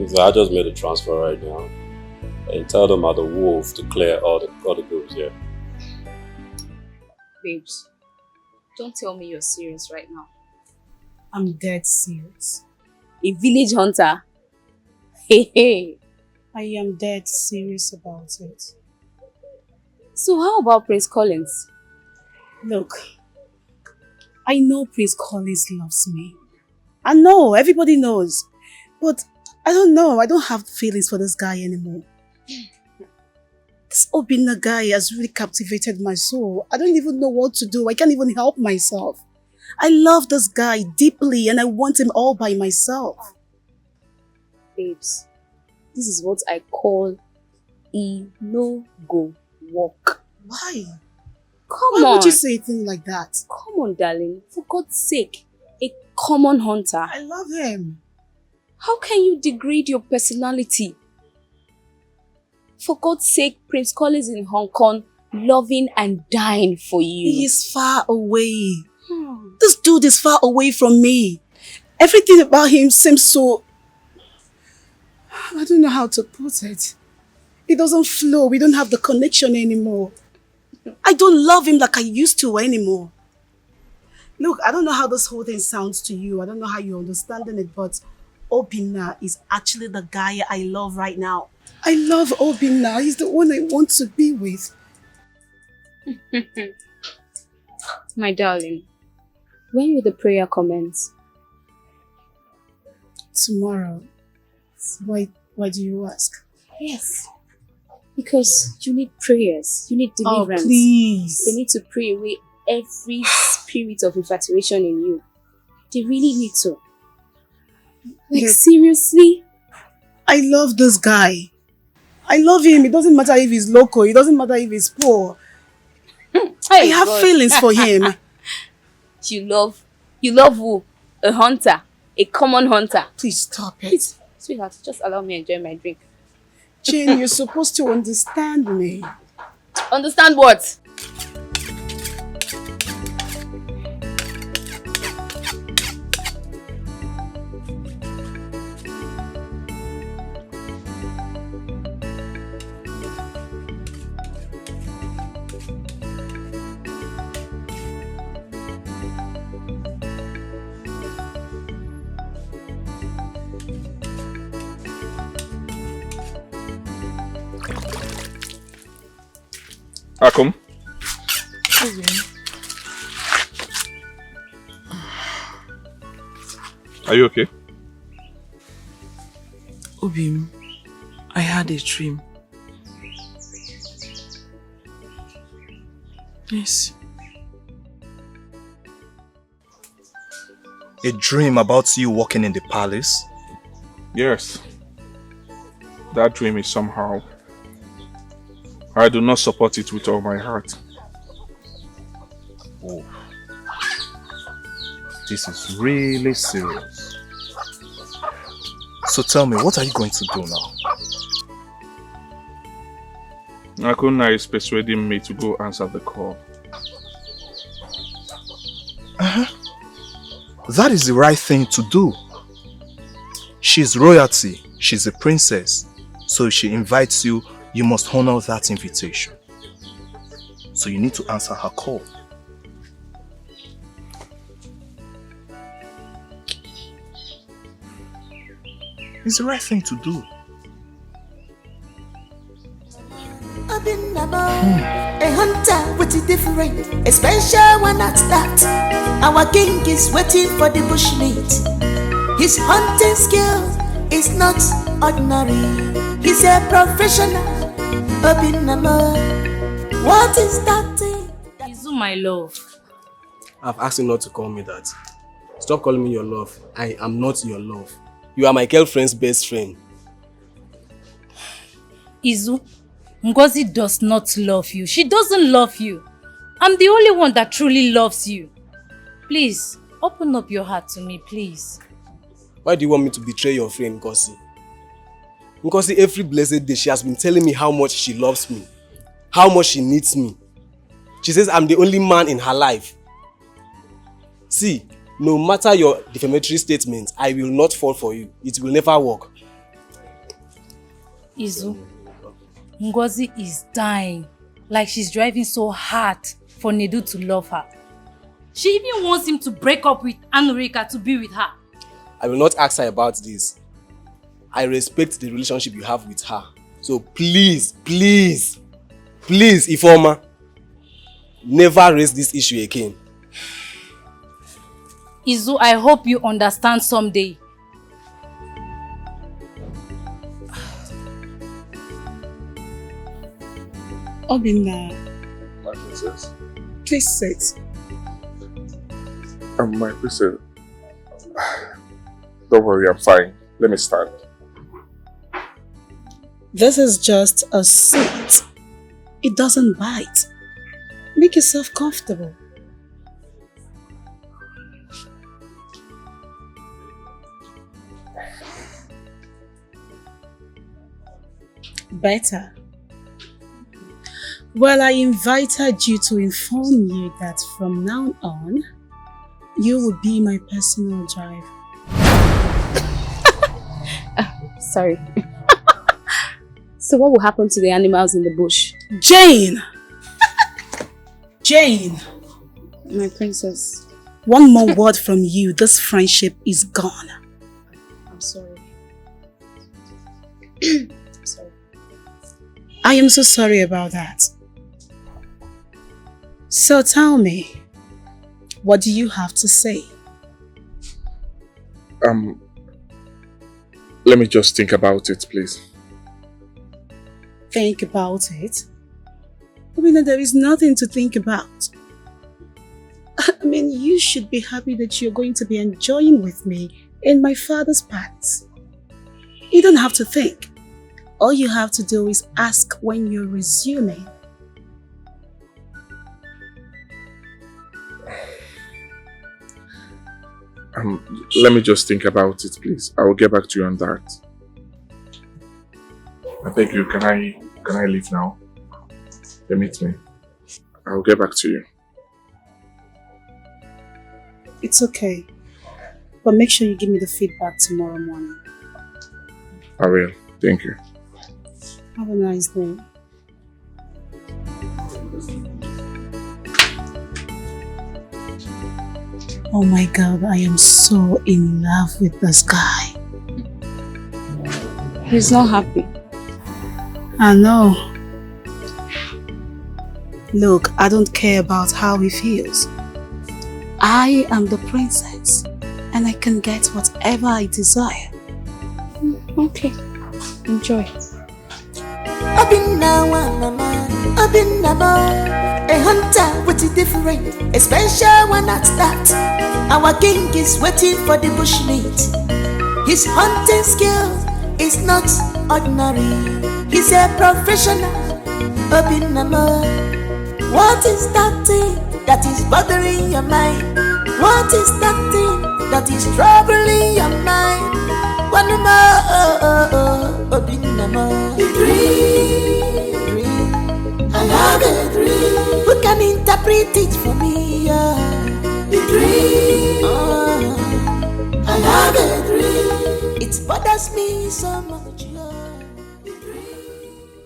Speaker 17: So I just made a transfer right now. And tell them at the wolf to clear all the groups here.
Speaker 13: Babes, don't tell me you're serious right now.
Speaker 15: I'm dead serious.
Speaker 13: A village hunter? Hey, hey.
Speaker 15: I am dead serious about it.
Speaker 13: So how about Prince Collins?
Speaker 15: Look, I know Prince Collins loves me. I know, everybody knows. But I don't know, I don't have feelings for this guy anymore. This Obinna guy has really captivated my soul. I don't even know what to do. I can't even help myself. I love this guy deeply and I want him all by myself.
Speaker 13: Babes, this is what I call a no-go walk.
Speaker 15: Why?
Speaker 13: Come
Speaker 15: Why
Speaker 13: on.
Speaker 15: would you say a thing like that?
Speaker 13: Come on, darling. For God's sake, a common hunter.
Speaker 15: I love him.
Speaker 13: How can you degrade your personality? For God's sake, Prince Collins in Hong Kong, loving and dying for you.
Speaker 15: He is far away. This dude is far away from me. Everything about him seems so... I don't know how to put it. It doesn't flow. We don't have the connection anymore. I don't love him like I used to anymore. Look, I don't know how this whole thing sounds to you. I don't know how you're understanding it, but Obinna is actually the guy I love right now. I love Obinna. He's the one I want to be with.
Speaker 13: My darling, when will the prayer commence?
Speaker 15: Tomorrow. Why do you ask?
Speaker 13: Yes. Because you need prayers. You need deliverance.
Speaker 15: Oh, please.
Speaker 13: They need to pray away every spirit of infatuation in you. They really need to. Like,
Speaker 15: Yes.
Speaker 13: seriously?
Speaker 15: I love this guy. I love him. It doesn't matter if he's local. It doesn't matter if he's poor. I have
Speaker 13: God.
Speaker 15: feelings for him.
Speaker 13: You love who? A hunter. A common hunter.
Speaker 15: Please stop it.
Speaker 13: Please, sweetheart, just allow me to enjoy my drink.
Speaker 15: Jane, you're supposed to understand me.
Speaker 13: Understand what?
Speaker 2: Akum? Are you okay?
Speaker 11: Obim, I had a dream. Yes.
Speaker 1: A dream about you walking in the palace?
Speaker 2: Yes. That dream is somehow. I do not support it with all my heart.
Speaker 1: Oh. This is really serious. So tell me, what are you going to do now?
Speaker 2: Akuna is persuading me to go answer the call.
Speaker 1: That is the right thing to do. She's royalty, she's a princess. So if she invites you, you must honor that invitation. So you need to answer her call. It's the right thing to do.
Speaker 16: A hunter with a different, a special one at that. Our king is waiting for the bushmeat. His hunting skill is not ordinary. He's a professional. What is that thing?
Speaker 7: Izu, my love.
Speaker 17: I've asked you not to call me that. Stop calling me your love. I am not your love. You are my girlfriend's best friend.
Speaker 7: Izu, Ngozi does not love you. She doesn't love you. I'm the only one that truly loves you. Please, open up your heart to me, please.
Speaker 17: Why do you want me to betray your friend, Ngozi? Ngozi, every blessed day, she has been telling me how much she loves me, how much she needs me. She says I'm the only man in her life. See, no matter your defamatory statements, I will not fall for you. It will never work.
Speaker 7: Izu, Ngozi is dying, like she's driving so hard for Nedu to love her. She even wants him to break up with Anurika to be with her.
Speaker 17: I will not ask her about this. I respect the relationship you have with her. So please, please, please, Ifeoma, never raise this issue again.
Speaker 7: Izu, I hope you understand someday.
Speaker 15: Obinna,
Speaker 2: My princess.
Speaker 15: please sit.
Speaker 2: My princess. Don't worry, I'm fine. Let me stand.
Speaker 15: This is just a seat. It doesn't bite. Make yourself comfortable. Better. Well, I invited you to inform you that from now on, you will be my personal driver.
Speaker 14: Sorry. So what will happen to the animals in the bush?
Speaker 15: Jane! Jane!
Speaker 14: My princess.
Speaker 15: One more word from you, this friendship is gone.
Speaker 14: I'm sorry. I'm sorry.
Speaker 15: I am so sorry about that. So tell me, what do you have to say?
Speaker 2: Let me just think about it, please.
Speaker 15: Think about it? I mean, there is nothing to think about. I mean, you should be happy that you're going to be enjoying with me in my father's palace. You don't have to think. All you have to do is ask when you're resuming.
Speaker 2: Let me just think about it, please. I will get back to you on that. I beg you, can I leave now? Permit me. I will get back to you.
Speaker 15: It's okay. But make sure you give me the feedback tomorrow morning.
Speaker 2: I will. Thank you.
Speaker 15: Have a nice day. Oh my God, I am so in love with this guy.
Speaker 14: He's not happy.
Speaker 15: I know. Look, I don't care about how he feels. I am the princess, and I can get whatever I desire.
Speaker 14: Okay, enjoy.
Speaker 16: I've been now, I've been a hunter with a different, a special one at that. Our king is waiting for the bushmeat. His hunting skill is not ordinary. He's a professional. What is that thing that is bothering your mind? What is that thing that is troubling your mind? One more, dream. I have a dream. Who can interpret it for me? The dream. I have a dream. It bothers me so much.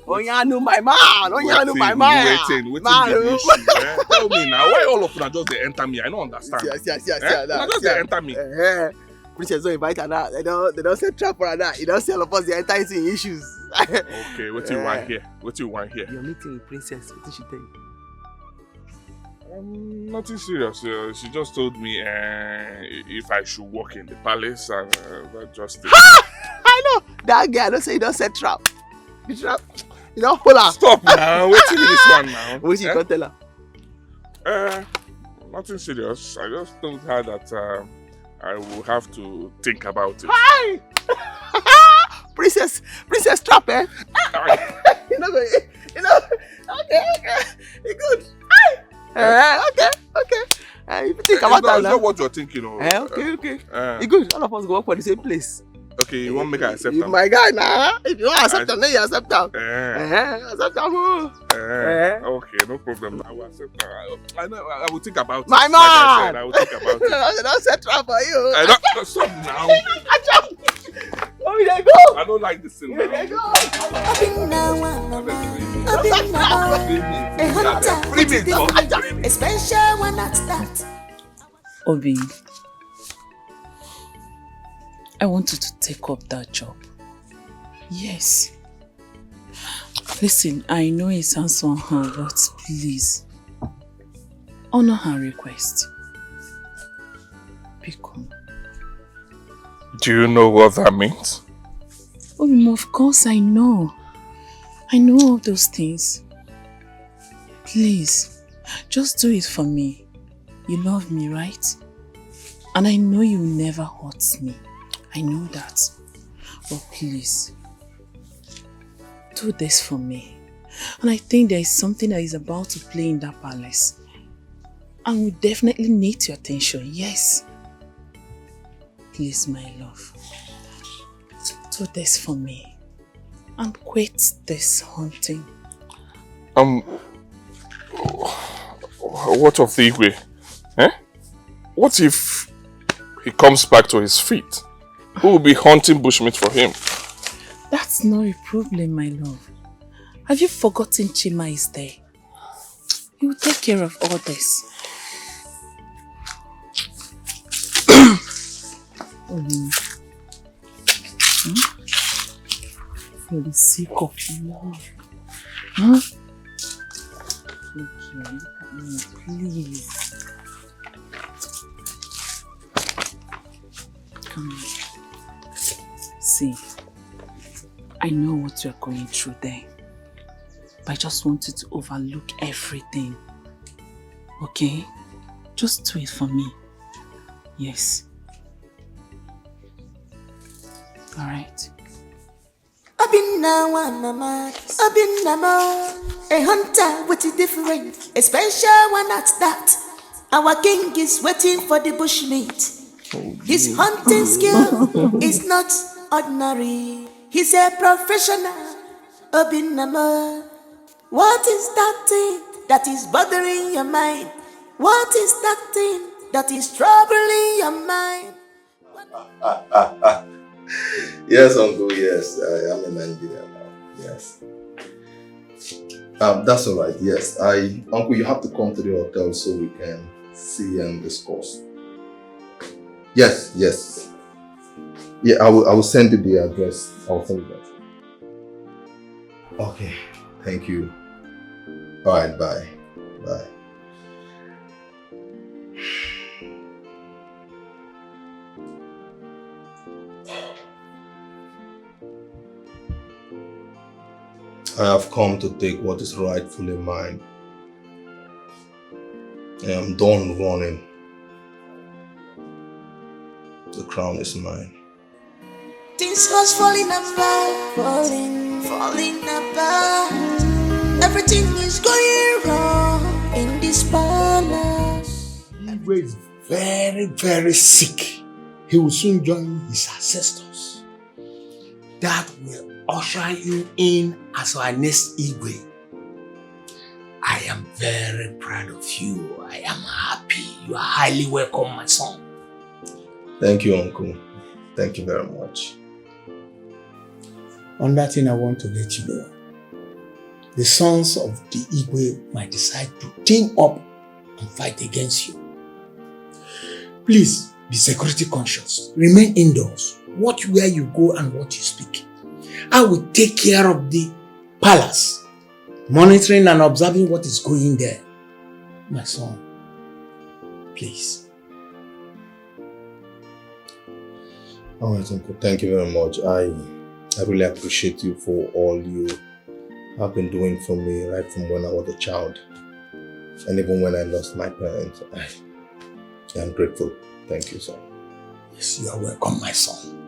Speaker 3: Oh, yeah, no, my man. Oh, yeah, no, my man.
Speaker 2: Waiting the issue. Tell me now, why all of them just they enter me? I don't understand.
Speaker 3: Yes.
Speaker 2: Just they enter me.
Speaker 3: Princess don't invite her now. They don't set trap for her now. You don't sell of us the entire issues.
Speaker 2: Okay, what do you want here? What do you want here?
Speaker 3: You're meeting with Princess. What did she tell you?
Speaker 2: Nothing serious. She just told me if I should walk in the palace and that just.
Speaker 3: I know that girl. Don't say you don't set trap. You trap. You don't hold her.
Speaker 2: Stop now. Wait till this one now.
Speaker 3: What you can tell
Speaker 2: her? Nothing serious. I just told her that I will have to think about it.
Speaker 3: Hi! Princess trap, eh? you know, okay. It's good. Hi! Okay. If you think about that
Speaker 2: now.
Speaker 3: now.
Speaker 2: What you're thinking of.
Speaker 3: Okay. It's good. All of us go work for the same place.
Speaker 2: Okay, you want me to accept them?
Speaker 3: My guy, nah. If you want to accept them, then you accept them. Accept them.
Speaker 2: Okay, no problem. I will accept them. I will think about it.
Speaker 3: My man!
Speaker 2: Like I said, I will think about it.
Speaker 3: Don't set trap for you.
Speaker 2: Stop now.
Speaker 3: Oh, we there go.
Speaker 2: I don't like this thing now.
Speaker 16: I've been a hunter, a special one at that.
Speaker 11: Obi, I want you to take up that job. Yes. Listen, I know it sounds somehow, but please, honor her request. Become.
Speaker 2: Do you know what that means?
Speaker 11: Oh, of course I know. I know all those things. Please, just do it for me. You love me, right? And I know you never hurt me. I know that. But please, do this for me. And I think there is something that is about to play in that palace. And we definitely need your attention, yes. Please, my love, do this for me. And quit this hunting.
Speaker 2: What of the Igwe? What if he comes back to his feet? Who will be hunting bushmeat for him?
Speaker 11: That's not a problem, my love. Have you forgotten Chima is there? He will take care of all this. For the sake of love. Huh? Look here, look at me, please. Come on. See, I know what you're going through there. But I just want you to overlook everything. Okay? Just do it for me. Yes. Alright.
Speaker 16: I've been a hunter with a different, a special one at that. Our king is waiting for the bushmeat. His hunting skill is not ordinary. He's a professional. Obinama. What is that thing that is bothering your mind? What is that thing that is troubling your mind?
Speaker 20: Yes, uncle, yes. I am in Nigeria now. Yes. That's alright, yes. Uncle, you have to come to the hotel so we can see and discuss. Yes. Yeah, I will send you the address. I'll send you that. Okay, thank you. Alright, bye. Bye. I have come to take what is rightfully mine. I am done running. The crown is mine.
Speaker 16: Things was falling apart, falling apart. Everything is going wrong in this palace.
Speaker 19: Igwe is very, very sick. He will soon join his ancestors. That will usher you in as our next Igwe. I am very proud of you. I am happy. You are highly welcome, my son.
Speaker 20: Thank you, Uncle. Thank you very much.
Speaker 19: On that thing, I want to let you know. The sons of the Igwe might decide to team up and fight against you. Please be security conscious. Remain indoors. Watch where you go and what you speak. I will take care of the palace, monitoring and observing what is going there. My son, please.
Speaker 20: Alright, Uncle. Thank you very much. I really appreciate you for all you have been doing for me right from when I was a child. And even when I lost my parents, I am grateful. Thank you, sir.
Speaker 19: Yes, you are welcome, my son.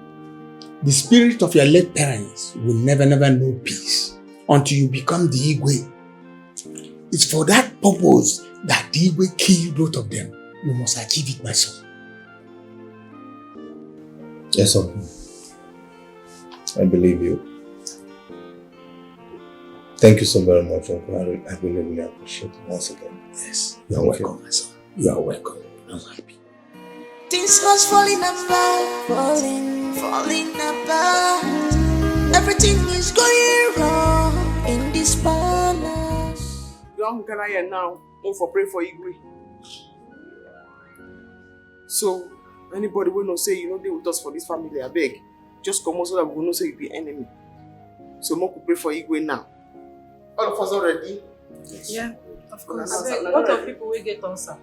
Speaker 19: The spirit of your late parents will never know peace until you become the Igwe. It's for that purpose that the Igwe killed both of them. You must achieve it, my son.
Speaker 20: Yes, Uncle. I believe you. Thank you so very much, Uncle. I really appreciate it once again.
Speaker 19: Yes, you are welcome, my son. You are welcome. I'm happy.
Speaker 16: Things was falling apart, falling apart. Everything is going wrong in this palace.
Speaker 3: Don't gather here now. Don't for pray for Igwe. So, anybody will not say you know they with us for this family, I beg. Just come out so that we will not say you be enemy. So, Mo could pray for Igwe now. All of us already?
Speaker 6: Yes. Yeah, of course.
Speaker 3: A
Speaker 6: lot of people will get answer.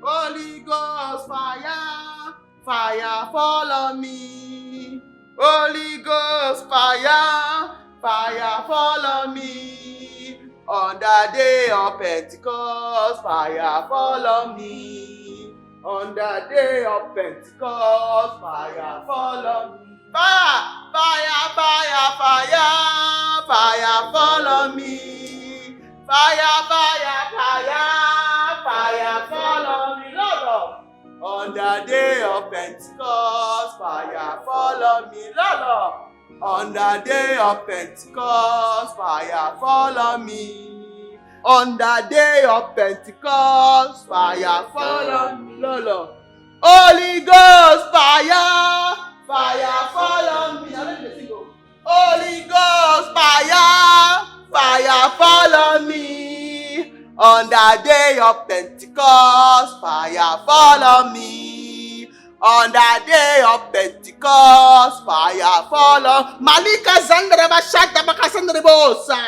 Speaker 3: Holy Ghost fire, fire fall on me. Holy Ghost fire, fire fall on me. On the day of Pentecost, fire fall on me. On the day of Pentecost, fire fall on me. Fire, fire, fire, fire, fire fall on me. Fire, fire, fire, fire fall on me. Lord, on the day of Pentecost, fire fall on me. Lord, on the day of Pentecost, fire fall on me. On the day of Pentecost, fire fall on me. Lord, Holy Ghost fire, fire fall on me. Holy Ghost fire, fire fall on me. On the day of Pentecost, fire fall on me. On the day of Pentecost, fire fall on Malika Zandra Bashata Bakasandrebosa.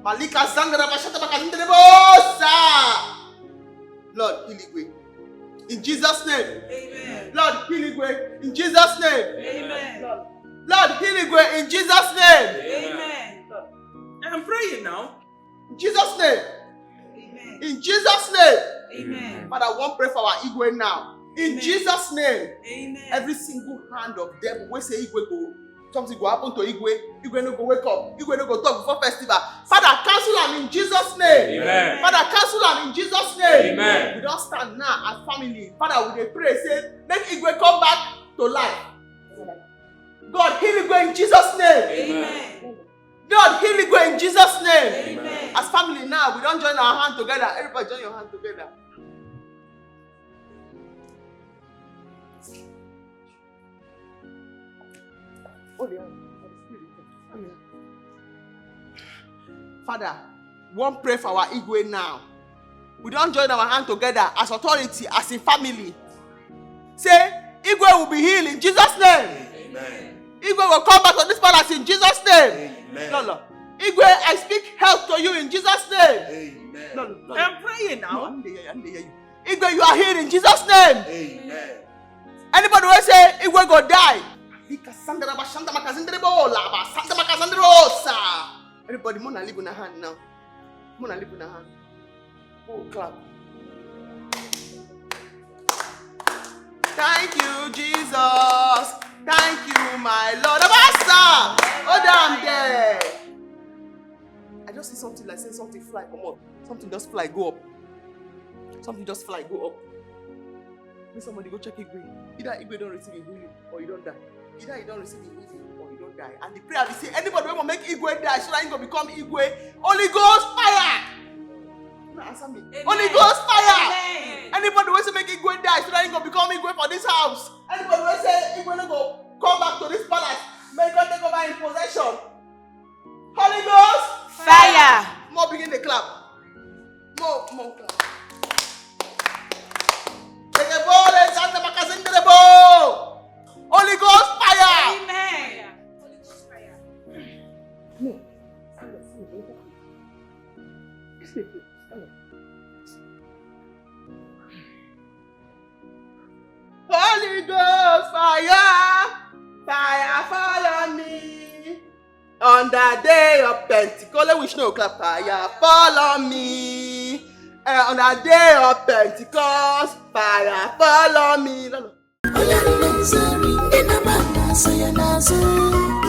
Speaker 3: Malika Zandra Bashata Bakasandrebosa. Lord, heal Igwe. In Jesus' name. Amen. Lord, heal Igwe. In Jesus' name. Amen. Lord, heal Igwe. In Jesus' name. Amen. I'm praying now. In Jesus' name. Amen. In Jesus' name. Amen. Father, I want to pray for our Igwe now. In Jesus' name. Amen. Every single hand of devil, we say Igwe go. Something go happen to Igwe. Igwe no go wake up. Igwe no go talk before festival. Father, cancel them in Jesus' name. Amen. Father, cancel them in Jesus' name. Amen. We don't stand now as family. Father, we pray, say, make Igwe come back to life. God, heal Igwe in Jesus' name. Amen. God, heal Igwe in Jesus' name. Amen. As family now, we don't join our hand together. Everybody join your hand together. Father, we want to pray for our Igwe now. We don't join our hand together as authority, as a family. Say, Igwe will be healed in Jesus' name. Amen. Igwe will come back to this palace in Jesus' name. Amen. Lord, Igwe, I Everybody, Mona leave in a hand now. Mona leave in a hand. Oh, clap. Thank you, Jesus. Thank you, my Lord. Abasa! Oh, damn there. I just see something like say something fly, come up. Something just fly, go up. Something just fly, go up. May somebody go check Igwe. Either Igwe don't receive a healing or you don't die. Either you don't receive a healing or you don't die. And the prayer we say, anybody who will make Igwe die, so that he will become Igwe. Holy Ghost fire! No, answer me. Amen. Holy Ghost fire! Amen. Anybody who will make Igwe die, so that he will become Igwe for this house. Anybody who will say Igwe will come back to this palace, may God take over in possession. Holy Ghost fire! More begin the clap. More clap. Holy Ghost fire! Amen. Holy Ghost fire. No. Holy Ghost fire, fire fall on me. On the day of Pentecost, we should clap. Fire fall on me. On the day of Pentecost, fire fall on me.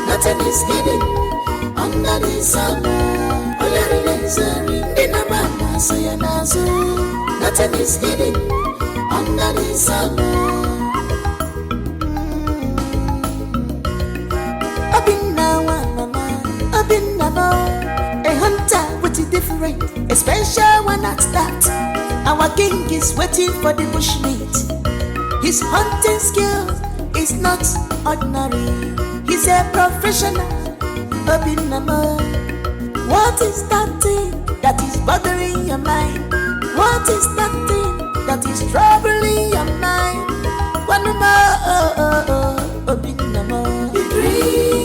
Speaker 16: Nothing is hidden under the sun. Nothing is hidden under the sun. I've been now, I've been now. A hunter with a different, a special one at that. Our king is waiting for the bushmeat. His hunting skill is not ordinary. He's a professional. What is that thing that is bothering your mind? What is that thing that is troubling your mind? One more,